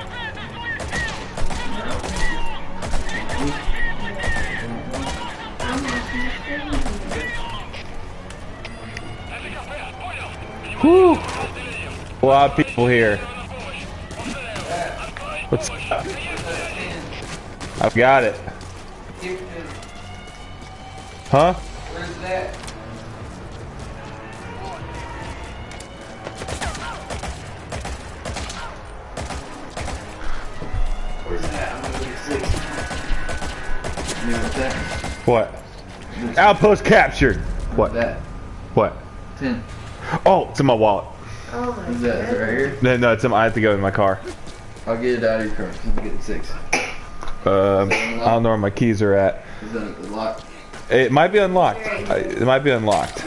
[SPEAKER 3] Whew. A lot of people here. What's up? I've got it. Huh?
[SPEAKER 1] Where's that? Where's that? I'm gonna get 6. You know what's that?
[SPEAKER 3] What? Outpost captured. What?
[SPEAKER 1] That.
[SPEAKER 3] What?
[SPEAKER 1] 10.
[SPEAKER 3] Oh, it's in my wallet.
[SPEAKER 2] Oh my
[SPEAKER 1] What's that? Is it right here?
[SPEAKER 3] No, it's in my, I have to go in my car.
[SPEAKER 1] I'll get it out of your car. I'm gonna get 6.
[SPEAKER 3] I don't know where my keys are at.
[SPEAKER 1] Is that the lock?
[SPEAKER 3] It might be unlocked. It might be unlocked.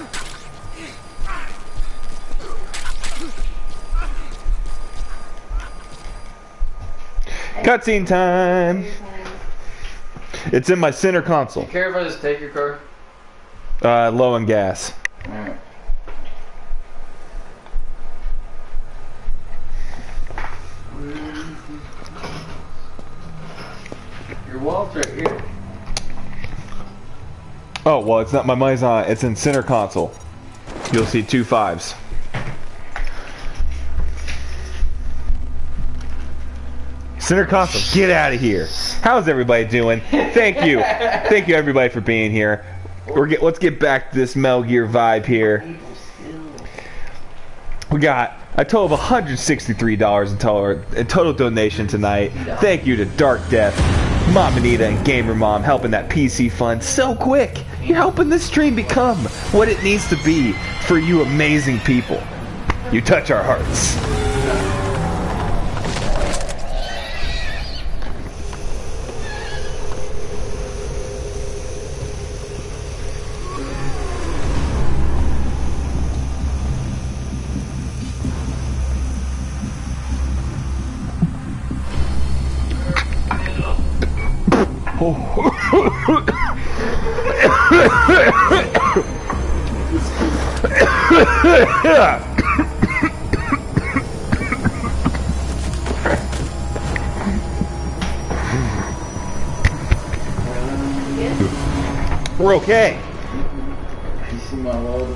[SPEAKER 3] Cutscene time. It's in my center console.
[SPEAKER 1] Care if I just take your car?
[SPEAKER 3] Low on gas.
[SPEAKER 1] Alright. Your wallet's right here.
[SPEAKER 3] Oh, well, it's not, my money's on, it's in center console. You'll see 2 5s. Center console, get out of here. How's everybody doing? Thank you. Thank you, everybody, for being here. Let's get back to this Metal Gear vibe here. We got a total of $163 in total donation tonight. Thank you to Dark Death, Mom Anita, and Gamer Mom helping that PC fund so quick. You're helping this stream become what it needs to be for you amazing people. You touch our hearts. We're okay.
[SPEAKER 1] You see my wallet?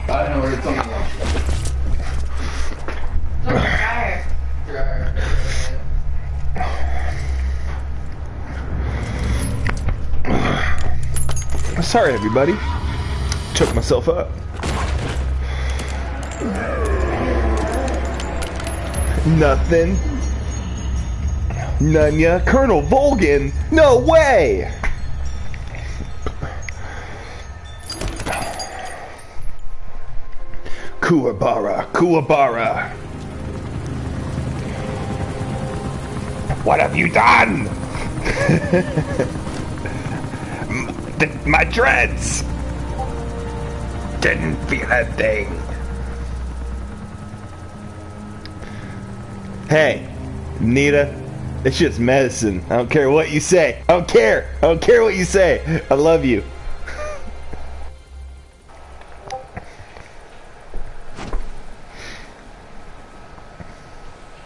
[SPEAKER 1] I don't know where it's on. Dryer.
[SPEAKER 3] Sorry, everybody. Took myself up. Nothing. Nunya. Colonel Volgin? No way! Kuwabara. What have you done? My dreads! Didn't feel a thing. Hey, Nita, it's just medicine. I don't care what you say. I don't care what you say. I love you.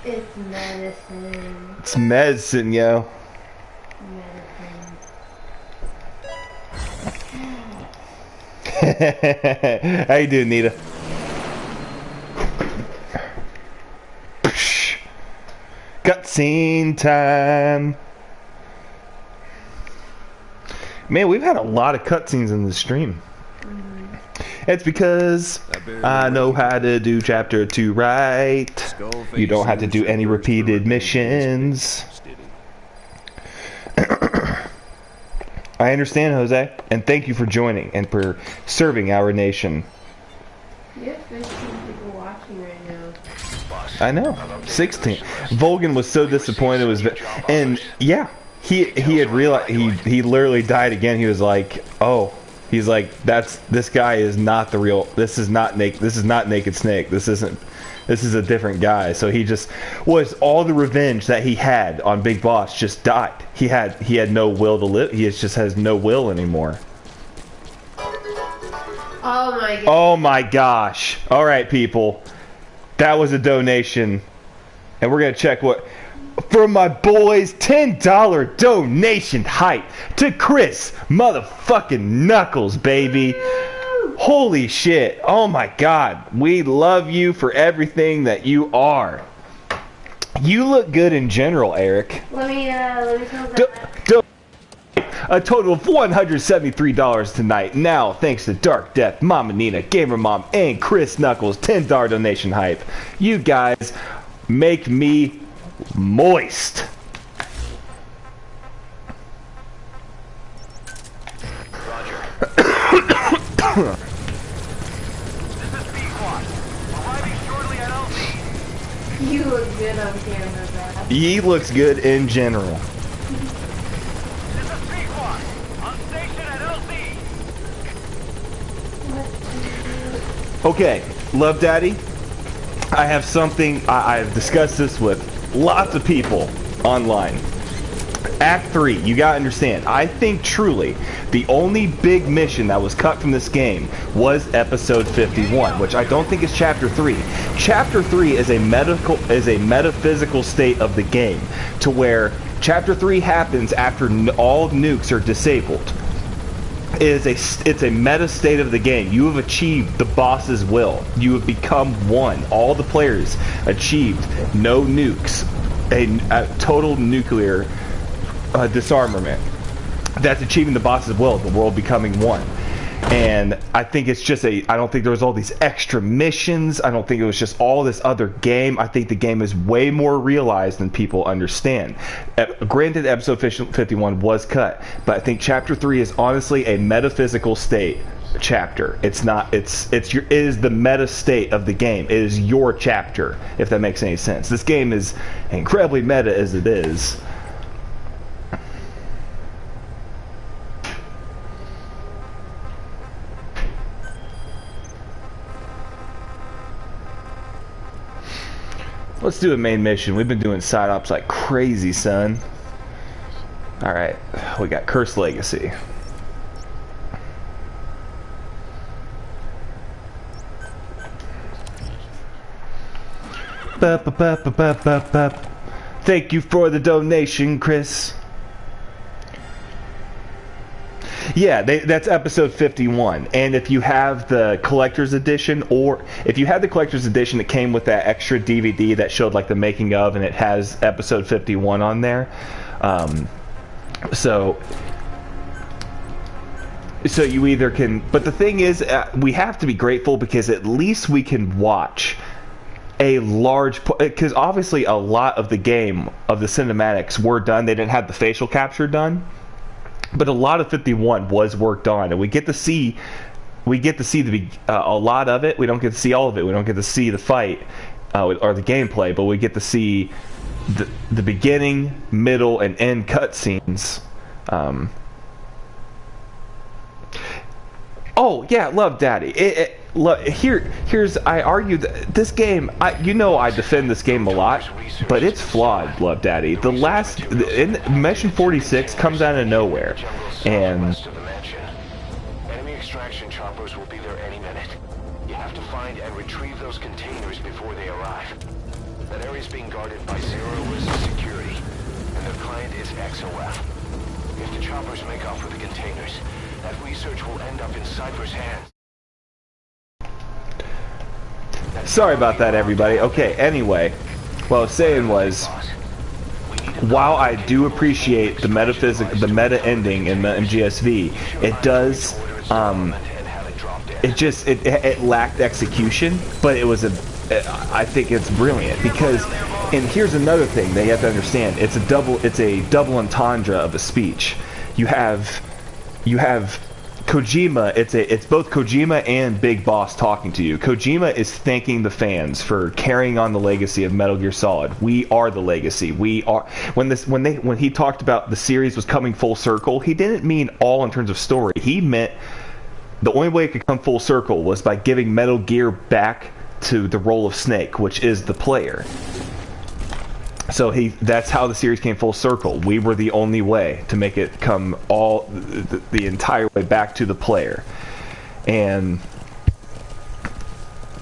[SPEAKER 2] It's medicine.
[SPEAKER 3] It's medicine, yo. How you doing, Nita? Cutscene time. Man, we've had a lot of cutscenes in the stream. It's because I know how to do chapter 2 right. You don't have to do any repeated missions. I understand, Jose, and thank you for joining and for serving our nation.
[SPEAKER 2] You have 15 people watching right now.
[SPEAKER 3] I know, 16. Volgan was so disappointed. And yeah, he had realized he literally died again. He was like, oh, he's like, this guy is not the real. This is not Naked Snake. This is a different guy. So he just was all the revenge that he had on Big Boss just died. He had no will to live. He just has no will anymore.
[SPEAKER 2] Oh my god.
[SPEAKER 3] Oh my gosh. All right, people. That was a donation. And we're going to check what from my boys, $10 donation hype to Chris motherfucking Knuckles, baby. Holy shit. Oh my god. We love you for everything that you are. You look good in general, Eric.
[SPEAKER 2] Let me tell that.
[SPEAKER 3] A total of $173 tonight. Now, thanks to Dark Death, Mama Nina, Gamer Mom, and Chris Knuckles, $10 donation hype. You guys make me moist.
[SPEAKER 4] Roger. This is B-Quad. Arriving shortly at LZ.
[SPEAKER 2] You look good on camera, Brad.
[SPEAKER 3] He looks good in general.
[SPEAKER 4] This is B-Quad. On station at LZ.
[SPEAKER 3] Okay, Love Daddy, I have something, I've discussed this with lots of people online. Act 3, you gotta understand, I think truly the only big mission that was cut from this game was episode 51, which I don't think is chapter 3. Chapter 3 is a metaphysical state of the game, to where chapter 3 happens after all nukes are disabled. It's a meta state of the game. You have achieved the boss's will. You have become one. All the players achieved no nukes, a total nuclear disarmament. That's achieving the boss's will, the world becoming one. And I think it's just I don't think there was all these extra missions. I don't think it was just all this other game. I think the game is way more realized than people understand. Granted, episode 51 was cut, but I think chapter 3 is honestly a metaphysical state chapter. It's not, it is the meta state of the game. It is your chapter, if that makes any sense. This game is incredibly meta as it is. Let's do a main mission. We've been doing side ops like crazy, son. Alright, we got Cursed Legacy. Thank you for the donation, Chris. Yeah, that's episode 51. And if you have the collector's edition, or if you had the collector's edition that came with that extra DVD that showed like the making of, and it has episode 51 on there. So you either can, but the thing is, we have to be grateful because at least we can watch a large, because obviously a lot of the game, of the cinematics were done. They didn't have the facial capture done. But a lot of 51 was worked on, and we get to see a lot of it. We don't get to see all of it. We don't get to see the fight or the gameplay, but we get to see the beginning, middle, and end cutscenes. Oh yeah, Love Daddy. Here's I argue that this game. I defend this game a lot, but it's flawed, Love Daddy. The last Mission 46 comes out of nowhere, and
[SPEAKER 4] enemy extraction choppers will be there any minute. You have to find and retrieve those containers before they arrive. That area is being guarded by zero-risk security, and their client is XOF. If the choppers make off with the containers, that research will end up in Cypher's hands.
[SPEAKER 3] Sorry about that, everybody. Okay, anyway, what I was saying was, while I do appreciate the meta ending in the MGSV, it does, it lacked execution, but it was I think it's brilliant because, and here's another thing that you have to understand, it's a double entendre of a speech. You have you have Kojima. It's both Kojima and Big Boss talking to you. Kojima is thanking the fans for carrying on the legacy of Metal Gear Solid. We are the legacy. We are. When he talked about the series was coming full circle, he didn't mean all in terms of story. He meant the only way it could come full circle was by giving Metal Gear back to the role of Snake, which is the player. So that's how the series came full circle. We were the only way to make it come all the entire way back to the player.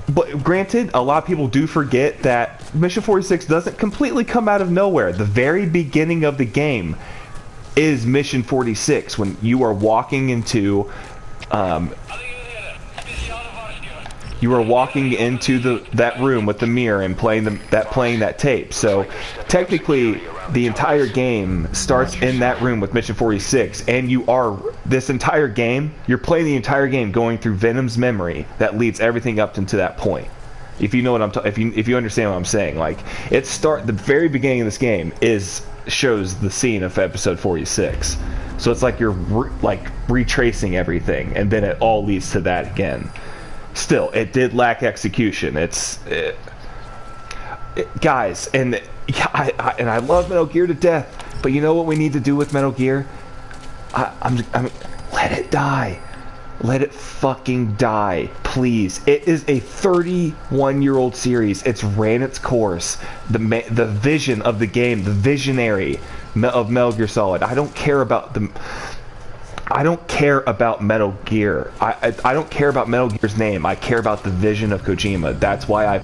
[SPEAKER 3] But granted, a lot of people do forget that Mission 46 doesn't completely come out of nowhere. The very beginning of the game is Mission 46, when you are walking into that room with the mirror and playing that tape. So technically, the entire game starts in that room with Mission 46, and this entire game, you're playing the entire game going through Venom's memory that leads everything up into that point. If you know what if you understand what I'm saying, like the very beginning of this game shows the scene of episode 46. So it's like you're retracing everything, and then it all leads to that again. Still, it did lack execution. Guys, and I love Metal Gear to death, but you know what we need to do with Metal Gear? Let it die. Let it fucking die, please. It is a 31-year-old series. It's ran its course. The vision of the game, the visionary of Metal Gear Solid. I don't care about Metal Gear. I don't care about Metal Gear's name. I care about the vision of Kojima. That's why I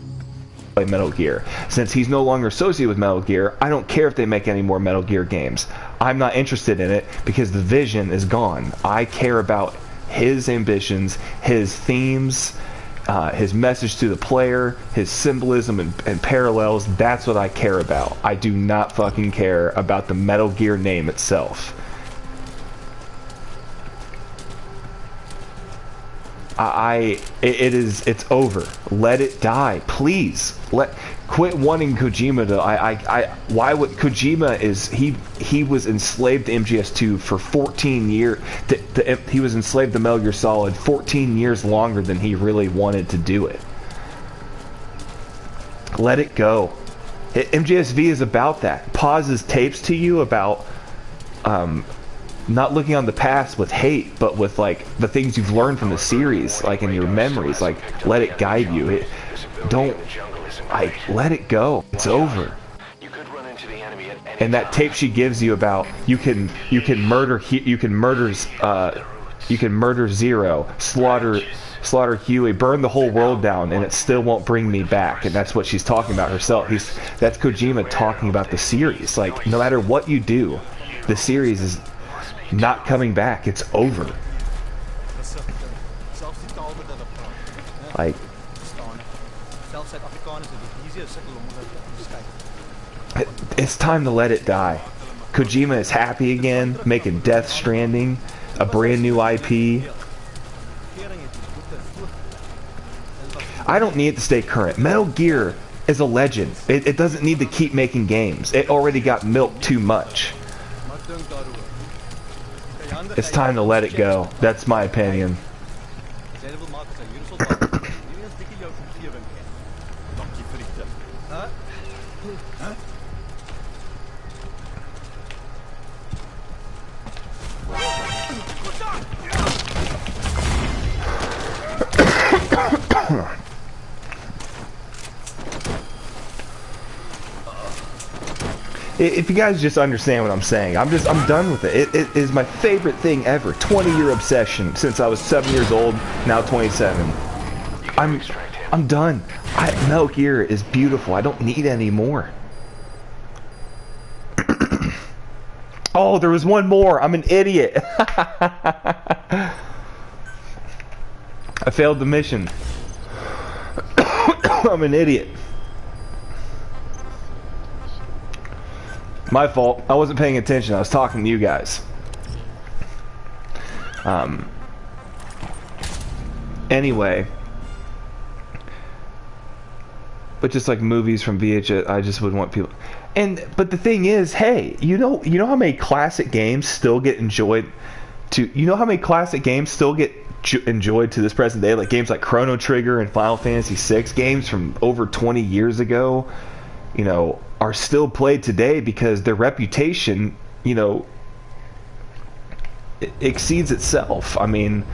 [SPEAKER 3] play Metal Gear. Since he's no longer associated with Metal Gear, I don't care if they make any more Metal Gear games. I'm not interested in it because the vision is gone. I care about his ambitions, his themes, his message to the player, his symbolism and parallels. That's what I care about. I do not fucking care about the Metal Gear name itself. It's over. Let it die, please. Quit wanting Kojima to. Why would Kojima he was enslaved to MGS2 for 14 years. He was enslaved to Metal Gear Solid 14 years longer than he really wanted to do it. Let it go. MGSV is about that. Pauses tapes to you about not looking on the past with hate, but with like the things you've learned from the series, like in your memories. Like, let it guide you. Let it go. It's over. And that tape she gives you about you can murder Zero, slaughter Huey, burn the whole world down, and it still won't bring me back. And that's what she's talking about herself. That's Kojima talking about the series. Like, no matter what you do, the series is not coming back. It's over. Like, it's time to let it die. Kojima is happy again, making Death Stranding a brand new IP. I don't need it to stay current. Metal Gear is a legend. It doesn't need to keep making games. It already got milked too much. It's time to let it go. That's my opinion. If you guys just understand what I'm saying, I'm done with it. It is my favorite thing ever. 20-year obsession since I was 7 years old, now 27. I'm done. Metal Gear is beautiful. I don't need any more. Oh, there was one more. I'm an idiot. I failed the mission. I'm an idiot. My fault. I wasn't paying attention. I was talking to you guys. Anyway. But just like movies from VHS, I just would want people. But the thing is, hey, you know how many classic games still get enjoyed to, you know how many classic games still get enjoyed to this present day, like games like Chrono Trigger and Final Fantasy VI, games from over 20 years ago, you know, are still played today because their reputation, you know, exceeds itself. I mean,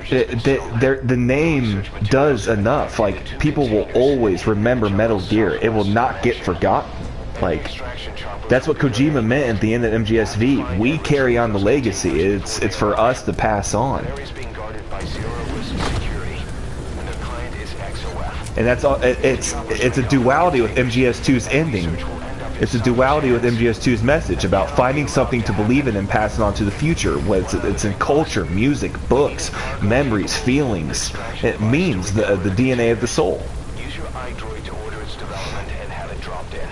[SPEAKER 3] the name does enough. Like, people will always remember Metal Gear. It will not get forgotten. Like, that's what Kojima meant at the end of MGSV. We carry on the legacy. It's for us to pass on. And that's all. It's a duality with MGS2's ending. It's a duality with MGS2's message about finding something to believe in and pass it on to the future. It's in culture, music, books, memories, feelings. It means the DNA of the soul.
[SPEAKER 4] Use your iDroid to order its development and have it dropped in.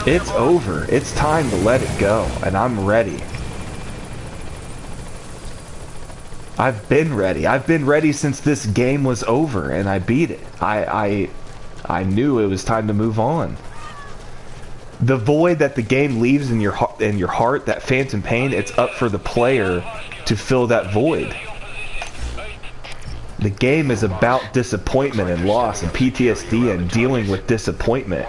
[SPEAKER 3] It's over. It's time to let it go, and I'm ready. I've been ready. I've been ready since this game was over, and I beat it. I knew it was time to move on. The void that the game leaves in your heart, that phantom pain, it's up for the player to fill that void. The game is about disappointment and loss and PTSD and dealing with disappointment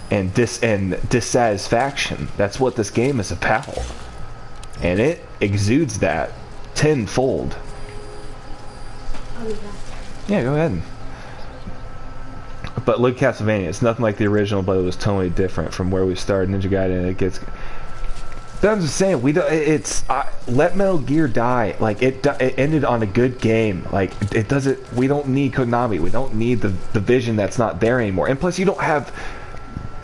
[SPEAKER 3] and dissatisfaction. That's what this game is about, and it exudes that tenfold. Yeah, go ahead. But look, Castlevania, it's nothing like the original, but it was totally different from where we started. Ninja Gaiden, it gets. But I'm just saying, we don't. Let Metal Gear die. Like it ended on a good game. Like it doesn't. We don't need Konami. We don't need the vision that's not there anymore. And plus, you don't have.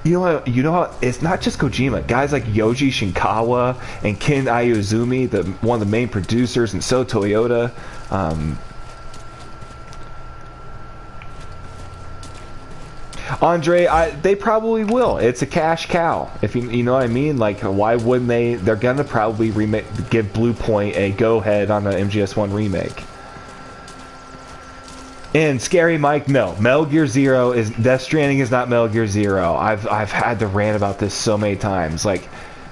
[SPEAKER 3] You know how it's not just Kojima. Guys like Yoji Shinkawa and Ken Aizumi, one of the main producers, and So Toyota. Andre, they probably will. It's a cash cow. If you know what I mean. Like, why wouldn't they? They're gonna probably give Blue Point a go-ahead on the MGS1 remake. And Scary Mike, no. Metal Gear Zero is Death Stranding is not Metal Gear Zero. I've had to rant about this so many times. Like,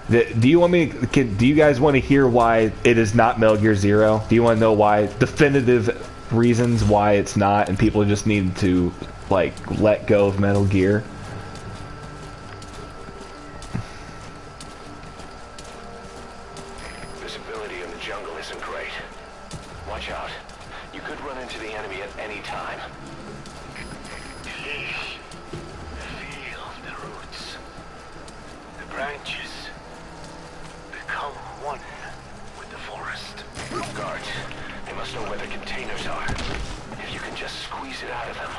[SPEAKER 3] do you guys want to hear why it is not Metal Gear Zero? Do you want to know why? Definitive reasons why it's not, and people just need to like let go of Metal Gear.
[SPEAKER 4] Visibility in the jungle isn't great. Watch out. You could run into the enemy at any time. Feel the roots. The branches become one with the forest. Guards, they must know where the containers are. If you can just squeeze it out of them.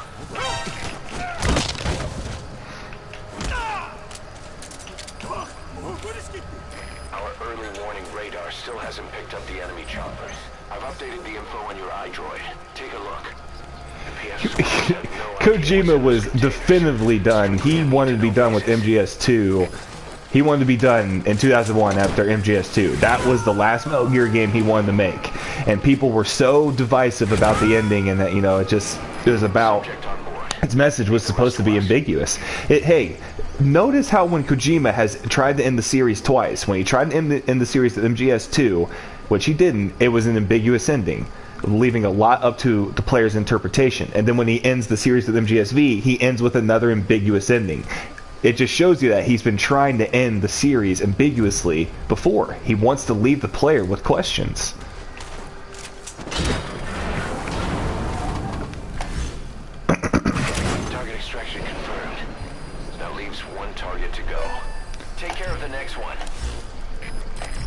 [SPEAKER 4] Our early warning radar still hasn't picked up the enemy choppers. I've updated the info on your iDroid. Take a look.
[SPEAKER 3] Kojima was definitively done. He wanted to be done with MGS2. He wanted to be done in 2001 after MGS2. That was the last Metal Gear game he wanted to make. And people were so divisive about the ending, and that, you know, it was about... Its message was supposed to be ambiguous. Hey, notice how when Kojima has tried to end the series twice, when he tried to end the series at MGS2, which he didn't, it was an ambiguous ending, leaving a lot up to the player's interpretation. And then when he ends the series with MGSV, he ends with another ambiguous ending. It just shows you that he's been trying to end the series ambiguously before. He wants to leave the player with questions.
[SPEAKER 4] Target extraction confirmed. That leaves one target to go. Take care of the next one.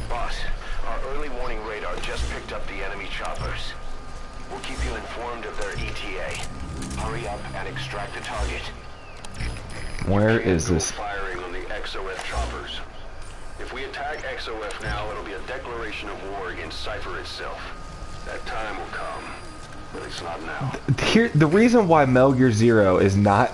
[SPEAKER 4] Boss, our early warning radar just picked up the enemy choppers. We'll keep you informed of their ETA. Hurry up and extract the target.
[SPEAKER 3] Where is this?
[SPEAKER 4] Firing on the XOF choppers. If we attack XOF now, it'll be a declaration of war against Cypher itself. That time will come, but it's not now.
[SPEAKER 3] Here, the reason why Metal Gear Zero is not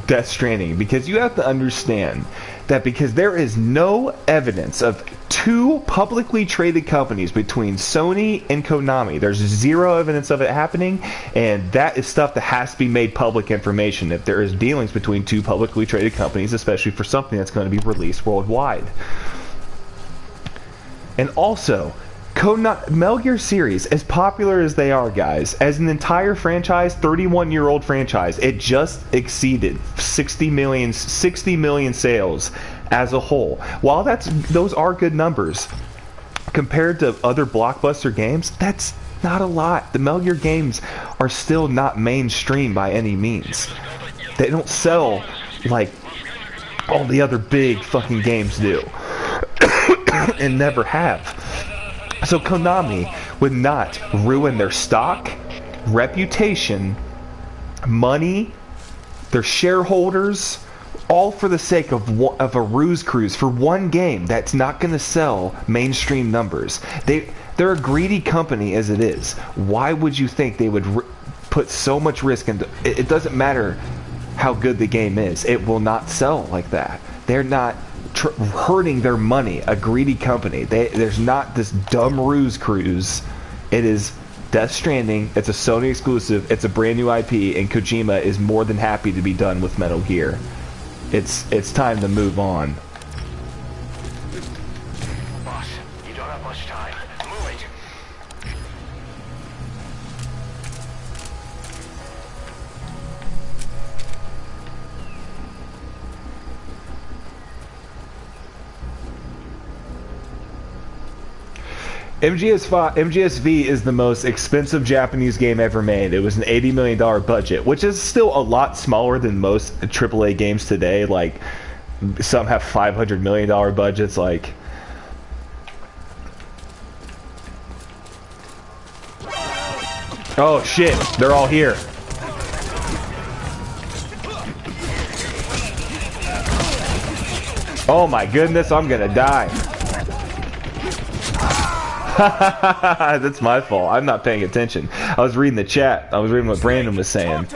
[SPEAKER 3] Death Stranding, because you have to understand that because there is no evidence of two publicly traded companies between Sony and Konami. There's zero evidence of it happening, and that is stuff that has to be made public information if there is dealings between two publicly traded companies, especially for something that's going to be released worldwide. And also, Metal Gear series, as popular as they are, guys, as an entire franchise, 31-year-old franchise, it just exceeded 60 million sales as a whole. While those are good numbers compared to other blockbuster games, that's not a lot. The Metal Gear games are still not mainstream by any means. They don't sell like all the other big fucking games do and never have. So Konami would not ruin their stock, reputation, money, their shareholders, all for the sake of a ruse cruise for one game that's not going to sell mainstream numbers. They're a greedy company as it is. Why would you think they would put so much risk into it? It doesn't matter how good the game is. It will not sell like that. They're not hurting their money. A greedy company. There's not this dumb ruse cruise. It is Death Stranding. It's a Sony exclusive. It's a brand new IP, and Kojima is more than happy to be done with Metal Gear. It's time to move on.
[SPEAKER 4] Boss, you don't have much time. Move it.
[SPEAKER 3] MGSV is the most expensive Japanese game ever made. It was an $80 million budget, which is still a lot smaller than most AAA games today. Like, some have $500 million budgets. Like, oh shit, they're all here. Oh my goodness, I'm gonna die. That's my fault. I'm not paying attention. I was reading the chat. I was reading what Brandon was saying.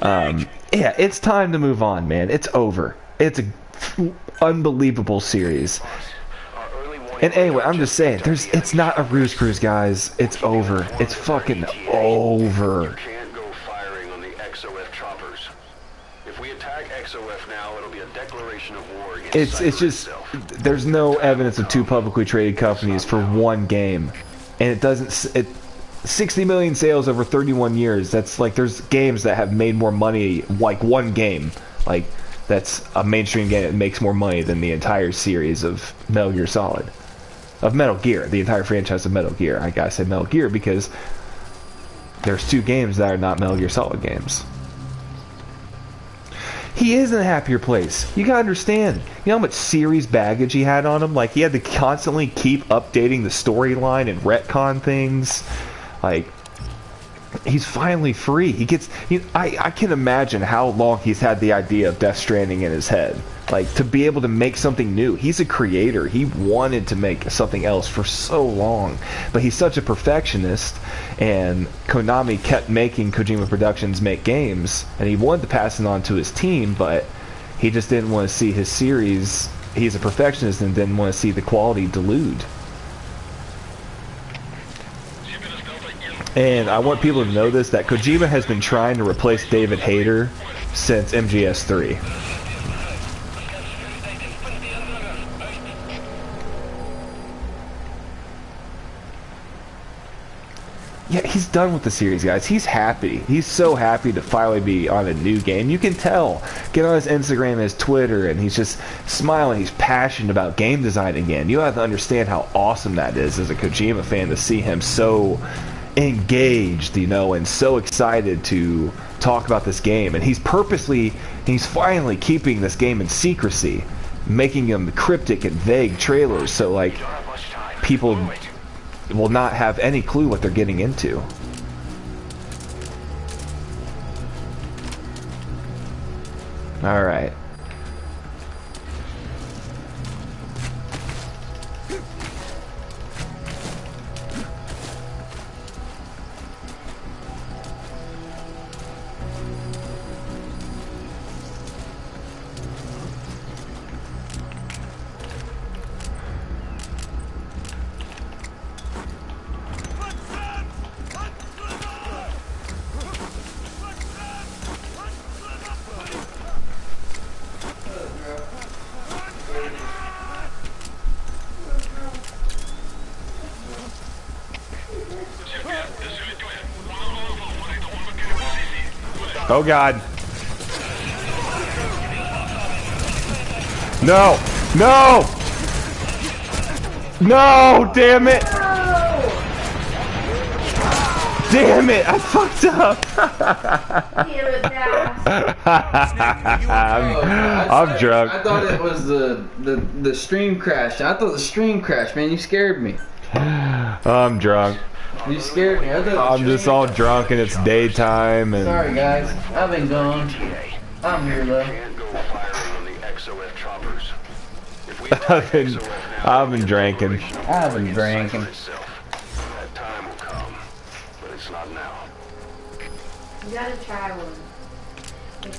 [SPEAKER 3] Yeah, it's time to move on, man. It's over. It's an unbelievable series. And anyway, I'm just saying, it's not a ruse cruise, guys. It's over. It's fucking over.
[SPEAKER 4] Can't go firing on the XOF choppers. If we attack XOF now, it'll be a declaration of war against
[SPEAKER 3] It's just there's no evidence of two publicly traded companies for one game, and it doesn't. 60 million sales over 31 years. That's like there's games that have made more money, like one game, like that's a mainstream game that makes more money than the entire series of Metal Gear Solid, of Metal Gear, the entire franchise of Metal Gear. I gotta say Metal Gear because there's two games that are not Metal Gear Solid games. He is in a happier place. You gotta understand. You know how much series baggage he had on him? Like, he had to constantly keep updating the storyline and retcon things. Like, he's finally free. He gets... I can imagine how long he's had the idea of Death Stranding in his head. Like, to be able to make something new. He's a creator. He wanted to make something else for so long. But he's such a perfectionist, and Konami kept making Kojima Productions make games, and he wanted to pass it on to his team, but he just didn't want to see his series... He's a perfectionist and didn't want to see the quality dilute. And I want people to know this, that Kojima has been trying to replace David Hayter since MGS3. Yeah, he's done with the series, guys. He's happy. He's so happy to finally be on a new game. You can tell. Get on his Instagram and his Twitter, and he's just smiling. He's passionate about game design again. You have to understand how awesome that is as a Kojima fan to see him so engaged, you know, and so excited to talk about this game. And he's finally keeping this game in secrecy, making them cryptic and vague trailers, so like people will not have any clue what they're getting into. Alright. Oh God. No! No! No! Damn it! Damn it! I fucked up!
[SPEAKER 2] Damn it, Dash.
[SPEAKER 3] I'm drunk.
[SPEAKER 1] I thought it was the stream crash. I thought the stream crashed, man. You scared me.
[SPEAKER 3] I'm drunk.
[SPEAKER 1] You scared me.
[SPEAKER 3] I'm just all drunk and it's daytime and...
[SPEAKER 1] Sorry guys, I've been gone. I'm here though.
[SPEAKER 4] Can't go firing on the XOF choppers. If we
[SPEAKER 3] I've been drinking.
[SPEAKER 1] I've been drinking.
[SPEAKER 4] that time will come, but it's not now.
[SPEAKER 2] You gotta try one. Like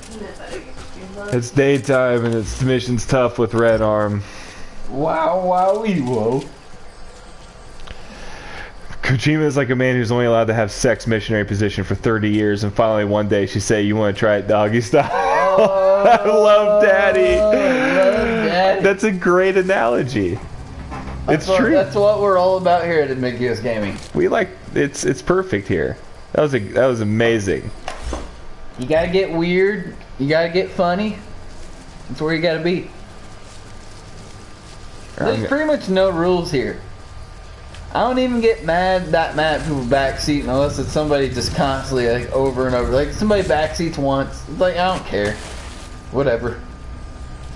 [SPEAKER 2] peanut butter.
[SPEAKER 3] It's daytime and it's mission's tough with Red-Arm.
[SPEAKER 1] Wow, wowie, whoa.
[SPEAKER 3] Kojima is like a man who's only allowed to have sex missionary position for 30 years, and finally one day she say, "You want to try it doggy style?"
[SPEAKER 1] Oh,
[SPEAKER 3] I love Daddy.
[SPEAKER 1] love Daddy.
[SPEAKER 3] That's a great analogy. It's true.
[SPEAKER 1] That's what we're all about here at MGS Gaming.
[SPEAKER 3] We like it's perfect here. That was amazing.
[SPEAKER 1] You gotta get weird. You gotta get funny. That's where you gotta be. There's pretty much no rules here. I don't even get that mad at people backseating unless it's somebody just constantly like over and over. Like somebody backseats once, it's like I don't care, whatever.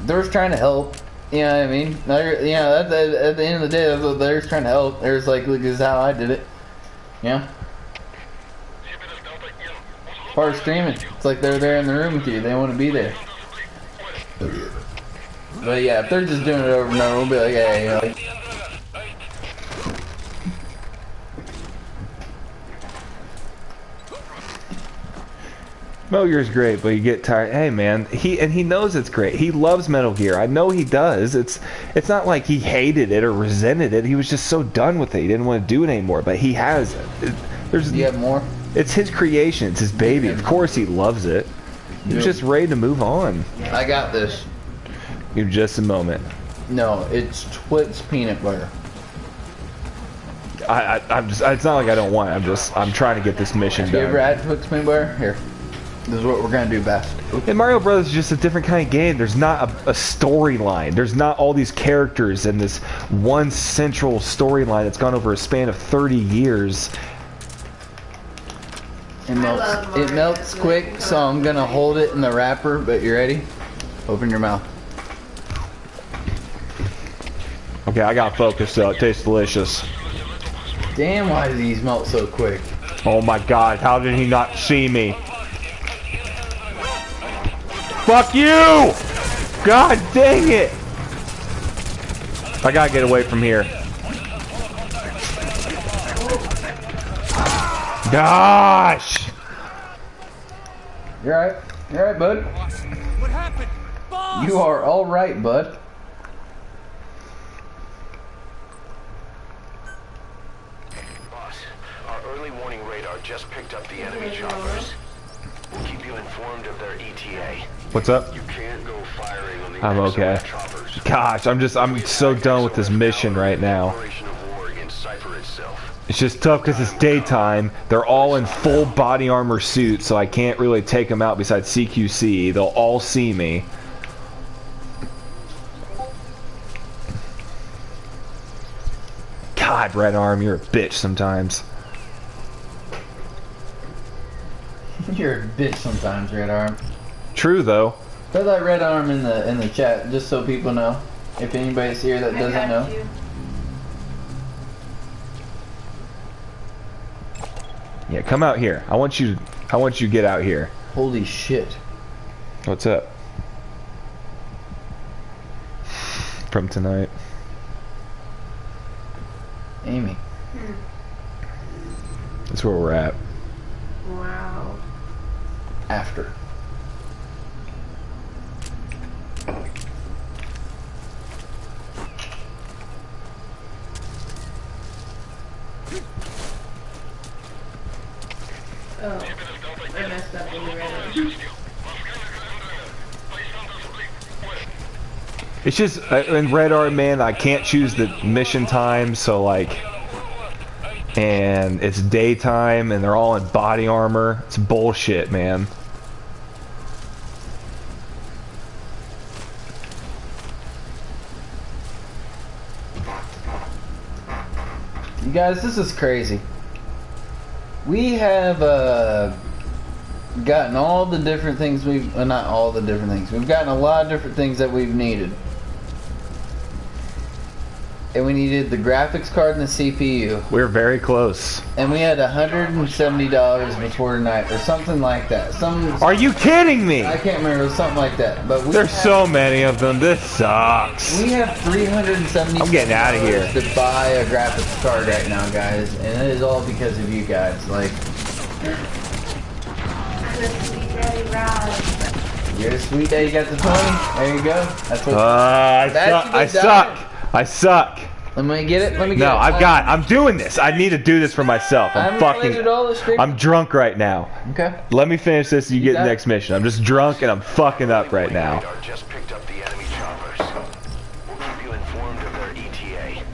[SPEAKER 1] They're just trying to help. You know what I mean? At the end of the day, they're just trying to help. There's like, look, this is how I did it. Yeah. As far as streaming, it's like they're there in the room with you. They want to be there. But yeah, if they're just doing it over and over, we'll be like, hey, you know.
[SPEAKER 3] Metal Gear's great, but you get tired. Hey man, he knows it's great. He loves Metal Gear. I know he does. It's not like he hated it or resented it. He was just so done with it. He didn't want to do it anymore. But he has it. There's.
[SPEAKER 1] You have more?
[SPEAKER 3] It's his creation. It's his baby. Of course he loves it. He's just ready to move on.
[SPEAKER 1] I got this.
[SPEAKER 3] Give just a moment.
[SPEAKER 1] No, it's Twix peanut butter.
[SPEAKER 3] I'm just. It's not like I don't want it. I'm trying to get this mission
[SPEAKER 1] You ever
[SPEAKER 3] done.
[SPEAKER 1] had Twix peanut butter? Here. This is what we're gonna do best.
[SPEAKER 3] And Mario Brothers is just a different kind of game. There's not a storyline. There's not all these characters and this one central storyline that's gone over a span of 30 years.
[SPEAKER 1] It melts quick, so I'm gonna hold it in the wrapper, but you ready? Open your mouth.
[SPEAKER 3] Okay, I got focused though. It tastes delicious.
[SPEAKER 1] Damn, why do these melt so quick?
[SPEAKER 3] Oh my god, how did he not see me? Fuck you! God dang it! I gotta get away from here. Gosh!
[SPEAKER 1] You alright? You alright, bud?
[SPEAKER 5] What happened? Boss!
[SPEAKER 1] You are alright, bud.
[SPEAKER 4] Boss, our early warning radar just picked up the enemy choppers. We'll keep you informed of their ETA.
[SPEAKER 3] What's up?
[SPEAKER 4] You can't go firing on the
[SPEAKER 3] I'm okay.
[SPEAKER 4] XOF choppers.
[SPEAKER 3] Gosh, I'm so done with this mission right now.
[SPEAKER 4] Operation of war against Cypher itself.
[SPEAKER 3] It's just tough because it's daytime. They're all in full body armor suits, so I can't really take them out besides CQC. They'll all see me. God, Red-Arm, you're a bitch sometimes.
[SPEAKER 1] You're a bitch sometimes, Red-Arm.
[SPEAKER 3] True though.
[SPEAKER 1] Put that Red-Arm in the chat, just so people know. If anybody's here that doesn't know.
[SPEAKER 3] Yeah, come out here. I want you to get out here.
[SPEAKER 1] Holy shit.
[SPEAKER 3] What's up? From tonight.
[SPEAKER 1] Amy.
[SPEAKER 3] That's where we're at.
[SPEAKER 2] Wow.
[SPEAKER 1] After.
[SPEAKER 2] Oh, I messed up when you read it.
[SPEAKER 3] It's just in Red-Arm, man, I can't choose the mission time, so like, and it's daytime and they're all in body armor. It's bullshit, man.
[SPEAKER 1] You guys, this is crazy. We have gotten all the different things we've... Well, not all the different things. We've gotten a lot of different things that we've needed. And we needed the graphics card and the CPU.
[SPEAKER 3] We're very close.
[SPEAKER 1] And we had $170 before tonight, or something like that.
[SPEAKER 3] Are you kidding me?
[SPEAKER 1] I can't remember. It was something like that. But
[SPEAKER 3] there's so many of them. This sucks.
[SPEAKER 1] We have $370.
[SPEAKER 3] I'm getting out of here
[SPEAKER 1] to buy a graphics card right now, guys, and it is all because of you guys. Like,
[SPEAKER 2] I'm a sweet daddy Rob.
[SPEAKER 1] you're a sweet daddy. You got the 20. There you go. That's what.
[SPEAKER 3] I suck. I suck.
[SPEAKER 1] Let me get it. Let me get it.
[SPEAKER 3] No, I'm doing this. I need to do this for myself. I'm drunk right now.
[SPEAKER 1] Okay.
[SPEAKER 3] Let me finish this and you get the next mission. I'm just drunk and I'm fucking up right now.
[SPEAKER 4] Just picked up the enemy choppers. We'll keep you informed of their ETA. You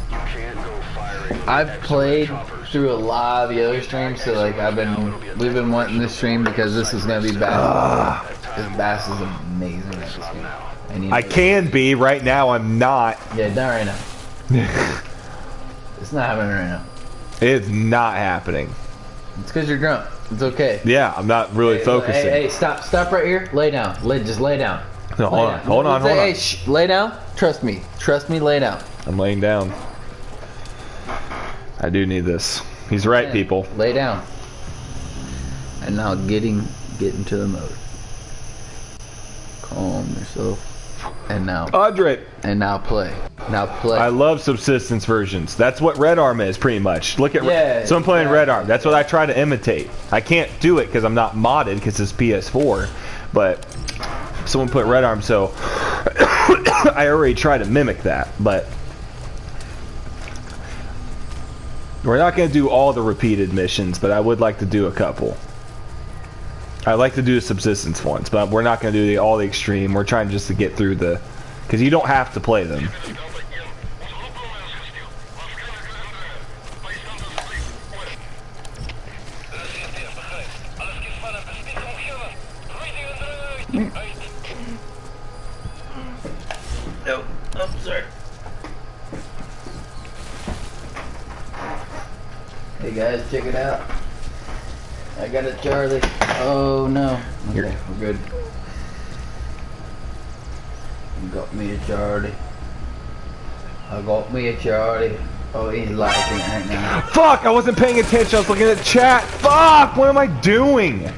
[SPEAKER 4] can't go firing.
[SPEAKER 1] I've played through a lot of the other streams, so like we've been wanting this stream because this is gonna be Bass. Because Bass is amazing at this game.
[SPEAKER 3] I can be right now. I'm not.
[SPEAKER 1] Yeah, not right now. It's not happening right now.
[SPEAKER 3] It's not happening.
[SPEAKER 1] It's because you're drunk. It's okay.
[SPEAKER 3] Yeah, I'm not really focusing.
[SPEAKER 1] Hey, stop right here. Lay down. Just lay down.
[SPEAKER 3] No, hold on.
[SPEAKER 1] Hey, shh, lay down. Trust me, lay down.
[SPEAKER 3] I'm laying down. I do need this. He's right, people.
[SPEAKER 1] Lay down. And now get into the mode. Calm yourself. And now,
[SPEAKER 3] Andre.
[SPEAKER 1] And now play.
[SPEAKER 3] I love subsistence versions. That's what Red-Arm is, pretty much. Look at so I'm playing Red-Arm. That's what I try to imitate. I can't do it because I'm not modded because it's PS4. But someone put Red-Arm, so I already try to mimic that. But we're not going to do all the repeated missions, but I would like to do a couple. I like to do the subsistence ones, but we're not going to do all the extreme. We're trying just to get through the... Because you don't have to play them.
[SPEAKER 1] Nope. Oh, sorry. Hey guys, check it out. I got a Charlie. Oh no. Okay, we're good. You got me a Charlie. I got me a Charlie. Oh, he's liking it right now.
[SPEAKER 3] Fuck! I wasn't paying attention. I was looking at chat. Fuck! What am I doing?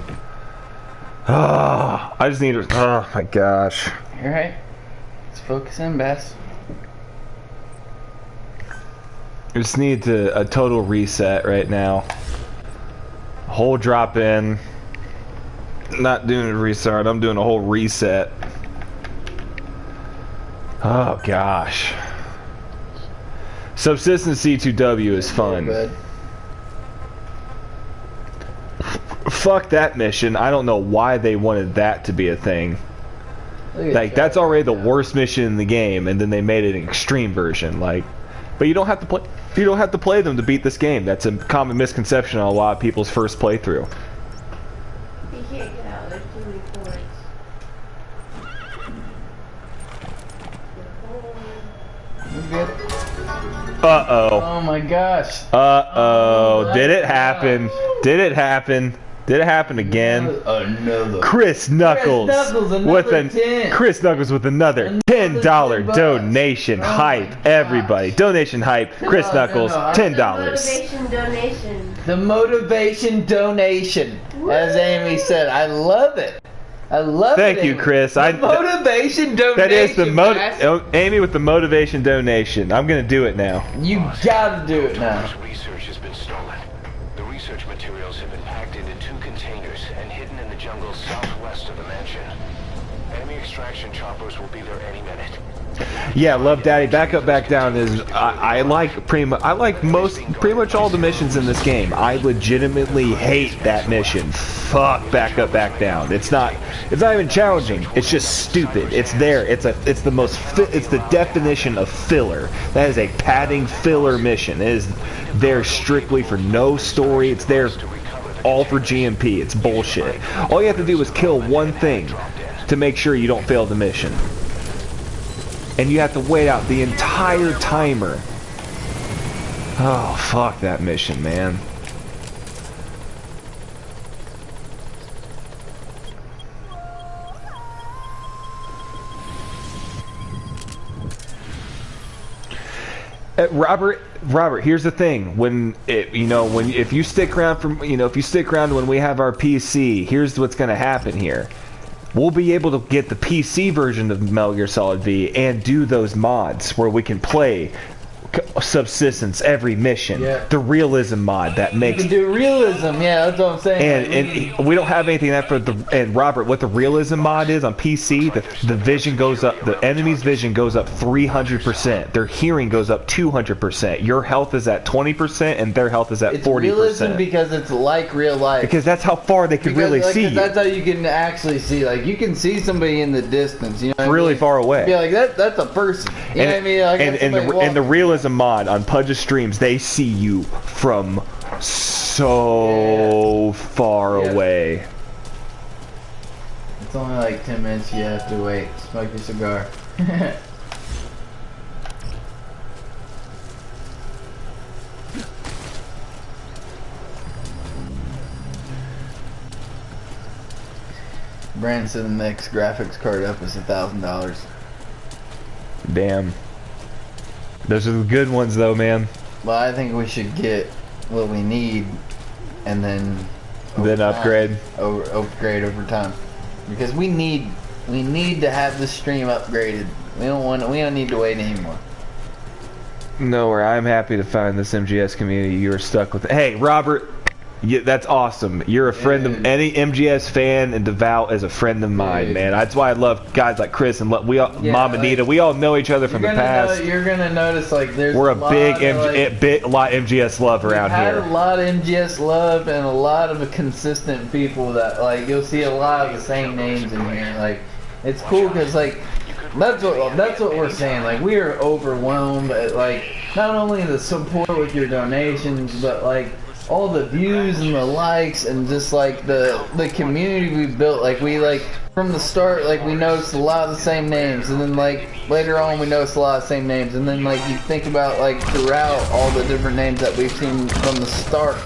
[SPEAKER 3] Oh, I just need to... Oh my gosh.
[SPEAKER 1] You're right. Let's focus in, Bass.
[SPEAKER 3] I just need a total reset right now. Whole drop in. Not doing a restart, I'm doing a whole reset. Oh gosh. Subsistence C2W is fun. Fuck that mission. I don't know why they wanted that to be a thing. Like, that's already the worst mission in the game, and then they made it an extreme version. Like, but you don't have to play. You don't have to play them to beat this game. That's a common misconception on a lot of people's first playthrough.
[SPEAKER 2] You can't get out. There's too many points.
[SPEAKER 3] Uh-oh.
[SPEAKER 1] Oh my gosh.
[SPEAKER 3] Uh-oh. Did it happen? Did it happen? Did it happen again?
[SPEAKER 1] Another.
[SPEAKER 3] Chris Knuckles Chris Knuckles with another $10 donation. Hype, everybody. Donation hype. Chris Knuckles, $10.
[SPEAKER 2] Motivation donation.
[SPEAKER 1] The motivation donation. As Amy said, I love it. I love it.
[SPEAKER 3] Thank you, Chris.
[SPEAKER 1] Motivation donation.
[SPEAKER 3] That is the Amy with the motivation donation. I'm gonna do it now.
[SPEAKER 1] You gotta do it now.
[SPEAKER 4] Research has been stolen. The research materials have been packed into 2 containers and hidden in the jungle southwest of the mansion. Enemy extraction choppers will be there any minute.
[SPEAKER 3] Yeah, Love Daddy, Back Up, Back Down is I like pretty much all the missions in this game. I legitimately hate that mission. Fuck Back Up, Back Down. It's not even challenging. It's just stupid. It's there. It's the definition of filler. That is a padding filler mission. It is there strictly for no story. It's there all for GMP. It's bullshit. All you have to do is kill one thing to make sure you don't fail the mission. And you have to wait out the entire timer Oh, fuck that mission, man. Robert, here's the thing. If you stick around when we have our PC, here's what's going to happen here. We'll be able to get the PC version of Metal Gear Solid V and do those mods where we can play subsistence every mission.
[SPEAKER 1] Yeah.
[SPEAKER 3] The realism mod that makes
[SPEAKER 1] You can do realism, yeah, that's what I'm saying.
[SPEAKER 3] and we don't have anything that and Robert, what the realism mod is on PC, the vision goes up, the enemy's vision goes up 300%, their hearing goes up 200%, your health is at 20% and their health is at 40%.
[SPEAKER 1] Realism because it's like real life.
[SPEAKER 3] Because that's how far they can really see you.
[SPEAKER 1] That's how you can actually see. Like, you can see somebody in the distance, you know what
[SPEAKER 3] really
[SPEAKER 1] I mean?
[SPEAKER 3] far away.
[SPEAKER 1] Yeah, like that's a person. You know what I mean? Like,
[SPEAKER 3] and the realism mod on Pudge's streams, they see you from so far away.
[SPEAKER 1] It's only like 10 minutes you have to wait. Smoke your cigar. Brand said the next graphics card up is $1,000.
[SPEAKER 3] Damn. Those are the good ones though, man.
[SPEAKER 1] Well, I think we should get what we need and then
[SPEAKER 3] upgrade
[SPEAKER 1] over time, because we need to have the stream upgraded. We don't need to wait anymore.
[SPEAKER 3] Nowhere. I'm happy to find this MGS community. You are stuck with it. Hey, Robert, that's awesome. You're a friend of any MGS fan, and Devout is a friend of mine, man. That's why I love guys like Chris and Mom Anita. We all know each other from the past.
[SPEAKER 1] You're gonna notice like
[SPEAKER 3] we're a big lot of MGS love around here.
[SPEAKER 1] Had a lot of MGS love and a lot of consistent people that like you'll see a lot of the same names in here. Like it's cool because like that's what we're saying. Like we are overwhelmed at like not only the support with your donations, but like all the views and the likes and just like the community we built. Like we like from the start, like we noticed a lot of the same names, and then like later on we noticed a lot of the same names, and then like you think about like throughout all the different names that we've seen from the start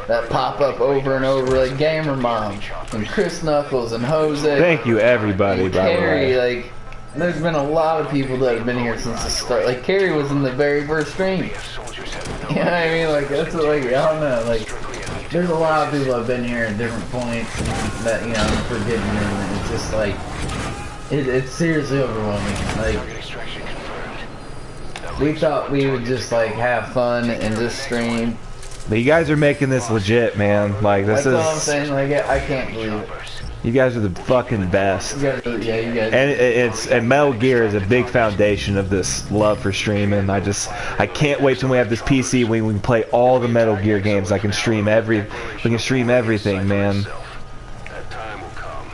[SPEAKER 1] that pop up over and over, like Gamer Mom and Chris Knuckles and Jose.
[SPEAKER 3] Thank you everybody, by the
[SPEAKER 1] Carrie,
[SPEAKER 3] way.
[SPEAKER 1] like there's been a lot of people that have been here since the start. Like Carrie was in the very first stream. You know what I mean? Like that's what, like I don't know. Like there's a lot of people that have been here at different points and that I'm forgetting, and it's just like it's seriously overwhelming. Like we thought we would just like have fun and just stream.
[SPEAKER 3] But you guys are making this legit, man. Like this
[SPEAKER 1] That's all I'm saying. Like I can't believe it.
[SPEAKER 3] You guys are the fucking best.
[SPEAKER 1] You guys.
[SPEAKER 3] And Metal Gear is a big foundation of this love for streaming. I can't wait till we have this PC when we can play all the Metal Gear games. We can stream everything, man.
[SPEAKER 4] That time will come,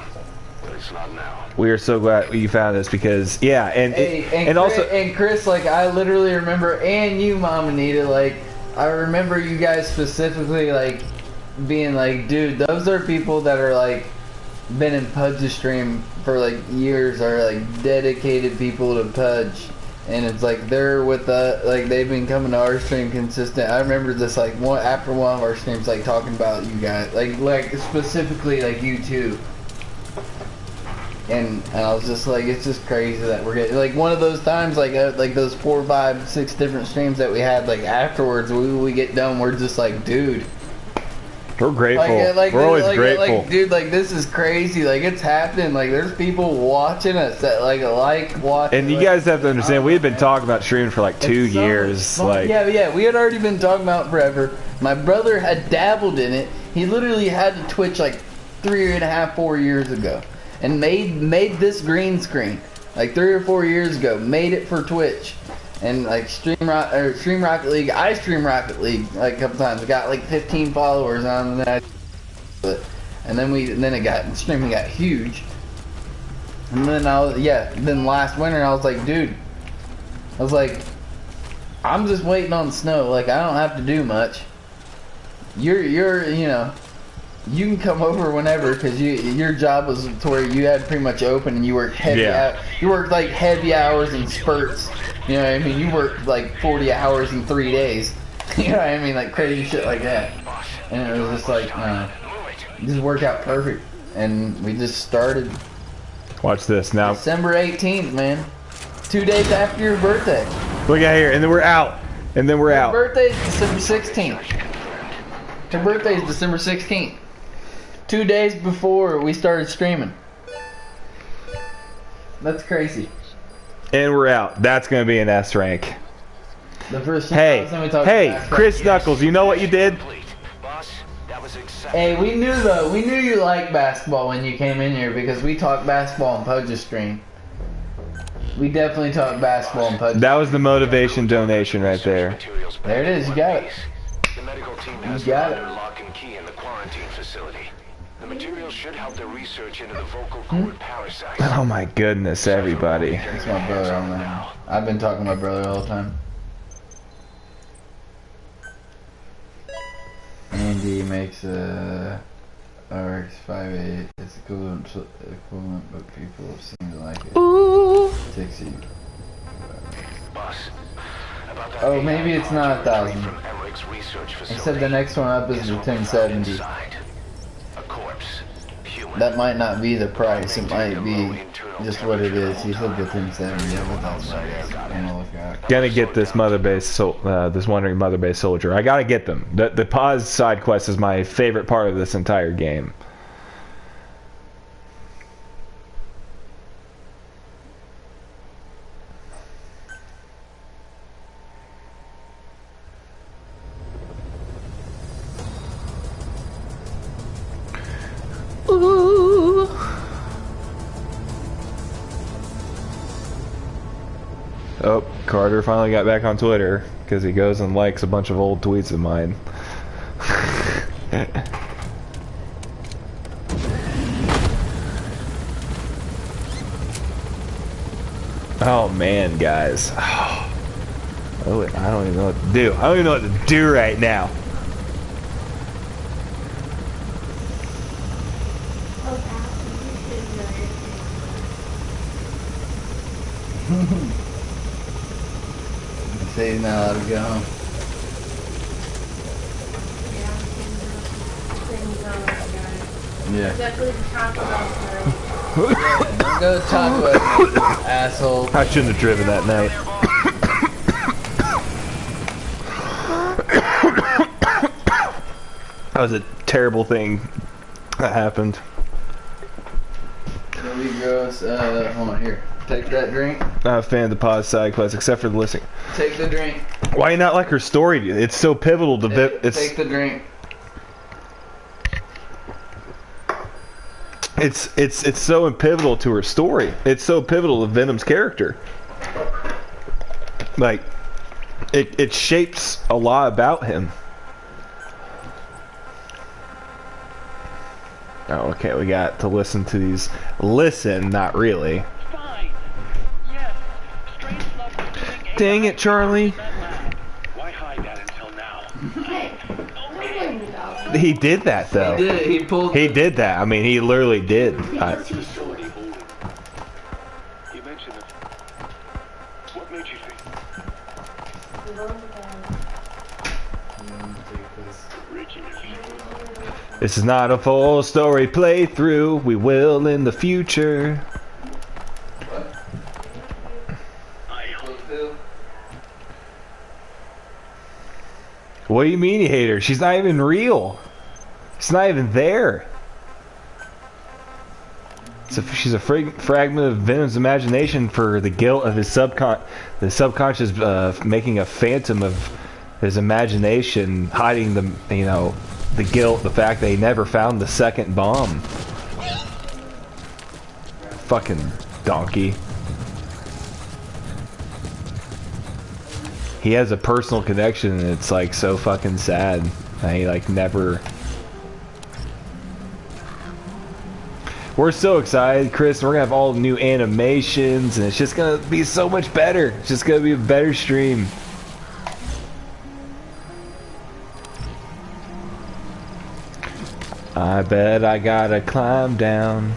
[SPEAKER 4] but it's not now.
[SPEAKER 3] We are so glad you found this because
[SPEAKER 1] and Chris, like I literally remember, and you, Mom Anita, like I remember you guys specifically like being like, dude, those are people that are like been in Pudge's stream for like years, are like dedicated people to Pudge, and it's like they're with like they've been coming to our stream consistent. I remember this like after one of our streams, like talking about you guys, like specifically like you two, and I was just like, it's just crazy that we're getting like one of those times like those 4, 5, 6 different streams that we had, like afterwards we get done, we're just like, dude,
[SPEAKER 3] we're grateful. We're always grateful.
[SPEAKER 1] Dude, like this is crazy. Like it's happening. Like there's people watching us that like watching.
[SPEAKER 3] And you guys have to understand, we had been talking about streaming for like 2 years.
[SPEAKER 1] Yeah, we had already been talking about it forever. My brother had dabbled in it. He literally had to Twitch like 3.5, 4 years ago, and made this green screen like 3 or 4 years ago. Made it for Twitch. And like stream Rocket League, I stream Rocket League like a couple times. I got like 15 followers on that, and then streaming got huge. And then then last winter I was like, dude, I'm just waiting on snow. Like I don't have to do much. You're you can come over whenever, because your job was to where you had pretty much open and you worked heavy. You worked like heavy hours in spurts. You know what I mean? You worked like 40 hours in 3 days. You know what I mean? Like crazy shit like that. And it was just like, it just worked out perfect. And we just started
[SPEAKER 3] Watch this now.
[SPEAKER 1] December 18th, man. 2 days after your birthday.
[SPEAKER 3] Look at here, and then we're out. And then we're out.
[SPEAKER 1] Her birthday is December 16th. Her birthday is December 16th. 2 days before we started streaming. That's crazy.
[SPEAKER 3] And we're out. That's gonna be an S rank.
[SPEAKER 1] The first
[SPEAKER 3] Hey,
[SPEAKER 1] time we talked
[SPEAKER 3] hey,
[SPEAKER 1] about
[SPEAKER 3] Chris Knuckles, you know what you did?
[SPEAKER 4] Boss, that was
[SPEAKER 1] Hey, we knew you liked basketball when you came in here because we talked basketball on Pudge's stream. We definitely talked basketball on Pudge's.
[SPEAKER 3] That was the motivation donation right there.
[SPEAKER 1] There it is, you got it.
[SPEAKER 4] The medical team
[SPEAKER 1] You
[SPEAKER 4] has
[SPEAKER 1] got
[SPEAKER 4] found
[SPEAKER 1] it.
[SPEAKER 4] their lock and key in the quarantine facility. The materials should help their research into the vocal cord parasites.
[SPEAKER 3] Oh my goodness, everybody.
[SPEAKER 1] That's my brother on there. I've been talking to my brother all the time. Andy makes a RX 58. It's equivalent, but people seem to like it. Ooh. 60.
[SPEAKER 4] Boss, about that
[SPEAKER 1] Oh, maybe it's not 1,000.
[SPEAKER 4] from Emmerich's research
[SPEAKER 1] I
[SPEAKER 4] facility.
[SPEAKER 1] said the next one up is the 1070.
[SPEAKER 4] Inside, a corpse, human.
[SPEAKER 1] That might not be the price. It might be just what it is. He said the 1070. Yeah, but that's what it is. I'm gonna look at.
[SPEAKER 3] Gonna get this mother base, this wandering mother base soldier. I gotta get them. The pause side quest is my favorite part of this entire game. Ooh. Oh, Carter finally got back on Twitter because he goes and likes a bunch of old tweets of mine. Oh man, guys. Oh, I don't even know what to do. I don't even know what to do right now.
[SPEAKER 1] Say he's not allowed to go home. Yeah.
[SPEAKER 2] Definitely the Taco Bell.
[SPEAKER 1] Don't go to Taco Bell, asshole.
[SPEAKER 3] I shouldn't have driven that night. That was a terrible thing that happened.
[SPEAKER 1] Really gross. Hold on here. Take that drink.
[SPEAKER 3] Not a fan of the pause side quest, except for the listening.
[SPEAKER 1] Take the drink.
[SPEAKER 3] Why not like her story? It's so pivotal to
[SPEAKER 1] Take the drink.
[SPEAKER 3] It's so pivotal to her story. It's so pivotal to Venom's character. Like, it shapes a lot about him. Oh, okay, we got to listen to these. Listen, not really.
[SPEAKER 7] Fine. Yes. Strange love doing
[SPEAKER 3] Dang it, Charlie.
[SPEAKER 7] Why hide that until now?
[SPEAKER 2] Hey, don't blame me, dog.
[SPEAKER 3] He did that, though.
[SPEAKER 1] He did. He pulled.
[SPEAKER 3] He did that. I mean, he literally did.
[SPEAKER 7] Facility holding. You mentioned it. What made you think? Ricky.
[SPEAKER 3] This is not a full story playthrough. We will in the future. What do you mean you hate her? She's not even real. She's not even there. She's a fragment of Venom's imagination for the guilt of his subconscious making a phantom of his imagination, hiding the guilt, the fact that he never found the second bomb. Fucking donkey. He has a personal connection and it's like so fucking sad. And he like never... We're so excited, Chris. We're gonna have all new animations and it's just gonna be so much better. It's just gonna be a better stream. I bet I gotta climb down.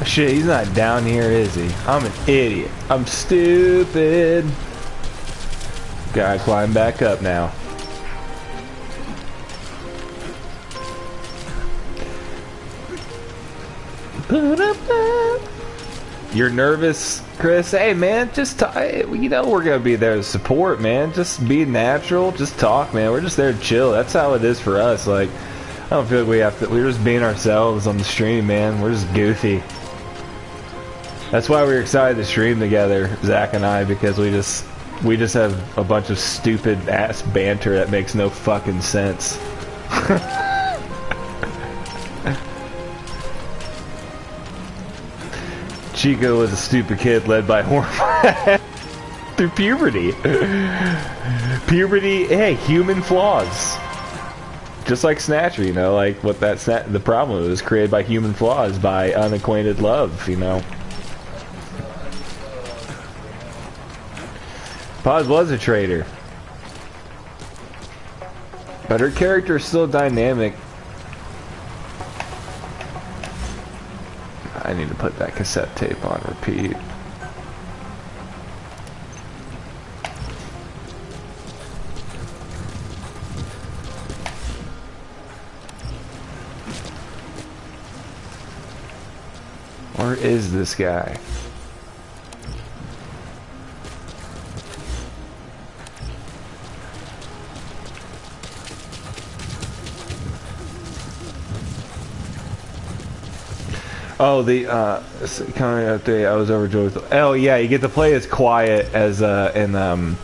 [SPEAKER 3] Shit, he's not down here, is he? I'm an idiot. I'm stupid. Gotta climb back up now. You're nervous, Chris? Hey, man, just talk. You know we're gonna be there to support, man. Just be natural. Just talk, man. We're just there to chill. That's how it is for us. Like, I don't feel like we have to. We're just being ourselves on the stream, man. We're just goofy. That's why we're excited to stream together, Zach and I, because we just have a bunch of stupid ass banter that makes no fucking sense. Chico was a stupid kid led by hormones through puberty. Puberty, hey, human flaws. Just like Snatcher, you know, like what the problem was created by human flaws, by unacquainted love, you know. Paz was a traitor. But her character is still dynamic. I need to put that cassette tape on repeat. Where is this guy? Oh, the coming update. I was overjoyed with. Oh yeah, you get to play as quiet as you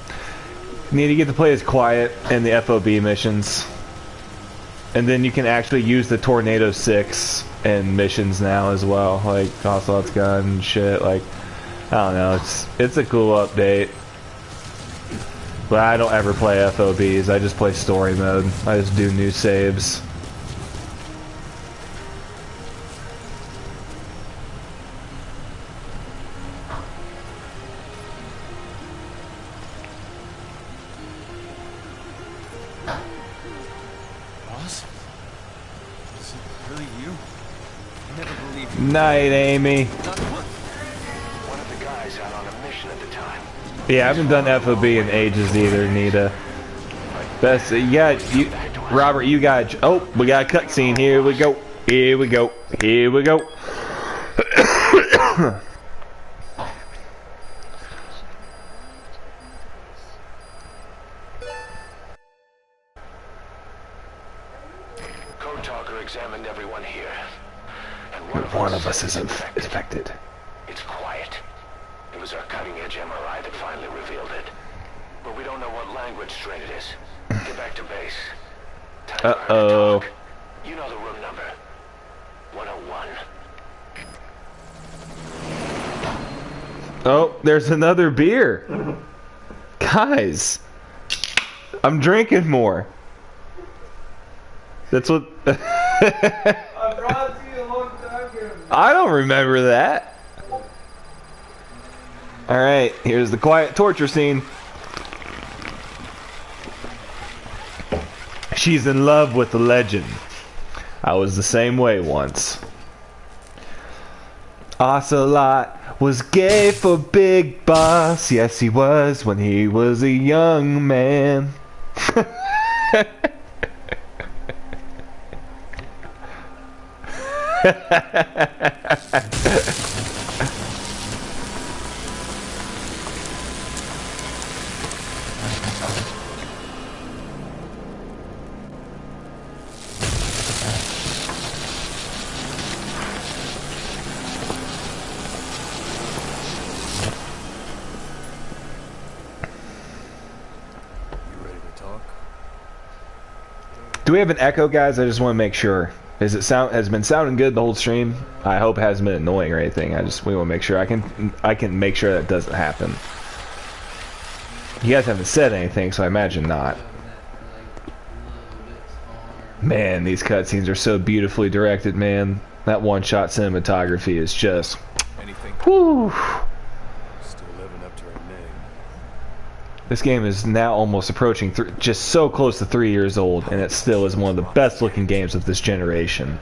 [SPEAKER 3] need to get to play as quiet in the FOB missions, and then you can actually use the Tornado 6 in missions now as well, like Ocelot's gun and shit. Like, I don't know, it's a cool update. But I don't ever play FOBs. I just play story mode. I just do new saves. Night, Amy.
[SPEAKER 4] One of the guys out on a mission at the time.
[SPEAKER 3] Yeah, I haven't done FOB in ages either, Nita. Best, Robert, you got. Oh, we got a cutscene. Here we go. Here we go. Here we go.
[SPEAKER 4] Code Talker examined everyone here.
[SPEAKER 3] One of us is infected.
[SPEAKER 4] It's quiet. It was our cutting-edge MRI that finally revealed it. But we don't know what language strain it is. Get back to base. Time for her to talk. You know the room number. 101.
[SPEAKER 3] Oh, there's another beer. Guys, I'm drinking more. That's what...
[SPEAKER 1] I brought it to you a long time ago.
[SPEAKER 3] I don't remember that. Alright, here's the quiet torture scene. She's in love with the legend. I was the same way once. Ocelot was gay for Big Boss. Yes, he was when he was a young man. Do we have an echo, guys? I just want to make sure. Has it been sounding good the whole stream? I hope it hasn't been annoying or anything. We want to make sure. I can make sure that doesn't happen. You guys haven't said anything, so I imagine not. Man, these cutscenes are so beautifully directed, man. That one-shot cinematography is just...
[SPEAKER 5] Anything?
[SPEAKER 3] Whew.
[SPEAKER 5] Still living up to her name.
[SPEAKER 3] This game is now almost approaching just so close to 3 years old, and it still is one of the best looking games of this generation.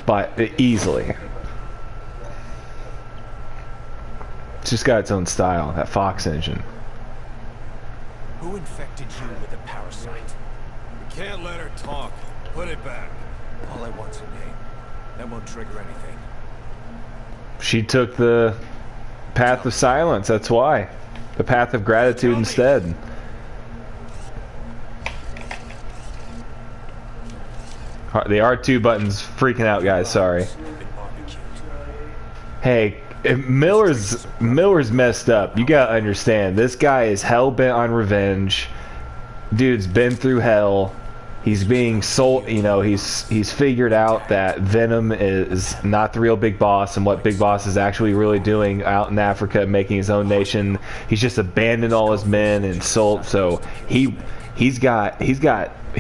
[SPEAKER 3] But easily. It's just got its own style, that Fox engine.
[SPEAKER 8] Who infected you with a parasite?
[SPEAKER 5] We can't let her talk. Put it back.
[SPEAKER 8] All I want's a name. That won't trigger anything.
[SPEAKER 3] She took the path of silence, that's why. The path of gratitude instead. The R2 button's freaking out, guys, sorry. Hey, if Miller's messed up. You gotta understand, this guy is hell-bent on revenge. Dude's been through hell. He's being sold, you know, he's figured out that Venom is not the real Big Boss, and what Big Boss is actually really doing out in Africa, making his own nation. He's just abandoned all his men and sold. So he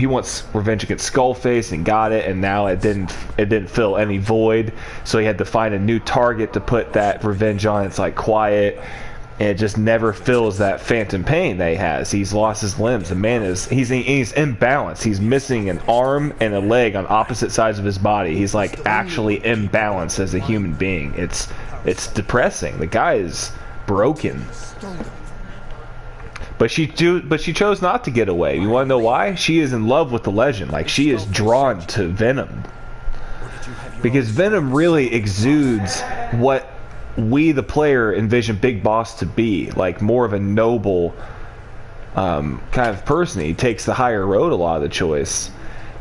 [SPEAKER 3] wants revenge against Skullface and got it, and now it didn't fill any void. So he had to find a new target to put that revenge on. It's like quiet. And it just never fills that phantom pain that he has. He's lost his limbs. The man he's imbalanced. He's missing an arm and a leg on opposite sides of his body. He's like actually imbalanced as a human being. It's depressing. The guy is broken. But she chose not to get away. You want to know why? She is in love with the legend. Like, she is drawn to Venom. Because Venom really exudes what we, the player, envision Big Boss to be. Like, more of a noble kind of person. He takes the higher road a lot of the choice.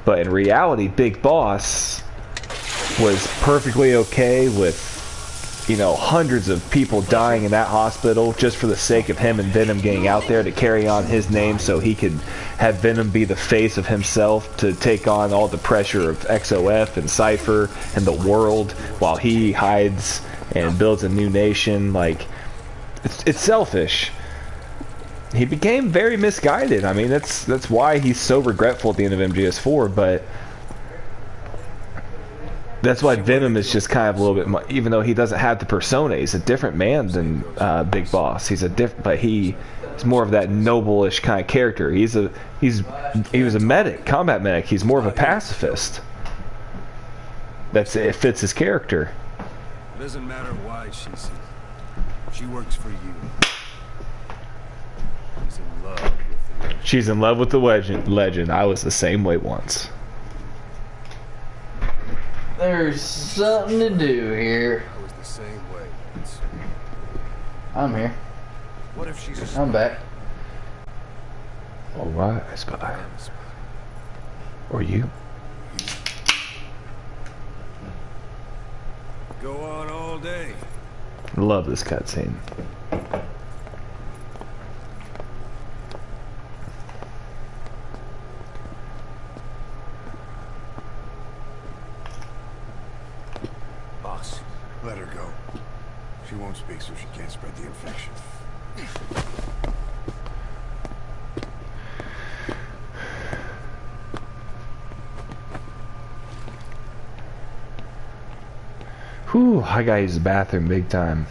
[SPEAKER 3] But in reality, Big Boss was perfectly okay with, you know, hundreds of people dying in that hospital just for the sake of him and Venom getting out there to carry on his name so he could have Venom be the face of himself to take on all the pressure of XOF and Cypher and the world while he hides and builds a new nation. Like, it's selfish. He became very misguided. I mean, that's why he's so regretful at the end of MGS4, but that's why Venom is just kind of a little bit more, even though he doesn't have the persona, he's a different man than Big Boss. But he's more of that noble-ish kind of character. He was a medic, combat medic. He's more of a pacifist. It fits his character.
[SPEAKER 5] It doesn't matter why she's here. She works for you.
[SPEAKER 3] She's in love with the legend. I was the same way once.
[SPEAKER 1] There's something to do here.
[SPEAKER 5] I was the same way.
[SPEAKER 1] I'm here.
[SPEAKER 5] What if she's
[SPEAKER 1] I'm back.
[SPEAKER 3] Alright, spy. Or you?
[SPEAKER 5] Go on all day.
[SPEAKER 3] Love this cutscene.
[SPEAKER 5] Boss, let her go. She won't speak, so she can't spread the infection.
[SPEAKER 3] Whew, I gotta use the bathroom big time.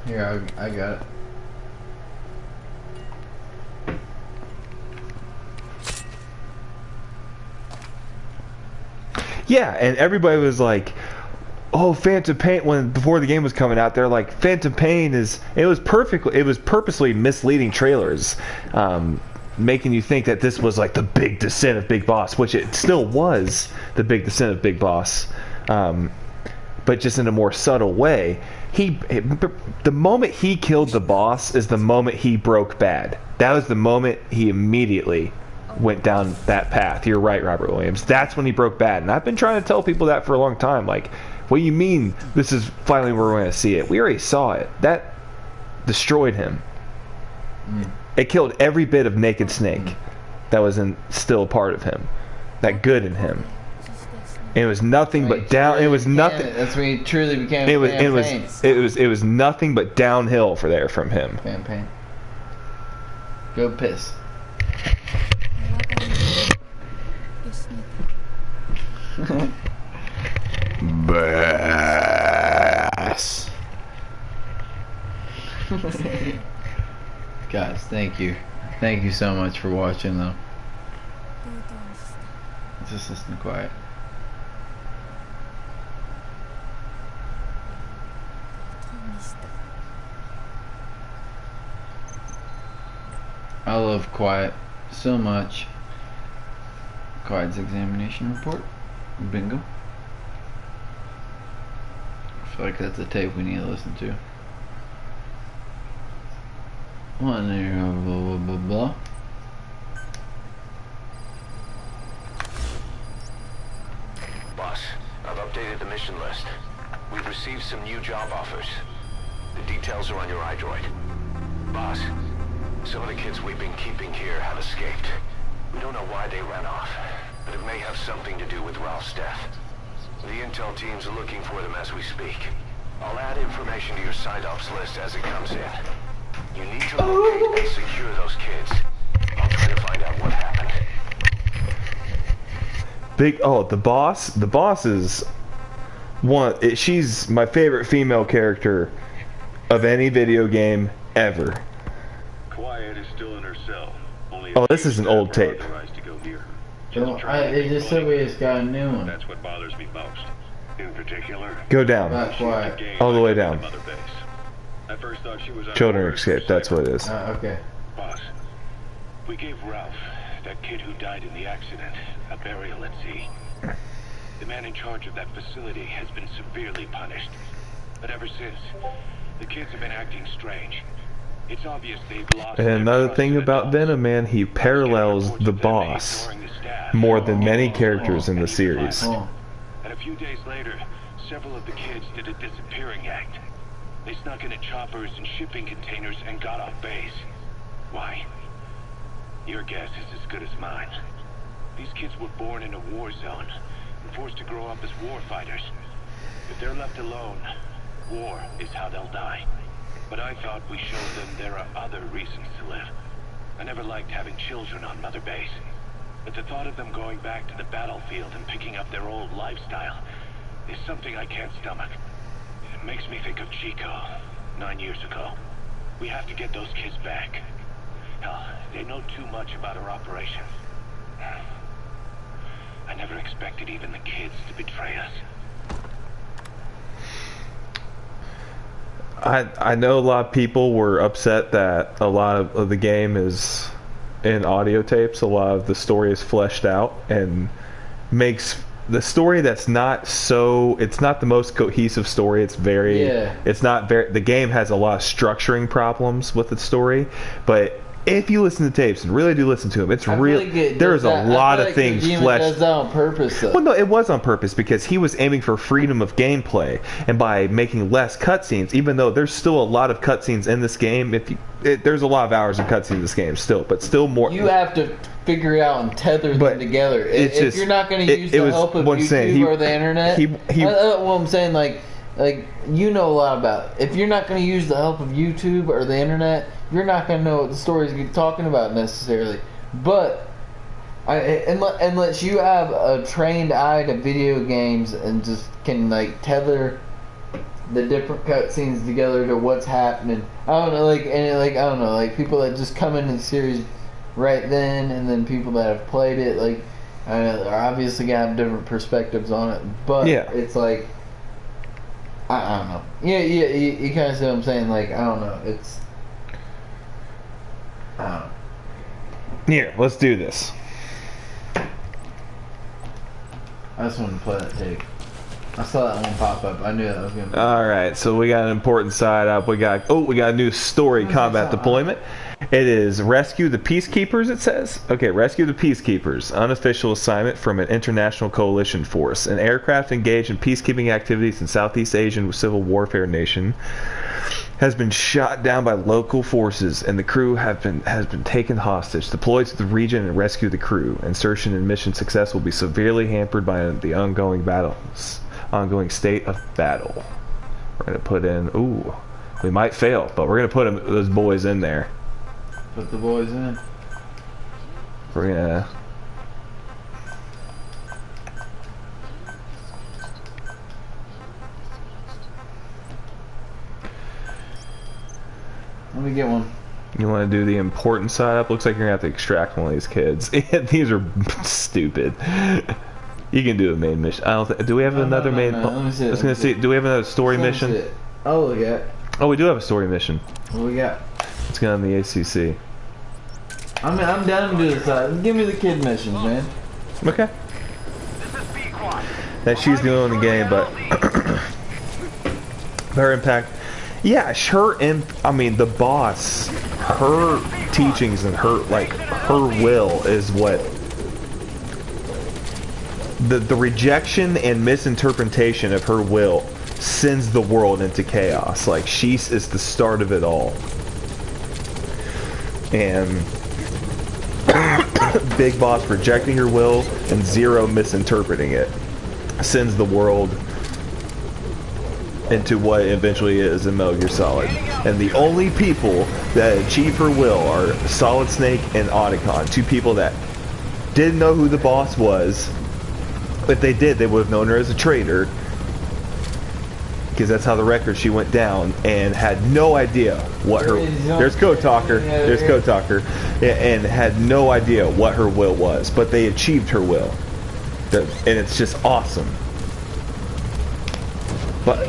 [SPEAKER 1] Here, I got it.
[SPEAKER 3] Yeah, and everybody was like, "Oh, Phantom Pain." Before the game was coming out, they're like, "Phantom Pain is." It was purposely misleading trailers, making you think that this was like the big descent of Big Boss, which it still was the big descent of Big Boss, but just in a more subtle way. The moment he killed the boss is the moment he broke bad. That was the moment he immediately went down that path. You're right, Robert Williams. That's when he broke bad. And I've been trying to tell people that for a long time. Like, what do you mean this is finally where we're going to see it? We already saw it. That destroyed him. It killed every bit of Naked Snake that was still a part of him. That good in him. It was nothing but down. It was nothing.
[SPEAKER 1] That's when he truly became.
[SPEAKER 3] It was nothing but downhill from him.
[SPEAKER 1] Phantom Pain. Go piss.
[SPEAKER 3] Bass.
[SPEAKER 1] Guys, thank you. Thank you so much for watching, though. Just listen quiet. love Quiet so much. Quiet's examination report. Bingo. I feel like that's a tape we need to listen to. One there, blah blah blah blah.
[SPEAKER 4] Boss, I've updated the mission list. We've received some new job offers. The details are on your iDroid. Boss, some of the kids we've been keeping here have escaped. We don't know why they ran off, but it may have something to do with Ralph's death. The intel teams are looking for them as we speak. I'll add information to your side ops list as it comes in. You need to locate and secure those kids. I'll try to find out what happened.
[SPEAKER 3] The boss. The boss is she's my favorite female character of any video game ever.
[SPEAKER 7] Quiet is still in her cell.
[SPEAKER 3] Oh, this is an old tape.
[SPEAKER 1] It just said we just got a new one.
[SPEAKER 7] That's what bothers me most. In particular,
[SPEAKER 3] Go down.
[SPEAKER 1] Not Quiet.
[SPEAKER 3] All the way down.
[SPEAKER 7] Mother base. I first thought she was on
[SPEAKER 3] Children
[SPEAKER 7] board
[SPEAKER 3] escape. That's what it is.
[SPEAKER 1] Okay.
[SPEAKER 7] Boss, we gave Ralph, that kid who died in the accident, a burial at sea. The man in charge of that facility has been severely punished. But ever since, the kids have been acting strange. It's obvious they've lost.
[SPEAKER 3] And another thing about Venom, man, he parallels the boss more than many characters in the series.
[SPEAKER 1] Oh.
[SPEAKER 7] And a few days later, several of the kids did a disappearing act. They snuck into choppers and shipping containers and got off base. Why? Your guess is as good as mine. These kids were born in a war zone and forced to grow up as war fighters. If they're left alone, war is how they'll die. But I thought we showed them there are other reasons to live. I never liked having children on Mother Base. But the thought of them going back to the battlefield and picking up their old lifestyle is something I can't stomach. It makes me think of Chico, 9 years ago. We have to get those kids back. Hell, they know too much about our operation. I never expected even the kids to betray us.
[SPEAKER 3] I know a lot of people were upset that a lot of the game is in audio tapes. A lot of the story is fleshed out and makes the story that's not so. It's not the most cohesive story. It's very.
[SPEAKER 1] Yeah.
[SPEAKER 3] It's not very. The game has a lot of structuring problems with its story, but if you listen to tapes and really do listen to them, it's real. There's a lot of things fleshed.
[SPEAKER 1] Does that on purpose, though.
[SPEAKER 3] Well, no, it was on purpose because he was aiming for freedom of gameplay, and by making less cutscenes, even though there's still a lot of cutscenes in this game, there's a lot of hours of cutscenes in this game still, but still more.
[SPEAKER 1] You have to figure it out and tether them together. If you're not going to use the help of YouTube or the internet, what I'm saying, like you know a lot about it. If you're not going to use the help of YouTube or the internet, you're not going to know what the stories you're talking about necessarily. But unless you have a trained eye to video games and just can like tether the different cutscenes together to what's happening, I don't know, I don't know, like people that just come into the series right then, and then people that have played it, like are obviously gonna have different perspectives on it. But yeah, it's like I don't know. Yeah, you kind of see what I'm saying. Like I don't know. It's I don't know.
[SPEAKER 3] Here, let's do this.
[SPEAKER 1] I just wanted to play that tape. I saw that one pop up. I knew that was gonna.
[SPEAKER 3] All right, so we got an important side up. We got a new story combat deployment. It is rescue the peacekeepers. It says, okay, rescue the peacekeepers. Unofficial assignment from an international coalition force. An aircraft engaged in peacekeeping activities in Southeast Asian civil warfare nation has been shot down by local forces, and the crew has been taken hostage. Deployed to the region and rescue the crew. Insertion and mission success will be severely hampered by the ongoing state of battle. We're gonna put in. We might fail, but we're gonna put those boys in there.
[SPEAKER 1] Put the boys in.
[SPEAKER 3] We're gonna.
[SPEAKER 1] Let me get one.
[SPEAKER 3] You want to do the important side up? Looks like you're gonna have to extract one of these kids. These are stupid. You can do a main mission. I don't. Do we have another main?
[SPEAKER 1] No. Let me see.
[SPEAKER 3] I was gonna see. Do we have another story mission?
[SPEAKER 1] Oh, we got.
[SPEAKER 3] Oh, we do have a story mission.
[SPEAKER 1] What we got?
[SPEAKER 3] Let's get on the ACC.
[SPEAKER 1] I'm down to do this. Give me the kid missions, man.
[SPEAKER 3] Okay. That she's the only game, but her impact. Yeah, I mean, the boss, her teachings and her will is what the rejection and misinterpretation of her will sends the world into chaos. Like, she is the start of it all. And Big Boss rejecting her will and Zero misinterpreting it sends the world into what it eventually is in Metal Gear Solid. And the only people that achieve her will are Solid Snake and Otacon, two people that didn't know who the boss was. If they did, they would have known her as a traitor, because that's how the record she went down, and had no idea what her there's Code Talker, and had no idea what her will was, but they achieved her will, and it's just awesome. But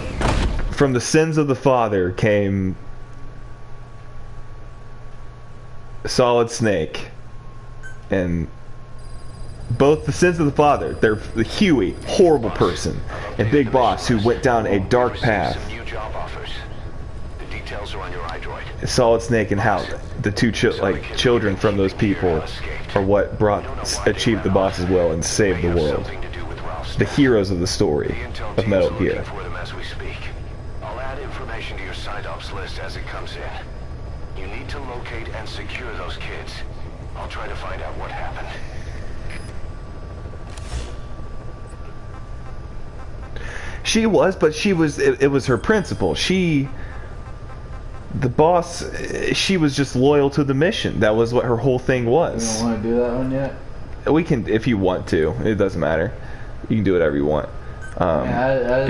[SPEAKER 3] from the sins of the father came Solid Snake, and both the sins of the father, they're the Huey, horrible person, and Big Boss, who went down a dark path. Solid Snake and how the two children from those people are what achieved the boss's will and saved the world. The heroes of the story of Metal Gear.
[SPEAKER 4] I'll add information to your side ops list as it comes in. You need to locate and secure those kids. I'll try to find out what happened.
[SPEAKER 3] She was, but it was her principle. The boss, she was just loyal to the mission. That was what her whole thing was.
[SPEAKER 1] You don't want to do that one yet?
[SPEAKER 3] We can, if you want to. It doesn't matter. You can do whatever you want.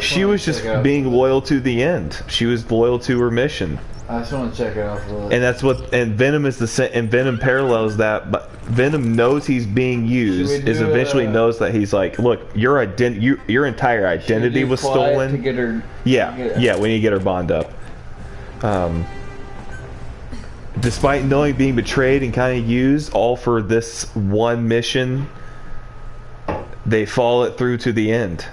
[SPEAKER 3] She was just being loyal to the end. She was loyal to her mission.
[SPEAKER 1] I just want to check it out for a little.
[SPEAKER 3] And that's what. And Venom is and Venom parallels that. But Venom knows he's being used. Is eventually knows that he's like, look, your entire identity was stolen.
[SPEAKER 1] To get her.
[SPEAKER 3] Yeah. We need to get her bond up. Despite knowing being betrayed and kind of used, all for this one mission, they follow it through to the end.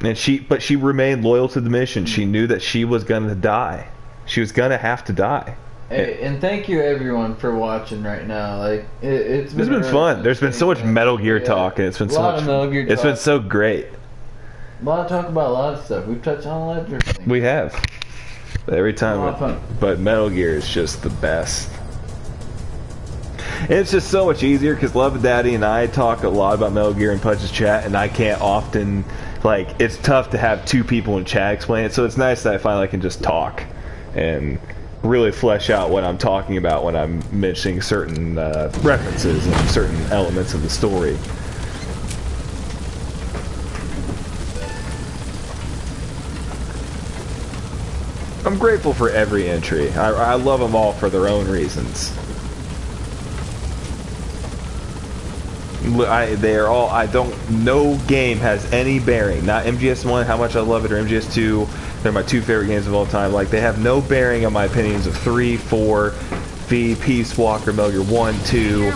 [SPEAKER 3] And she remained loyal to the mission. She knew that she was gonna die. She was gonna have to die.
[SPEAKER 1] Hey, and thank you everyone for watching right now. Like it's
[SPEAKER 3] been fun. There's been so much Metal Gear talk, and it's been so much. It's been so great.
[SPEAKER 1] A lot of talk about a lot of stuff. We've touched on a lot of different things.
[SPEAKER 3] We have. Every time, but Metal Gear is just the best. And it's just so much easier because Love Daddy and I talk a lot about Metal Gear in Pudge's chat, and I can't often, it's tough to have two people in chat explain it, so it's nice that I finally can just talk and really flesh out what I'm talking about when I'm mentioning certain references and certain elements of the story. I'm grateful for every entry. I love them all for their own reasons. They are all, no game has any bearing. Not MGS1, how much I love it, or MGS2. They're my two favorite games of all time. They have no bearing on my opinions of 3, 4, V, Peace Walker, Metal Gear 1, 2.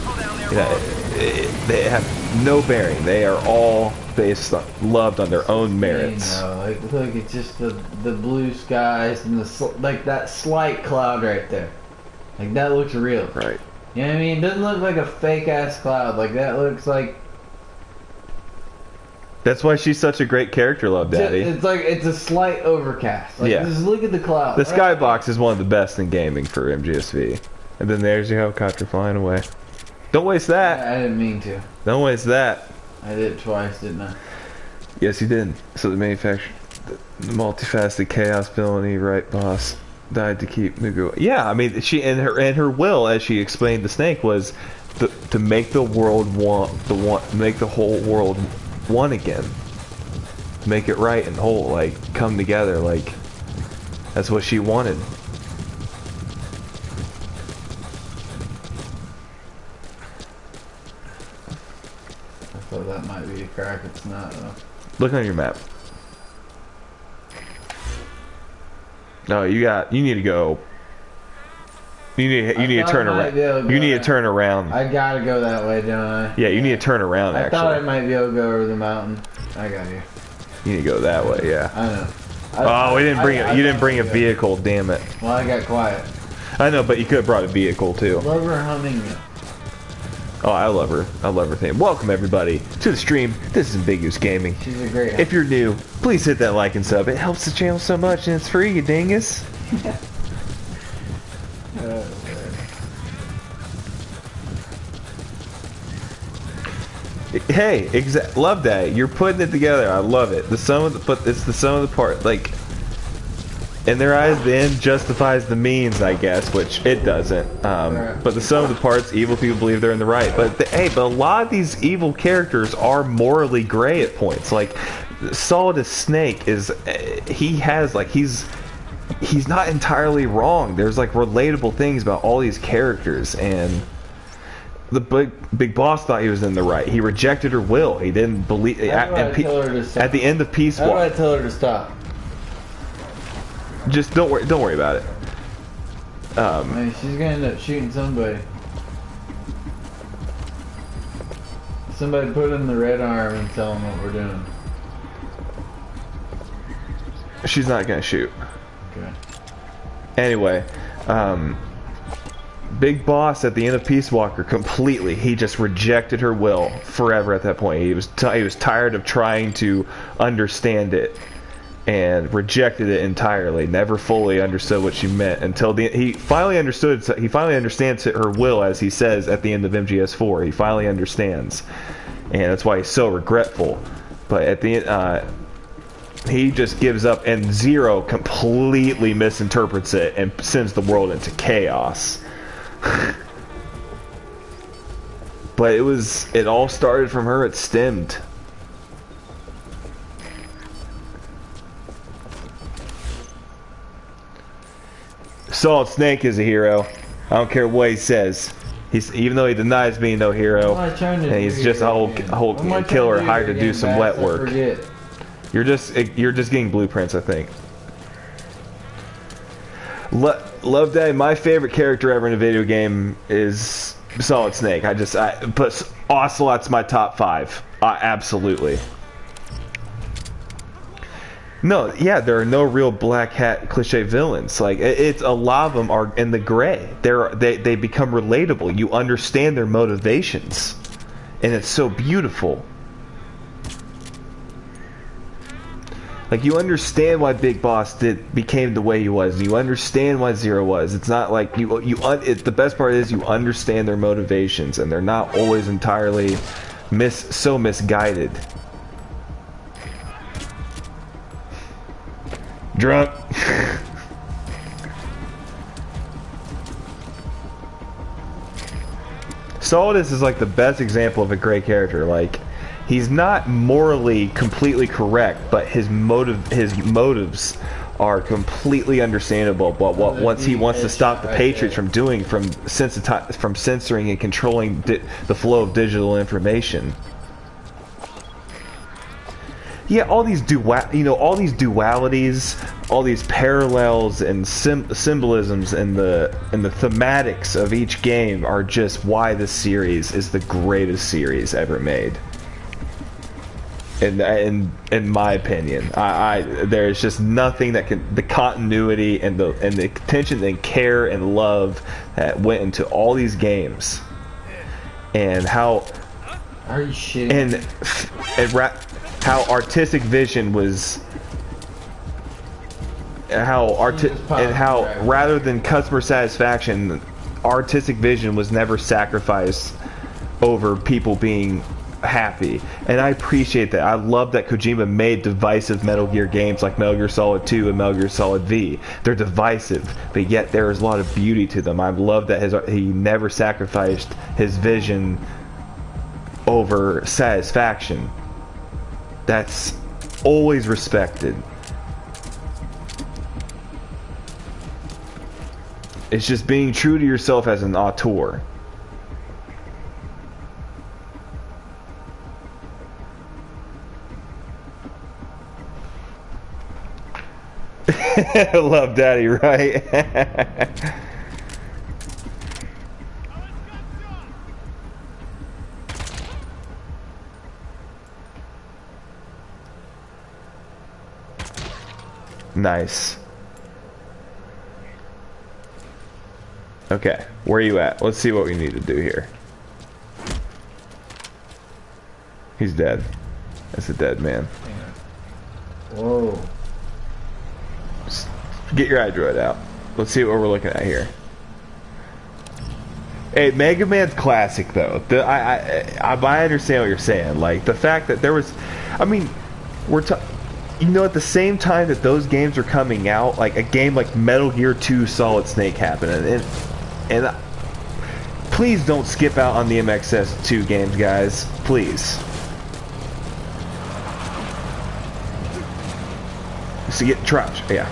[SPEAKER 3] They have no bearing. They are all based loved on their own merits.
[SPEAKER 1] Look, it's just the blue skies and that slight cloud right there. That looks real.
[SPEAKER 3] Right.
[SPEAKER 1] You know what I mean? It doesn't look like a fake ass cloud. That looks like.
[SPEAKER 3] That's why she's such a great character, Love Daddy.
[SPEAKER 1] It's a slight overcast. Just look at the cloud.
[SPEAKER 3] The skybox is one of the best in gaming for MGSV. And then there's your helicopter flying away. Don't waste that.
[SPEAKER 1] I didn't mean to.
[SPEAKER 3] Don't waste that.
[SPEAKER 1] I did it twice, didn't I?
[SPEAKER 3] Yes, you did. So the manufacturer, the multifaceted chaos villainy, right, boss, died to keep Mugu. Yeah, I mean, she and her will, as she explained to Snake, was to make the world make the whole world one again, make it right and whole, come together, that's what she wanted.
[SPEAKER 1] I thought that might be a crack. It's not though.
[SPEAKER 3] Look on your map. No, you need to go. You need to turn around. You need to turn around.
[SPEAKER 1] I gotta go that way, don't I?
[SPEAKER 3] Yeah, you need to turn around.
[SPEAKER 1] I
[SPEAKER 3] Actually,
[SPEAKER 1] thought I might be able to go over the mountain. I got you.
[SPEAKER 3] You need to go that way. Yeah.
[SPEAKER 1] I know.
[SPEAKER 3] Oh, we didn't bring it. You didn't bring a vehicle. Damn it.
[SPEAKER 1] Well, I got quiet.
[SPEAKER 3] I know, but you could have brought a vehicle too.
[SPEAKER 1] Love her humming.
[SPEAKER 3] Oh, I love her. I love her theme. Welcome everybody to the stream. This is Ambiguous Gaming.
[SPEAKER 1] She's a great.
[SPEAKER 3] If you're new, please hit that like and sub. It helps the channel so much, and it's free, you dingus. Hey, love that. You're putting it together. I love it. But it's the sum of the part. Like, in their eyes, the end justifies the means, I guess, which it doesn't. But the sum of the parts, evil people believe they're in the right. But but a lot of these evil characters are morally gray at points. Like, Solid Snake is, he's not entirely wrong. There's like relatable things about all these characters, and the big boss thought he was in the right. He rejected her will. He didn't believe. At the end of Peace Walk.
[SPEAKER 1] How do I tell her to stop?
[SPEAKER 3] Just don't worry about it.
[SPEAKER 1] I mean, she's gonna end up shooting somebody. Somebody put in the Red-Arm and tell them what we're doing.
[SPEAKER 3] She's not gonna shoot.
[SPEAKER 1] Okay.
[SPEAKER 3] Anyway, Big Boss at the end of Peace Walker completely. He just rejected her will forever at that point. He was tired of trying to understand it and rejected it entirely. Never fully understood what she meant until he finally understood. He finally understands her will, as he says at the end of MGS4. He finally understands, and that's why he's so regretful. But at the end, he just gives up, and Zero completely misinterprets it and sends the world into chaos. But it all started from her. It stemmed. Solid Snake is a hero. I don't care what he says. Even though he denies being no hero, and he's just a whole killer hired to do some wet work. You're just getting blueprints, I think. Love Day. My favorite character ever in a video game is Solid Snake. I put Ocelot's my top 5. Absolutely. No, yeah, there are no real black hat cliche villains. Like, it's a lot of them are in the gray. They become relatable. You understand their motivations, and it's so beautiful. Like, you understand why Big Boss became the way he was. And you understand why Zero was. It's not like the best part is you understand their motivations, and they're not always entirely so misguided. Drunk. Solidus is like the best example of a gray character. Like, he's not morally completely correct, but his motives are completely understandable. But once he wants to stop the Patriots from censoring and controlling the flow of digital information. Yeah, all these dualities, all these parallels and symbolisms and the thematics of each game are just why this series is the greatest series ever made. In my opinion, there's just nothing that can, the continuity and the attention and care and love that went into all these games, and how
[SPEAKER 1] are you shitting?
[SPEAKER 3] How artistic vision was, rather than customer satisfaction, artistic vision was never sacrificed over people being happy. And I appreciate that. I love that Kojima made divisive Metal Gear games like Metal Gear Solid 2 and Metal Gear Solid V. They're divisive, but yet there is a lot of beauty to them. I love that he never sacrificed his vision over satisfaction. That's always respected. It's just being true to yourself as an auteur. Love Daddy, right? Nice. Okay, where are you at? Let's see what we need to do here. He's dead. That's a dead man.
[SPEAKER 1] Whoa.
[SPEAKER 3] Just get your iDroid out. Let's see what we're looking at here. Hey, Mega Man's classic though. I understand what you're saying. Like the fact that there was, I mean, you know, at the same time that those games are coming out, like a game like Metal Gear 2 Solid Snake happened, and please don't skip out on the MGS2 games, guys. Please. So get Trouch, yeah.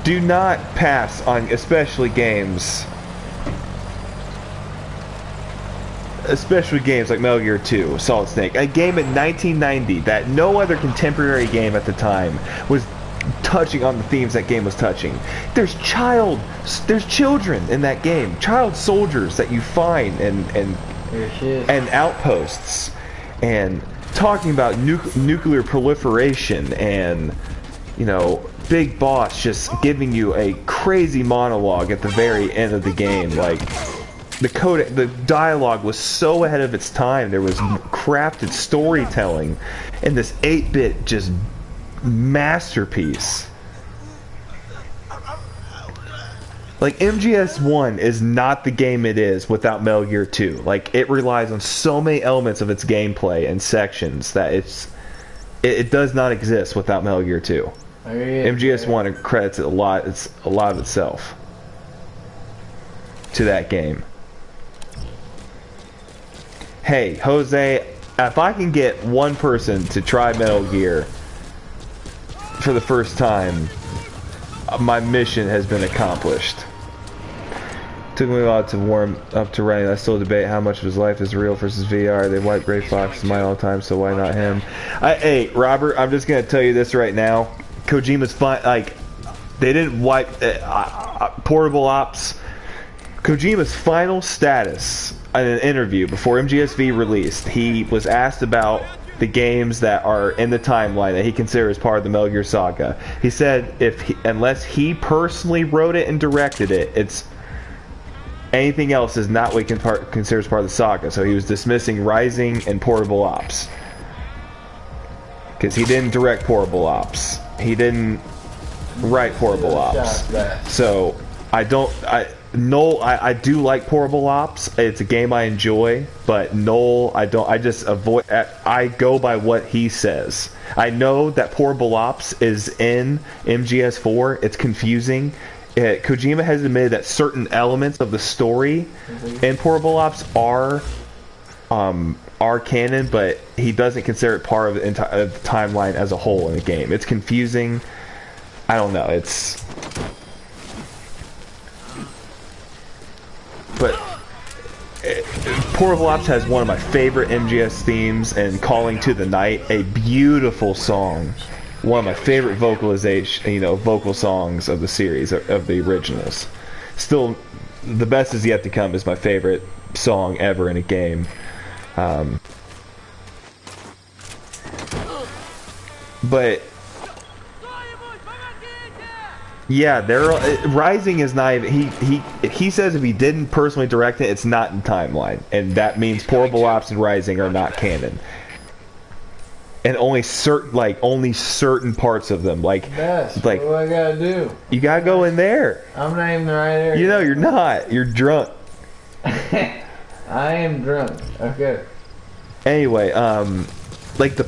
[SPEAKER 3] Do not pass on, especially games like Metal Gear 2, Solid Snake, a game in 1990 that no other contemporary game at the time was touching on the themes that game was touching. There's children in that game, child soldiers that you find and outposts, and talking about nuclear proliferation, and you know, Big Boss just giving you a crazy monologue at the very end of the game. Like the dialogue was so ahead of its time. There was crafted storytelling and this 8-bit just masterpiece. Like MGS1 is not the game it is without Metal Gear 2. Like it relies on so many elements of its gameplay and sections that it does not exist without Metal Gear 2. MGS1 credits a lot of itself to that game. Hey, Jose, if I can get one person to try Metal Gear for the first time, my mission has been accomplished. Took me a while to warm up to running. I still debate how much of his life is real versus VR. They wipe Gray Fox mine all the time, so why not him? Hey, Robert, I'm just gonna tell you this right now. Kojima's fine. Like, they didn't wipe Portable Ops. Kojima's final status in an interview before MGSV released, he was asked about the games that are in the timeline that he considers part of the Metal Gear saga. He said unless he personally wrote it and directed it, it's anything else is not what he considers part of the saga. So he was dismissing Rising and Portable Ops because he didn't direct Portable Ops. He didn't write Portable Ops. So I do like Portable Ops. It's a game I enjoy, but Noel, I don't. I just avoid. I go by what he says. I know that Portable Ops is in MGS4. It's confusing. Kojima has admitted that certain elements of the story in Portable Ops are canon, but he doesn't consider it part of the entire timeline as a whole in the game. It's confusing. I don't know. But Portable Ops has one of my favorite MGS themes, and Calling to the Night, a beautiful song. One of my favorite vocal songs of the series, of the originals. Still, The Best Is Yet to Come is my favorite song ever in a game. But yeah, Rising is not even, he says if he didn't personally direct it, it's not in timeline, and that means Portable Ops and Rising are not canon. And only certain parts of them, like
[SPEAKER 1] what do I gotta do?
[SPEAKER 3] You gotta go in there.
[SPEAKER 1] I'm not even the right area.
[SPEAKER 3] You know you're not. You're drunk.
[SPEAKER 1] I am drunk. Okay.
[SPEAKER 3] Anyway, like the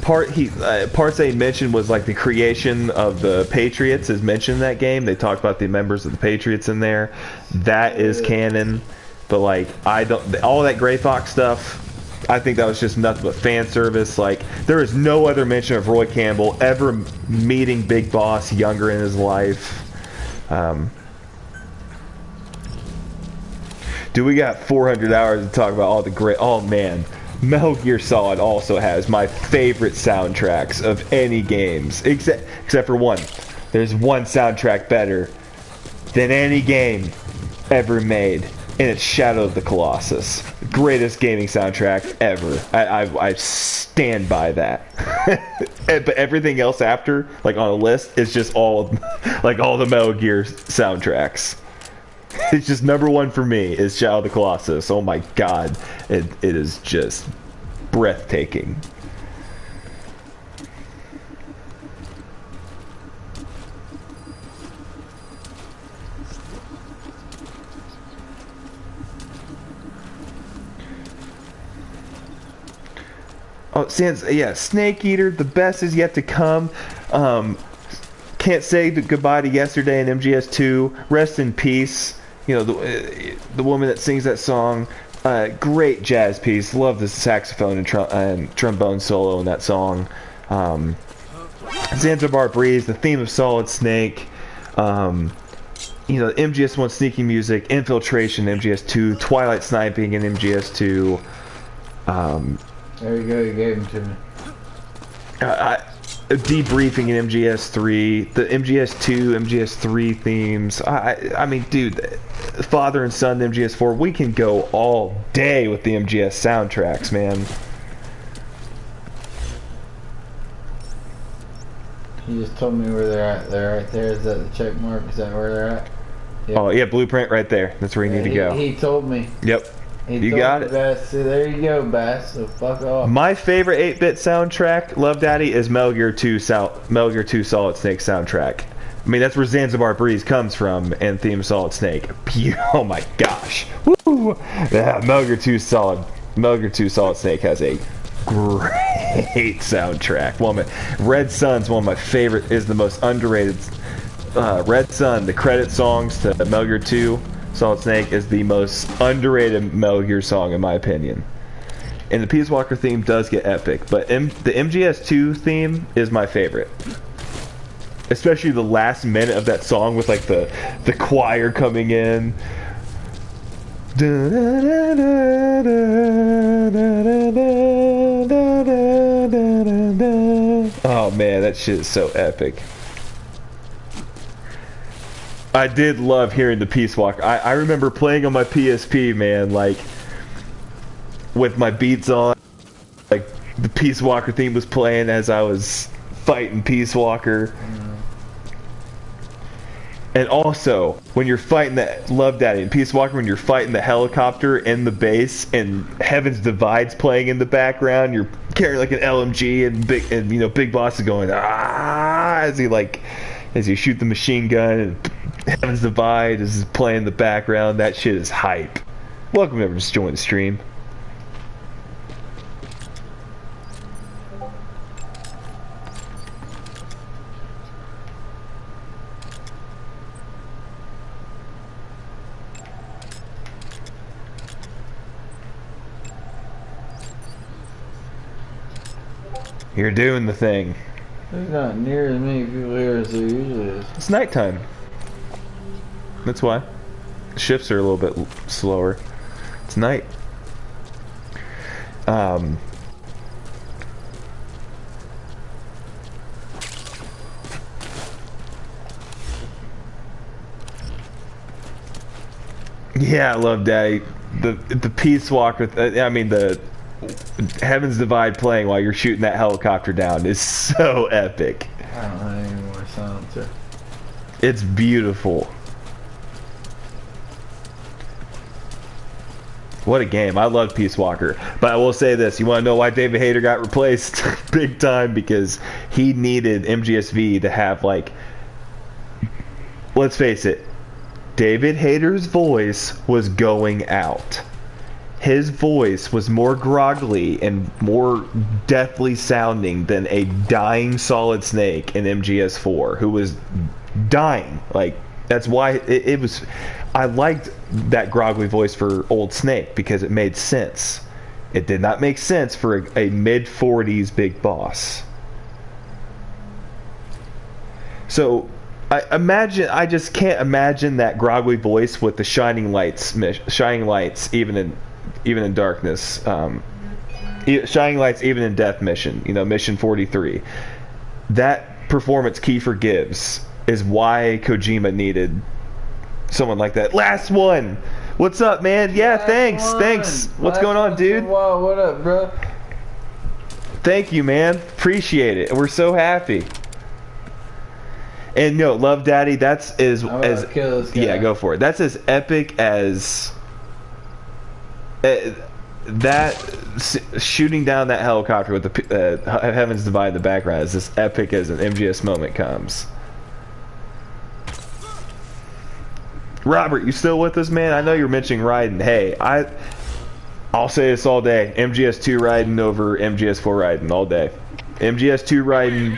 [SPEAKER 3] parts they mentioned was like the creation of the Patriots is mentioned in that game. They talked about the members of the Patriots in there. That is canon. But like all that Gray Fox stuff, I think that was just nothing but fan service. Like there is no other mention of Roy Campbell ever meeting Big Boss younger in his life. Dude, we got 400 hours to talk about all the great. Oh man. Metal Gear Solid also has my favorite soundtracks of any games, except for one. there's one soundtrack better than any game ever made, and it's Shadow of the Colossus. Greatest gaming soundtrack ever. I stand by that. But everything else after, like on a list, is just all the Metal Gear soundtracks. It's just number one for me is Shadow of the Colossus. Oh my god, it is just breathtaking. Oh, Snake Eater, the best is yet to come. Can't say goodbye to yesterday in MGS2. Rest in peace. You know, the woman that sings that song. Great jazz piece. Love the saxophone and trombone solo in that song. Zanzibar Breeze, the theme of Solid Snake. You know, MGS1 sneaking music, Infiltration, MGS2, Twilight Sniping in MGS2.
[SPEAKER 1] There you go, you gave him to me.
[SPEAKER 3] Debriefing in MGS3, the MGS2, MGS3 themes. I mean, dude, Father and Son, MGS4, we can go all day with the MGS soundtracks, man.
[SPEAKER 1] You just told me where they're at. They're right there. Is that the check mark? Is that where they're at?
[SPEAKER 3] Yep. Oh, yeah, blueprint right there. That's where you need to go.
[SPEAKER 1] He told me.
[SPEAKER 3] Yep. You got it.
[SPEAKER 1] Bass. See, there you go, Bass. So fuck off.
[SPEAKER 3] My favorite 8-bit soundtrack, Love Daddy, is Metal Gear 2 Solid Snake soundtrack. I mean, that's where Zanzibar Breeze comes from, and theme Solid Snake. Oh my gosh. Woo! Yeah, Metal Gear 2 Solid Snake has a great soundtrack. Red Sun's one of my favorite, is the most underrated. Red Sun, the credit songs to Metal Gear 2 Solid Snake is the most underrated Metal Gear song in my opinion. And the Peace Walker theme does get epic, but the MGS2 theme is my favorite. Especially the last minute of that song with like the choir coming in. Oh man, that shit is so epic. I did love hearing the Peace Walker. I remember playing on my PSP, man, like with my beats on, like the Peace Walker theme was playing as I was fighting Peace Walker. And also, when you're fighting that Love Daddy and Peace Walker, when you're fighting the helicopter in the base and Heaven's Divide's playing in the background, you're carrying like an LMG and Big Boss is going as you shoot the machine gun and Heaven's Divide is playing in the background. That shit is hype. Welcome everyone to join the stream. You're doing the thing.
[SPEAKER 1] There's not near as many people here as there usually is.
[SPEAKER 3] It's nighttime. That's why. The shifts are a little bit slower. It's night. Yeah, I love Daddy. The Peace Walker. I mean the Heaven's Divide playing while you're shooting that helicopter down is so epic.
[SPEAKER 1] I don't have any more silencer.
[SPEAKER 3] It's beautiful. What a game. I love Peace Walker. But I will say this. You want to know why David Hayter got replaced? Big time, because he needed MGSV to have, like... Let's face it. David Hayter's voice was going out. His voice was more groggly and more deathly sounding than a dying Solid Snake in MGS4, who was dying. Like, that's why it was... I liked that groggly voice for Old Snake because it made sense. It did not make sense for a mid-40s Big Boss. So, I just can't imagine that groggly voice with the shining lights even in darkness. Shining lights even in Death Mission, Mission 43. That performance Kiefer gives is why Kojima needed someone like that. Last one. What's up, man? Yeah, thanks. What's going on, dude?
[SPEAKER 1] Wow, what up, bro?
[SPEAKER 3] Thank you, man. Appreciate it. We're so happy. And no, Love Daddy, that's as
[SPEAKER 1] kill this guy.
[SPEAKER 3] yeah, go for it. That's as epic as shooting down that helicopter with the Heavens Divide in the background is as epic as an MGS moment comes. Robert, you still with us, man? I know you're mentioning Raiden. Hey, I'll say this all day. MGS2 Raiden over MGS4 Raiden all day. MGS2 Raiden,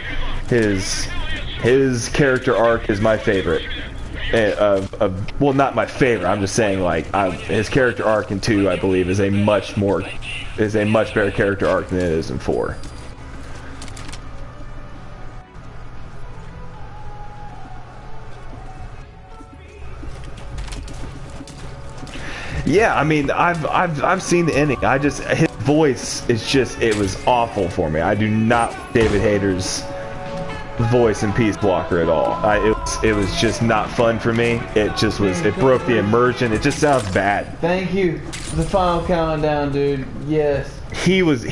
[SPEAKER 3] his character arc is my favorite. Well, not my favorite. I'm just saying, like, his character arc in 2, I believe, is a much better character arc than it is in 4. Yeah, I mean, I've seen the ending. His voice is just, it was awful for me. I do not like David Hayter's voice in Peace Walker at all. It was just not fun for me. It just was, it broke the immersion. It just sounds bad.
[SPEAKER 1] Thank you. The final countdown, dude. Yes.
[SPEAKER 3] He was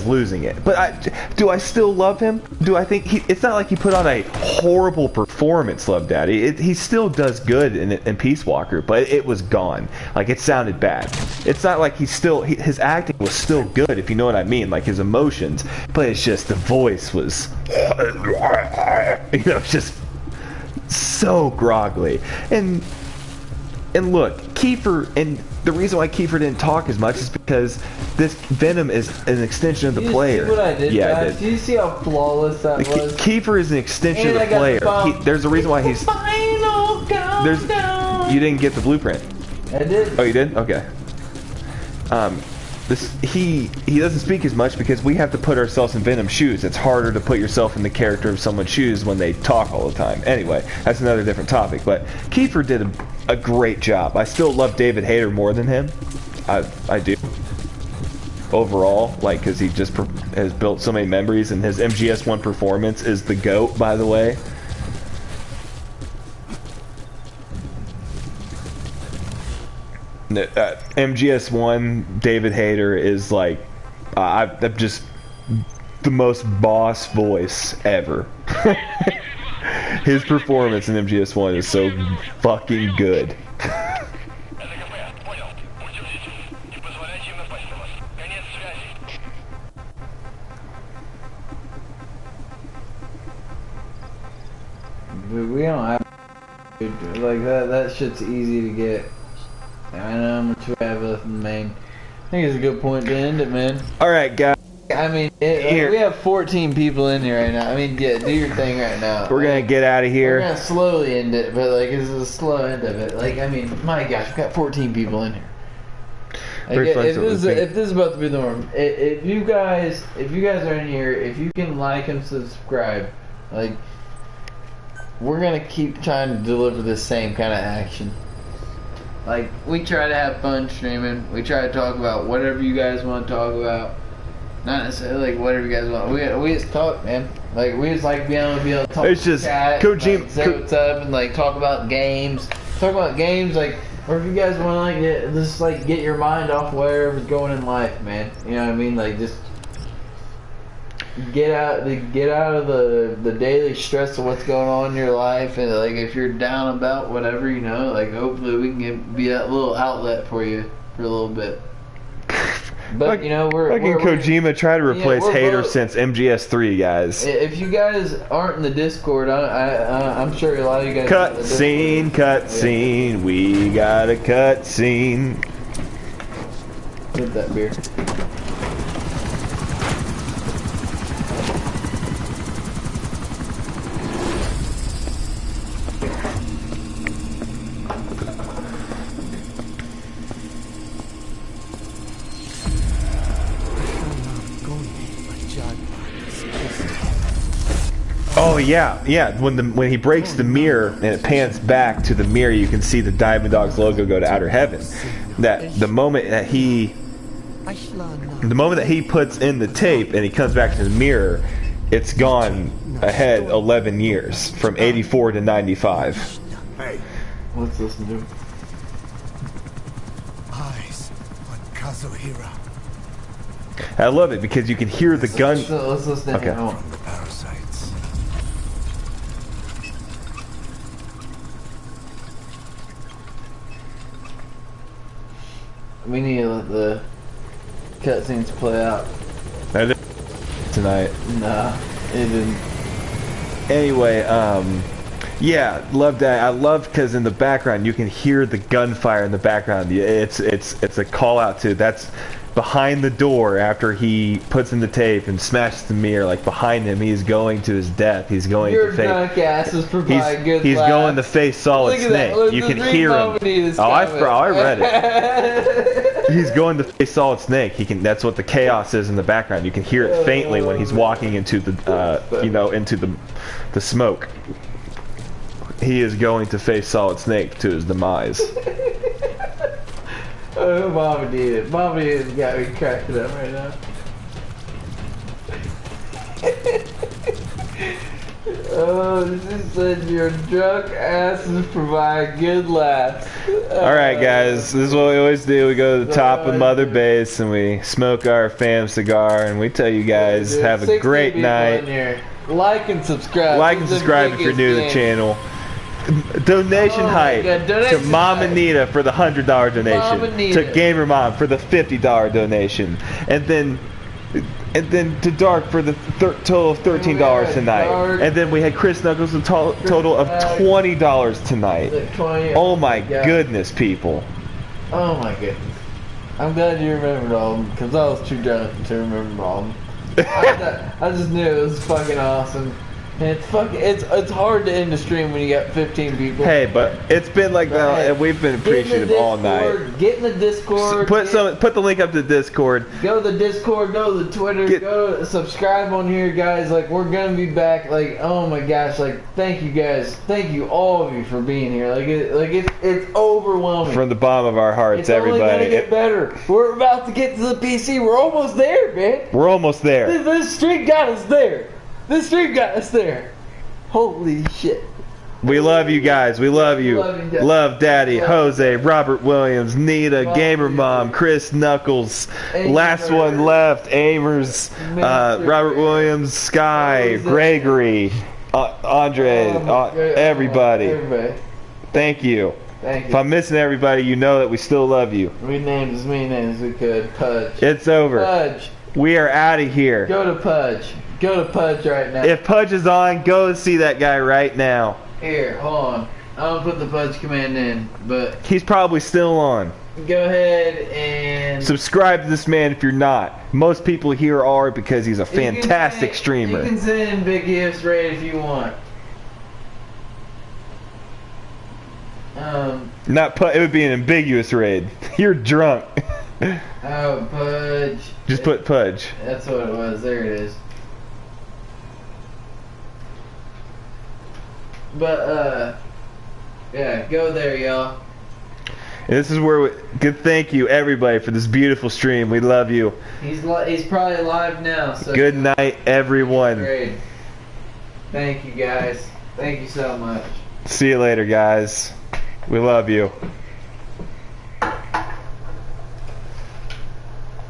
[SPEAKER 3] losing it. But do I still love him? Do I think it's not like he put on a horrible performance, Love Daddy. He still does good in Peace Walker, but it was gone. Like, it sounded bad. It's not like his acting was still good, if you know what I mean, like his emotions, but it's just the voice was, just so groggly. And look, Kiefer, and the reason why Kiefer didn't talk as much is because this Venom is an extension of the player.
[SPEAKER 1] See what I did,
[SPEAKER 3] yeah,
[SPEAKER 1] guys? Do you see how flawless that was?
[SPEAKER 3] Kiefer is an extension of the player. There's a reason why he's. You didn't get the blueprint.
[SPEAKER 1] I did.
[SPEAKER 3] Oh, you did? Okay. He doesn't speak as much because we have to put ourselves in Venom's shoes. It's harder to put yourself in the character of someone's shoes when they talk all the time. Anyway, that's another different topic. But Kiefer did a great job. I still love David Hayter more than him. I do. Overall, like, because he just has built so many memories, and his MGS1 performance is the GOAT, by the way. MGS1 David Hayter is like I'm just the most boss voice ever. His performance in MGS1 is so fucking good.
[SPEAKER 1] We don't have like that shit's easy to get. I know I'm too heavy in the main. I think it's a good point to end it, man.
[SPEAKER 3] Alright, guys.
[SPEAKER 1] I mean, we have 14 people in here right now. I mean, yeah, do your thing right now.
[SPEAKER 3] We're gonna get out of here.
[SPEAKER 1] We're gonna slowly end it, but like, it's a slow end of it. Like, I mean, my gosh, we've got 14 people in here. Like, if this is about to be the norm, if you guys are in here, if you can like and subscribe, like, we're gonna keep trying to deliver the same kind of action. Like, we try to have fun streaming. We try to talk about whatever you guys want to talk about. Not necessarily like whatever you guys want. We just talk, man. Like, we just like being able to talk.
[SPEAKER 3] It's just
[SPEAKER 1] Kojima, like, say what's up and like talk about games. Like, or if you guys want to like just like get your mind off whatever's going in life, man. You know what I mean? Like, just get out of the daily stress of what's going on in your life, and like if you're down about whatever, you know, like hopefully we can be that little outlet for you for a little bit. But you know, we're
[SPEAKER 3] Kojima try to replace Hayter since MGS3, guys.
[SPEAKER 1] If you guys aren't in the Discord, I'm sure a lot of you guys.
[SPEAKER 3] Cut scene. We got a cut scene.
[SPEAKER 1] Get that beer.
[SPEAKER 3] Oh yeah. When he breaks the mirror and it pans back to the mirror, you can see the Diamond Dogs logo go to Outer Heaven. The moment that he puts in the tape and he comes back to the mirror, it's gone ahead 11 years from 84 to 95.
[SPEAKER 5] Hey,
[SPEAKER 1] Let's listen to him.
[SPEAKER 8] Eyes on Kazuhira.
[SPEAKER 3] I love it because you can hear the gun.
[SPEAKER 1] Let's listen to
[SPEAKER 3] Okay.
[SPEAKER 1] him.
[SPEAKER 8] From the parasites.
[SPEAKER 1] We need to let the cutscenes play out.
[SPEAKER 3] Tonight.
[SPEAKER 1] Nah, it didn't.
[SPEAKER 3] Anyway, yeah, love that. I love because in the background you can hear the gunfire in the background. It's a call out to that's behind the door after he puts in the tape and smashes the mirror. Like behind him, he's going to his death. He's going
[SPEAKER 1] Your
[SPEAKER 3] to face.
[SPEAKER 1] drunk ass is providing good
[SPEAKER 3] He's
[SPEAKER 1] laugh.
[SPEAKER 3] going to face Solid
[SPEAKER 1] Look at that.
[SPEAKER 3] Snake.
[SPEAKER 1] Look,
[SPEAKER 3] You
[SPEAKER 1] the
[SPEAKER 3] can
[SPEAKER 1] Green
[SPEAKER 3] hear him.
[SPEAKER 1] Nominee is
[SPEAKER 3] Oh, I
[SPEAKER 1] coming.
[SPEAKER 3] read it. He's going to face Solid Snake. He can. That's what the chaos is in the background. You can hear it faintly when he's walking into the, into the smoke. He is going to face Solid Snake to his demise.
[SPEAKER 1] Oh, Mama did. Mama has got me cracking up right now. Oh, she said your drunk asses provide good laughs.
[SPEAKER 3] Alright guys, this is what we always do. We go to the top of Mother Base and we smoke our fam cigar and we tell you guys
[SPEAKER 1] Dude,
[SPEAKER 3] have a
[SPEAKER 1] 60
[SPEAKER 3] great
[SPEAKER 1] people in
[SPEAKER 3] night.
[SPEAKER 1] here. Like and subscribe.
[SPEAKER 3] Like and
[SPEAKER 1] It's the
[SPEAKER 3] subscribe if you're
[SPEAKER 1] biggest
[SPEAKER 3] new to the
[SPEAKER 1] thing.
[SPEAKER 3] channel. Donation
[SPEAKER 1] Oh my
[SPEAKER 3] hype
[SPEAKER 1] God,
[SPEAKER 3] to
[SPEAKER 1] donation
[SPEAKER 3] Mom
[SPEAKER 1] hype.
[SPEAKER 3] Anita for the $100 donation.
[SPEAKER 1] Mom Anita.
[SPEAKER 3] To Gamer Mom for the $50 donation. And then to Dark for the total of $13 tonight.
[SPEAKER 1] Dark.
[SPEAKER 3] And then we had Chris Knuckles a total of $20 tonight.
[SPEAKER 1] Like 20
[SPEAKER 3] Oh my
[SPEAKER 1] God.
[SPEAKER 3] goodness, people.
[SPEAKER 1] Oh my goodness. I'm glad you remembered all of them because I was too drunk to remember all of them. I just knew it was fucking awesome. And it's hard to end the stream when you got 15 people.
[SPEAKER 3] Hey, but it's been like that,
[SPEAKER 1] Hey,
[SPEAKER 3] and we've been
[SPEAKER 1] get in the
[SPEAKER 3] appreciative all night.
[SPEAKER 1] Discord, Get in the Discord.
[SPEAKER 3] Put the link up to Discord.
[SPEAKER 1] Go to the Discord, go to the Twitter, go subscribe on here, guys. Like, we're gonna be back. Like, oh my gosh, like, thank you guys. Thank you, all of you, for being here. It's overwhelming.
[SPEAKER 3] From the bottom of our hearts,
[SPEAKER 1] It's only
[SPEAKER 3] everybody.
[SPEAKER 1] gonna get better. We're about to get to the PC. We're almost there, man.
[SPEAKER 3] We're almost there.
[SPEAKER 1] This stream got us there. This stream got us there. Holy shit.
[SPEAKER 3] We love you guys. We love you.
[SPEAKER 1] Love you guys.
[SPEAKER 3] Love Daddy, Jose, Robert Williams, Nita,
[SPEAKER 1] Love
[SPEAKER 3] Gamer
[SPEAKER 1] you.
[SPEAKER 3] Mom, Chris Knuckles.
[SPEAKER 1] Amer.
[SPEAKER 3] Last one left, Amers,
[SPEAKER 1] Mr.
[SPEAKER 3] Robert Williams, Sky,
[SPEAKER 1] Jose.
[SPEAKER 3] Gregory, Andre,
[SPEAKER 1] Oh my God.
[SPEAKER 3] everybody.
[SPEAKER 1] Everybody.
[SPEAKER 3] Thank you.
[SPEAKER 1] Thank
[SPEAKER 3] If
[SPEAKER 1] you.
[SPEAKER 3] I'm missing everybody, you know that we still love you.
[SPEAKER 1] We named as many names as we could. Pudge.
[SPEAKER 3] It's over.
[SPEAKER 1] Pudge.
[SPEAKER 3] We are out of here.
[SPEAKER 1] Go to Pudge. Go to Pudge right now.
[SPEAKER 3] If Pudge is on, go see that guy right now.
[SPEAKER 1] Here, hold on. I'm gonna put the Pudge command in, but
[SPEAKER 3] He's probably still on.
[SPEAKER 1] go ahead and
[SPEAKER 3] Subscribe to this man if you're not. Most people here are because he's a
[SPEAKER 1] You can
[SPEAKER 3] fantastic
[SPEAKER 1] send-
[SPEAKER 3] streamer.
[SPEAKER 1] You can send in big gifts, Ray, if you want.
[SPEAKER 3] It would be an ambiguous raid. You're drunk.
[SPEAKER 1] Oh, Pudge.
[SPEAKER 3] Just put Pudge.
[SPEAKER 1] That's what it was. There it is. But, yeah, go there, y'all.
[SPEAKER 3] And this is where good thank you everybody for this beautiful stream. We love you.
[SPEAKER 1] He's probably live now, so
[SPEAKER 3] Good night, everyone.
[SPEAKER 1] great. Thank you, guys. Thank you so much.
[SPEAKER 3] See you later, guys. We love you.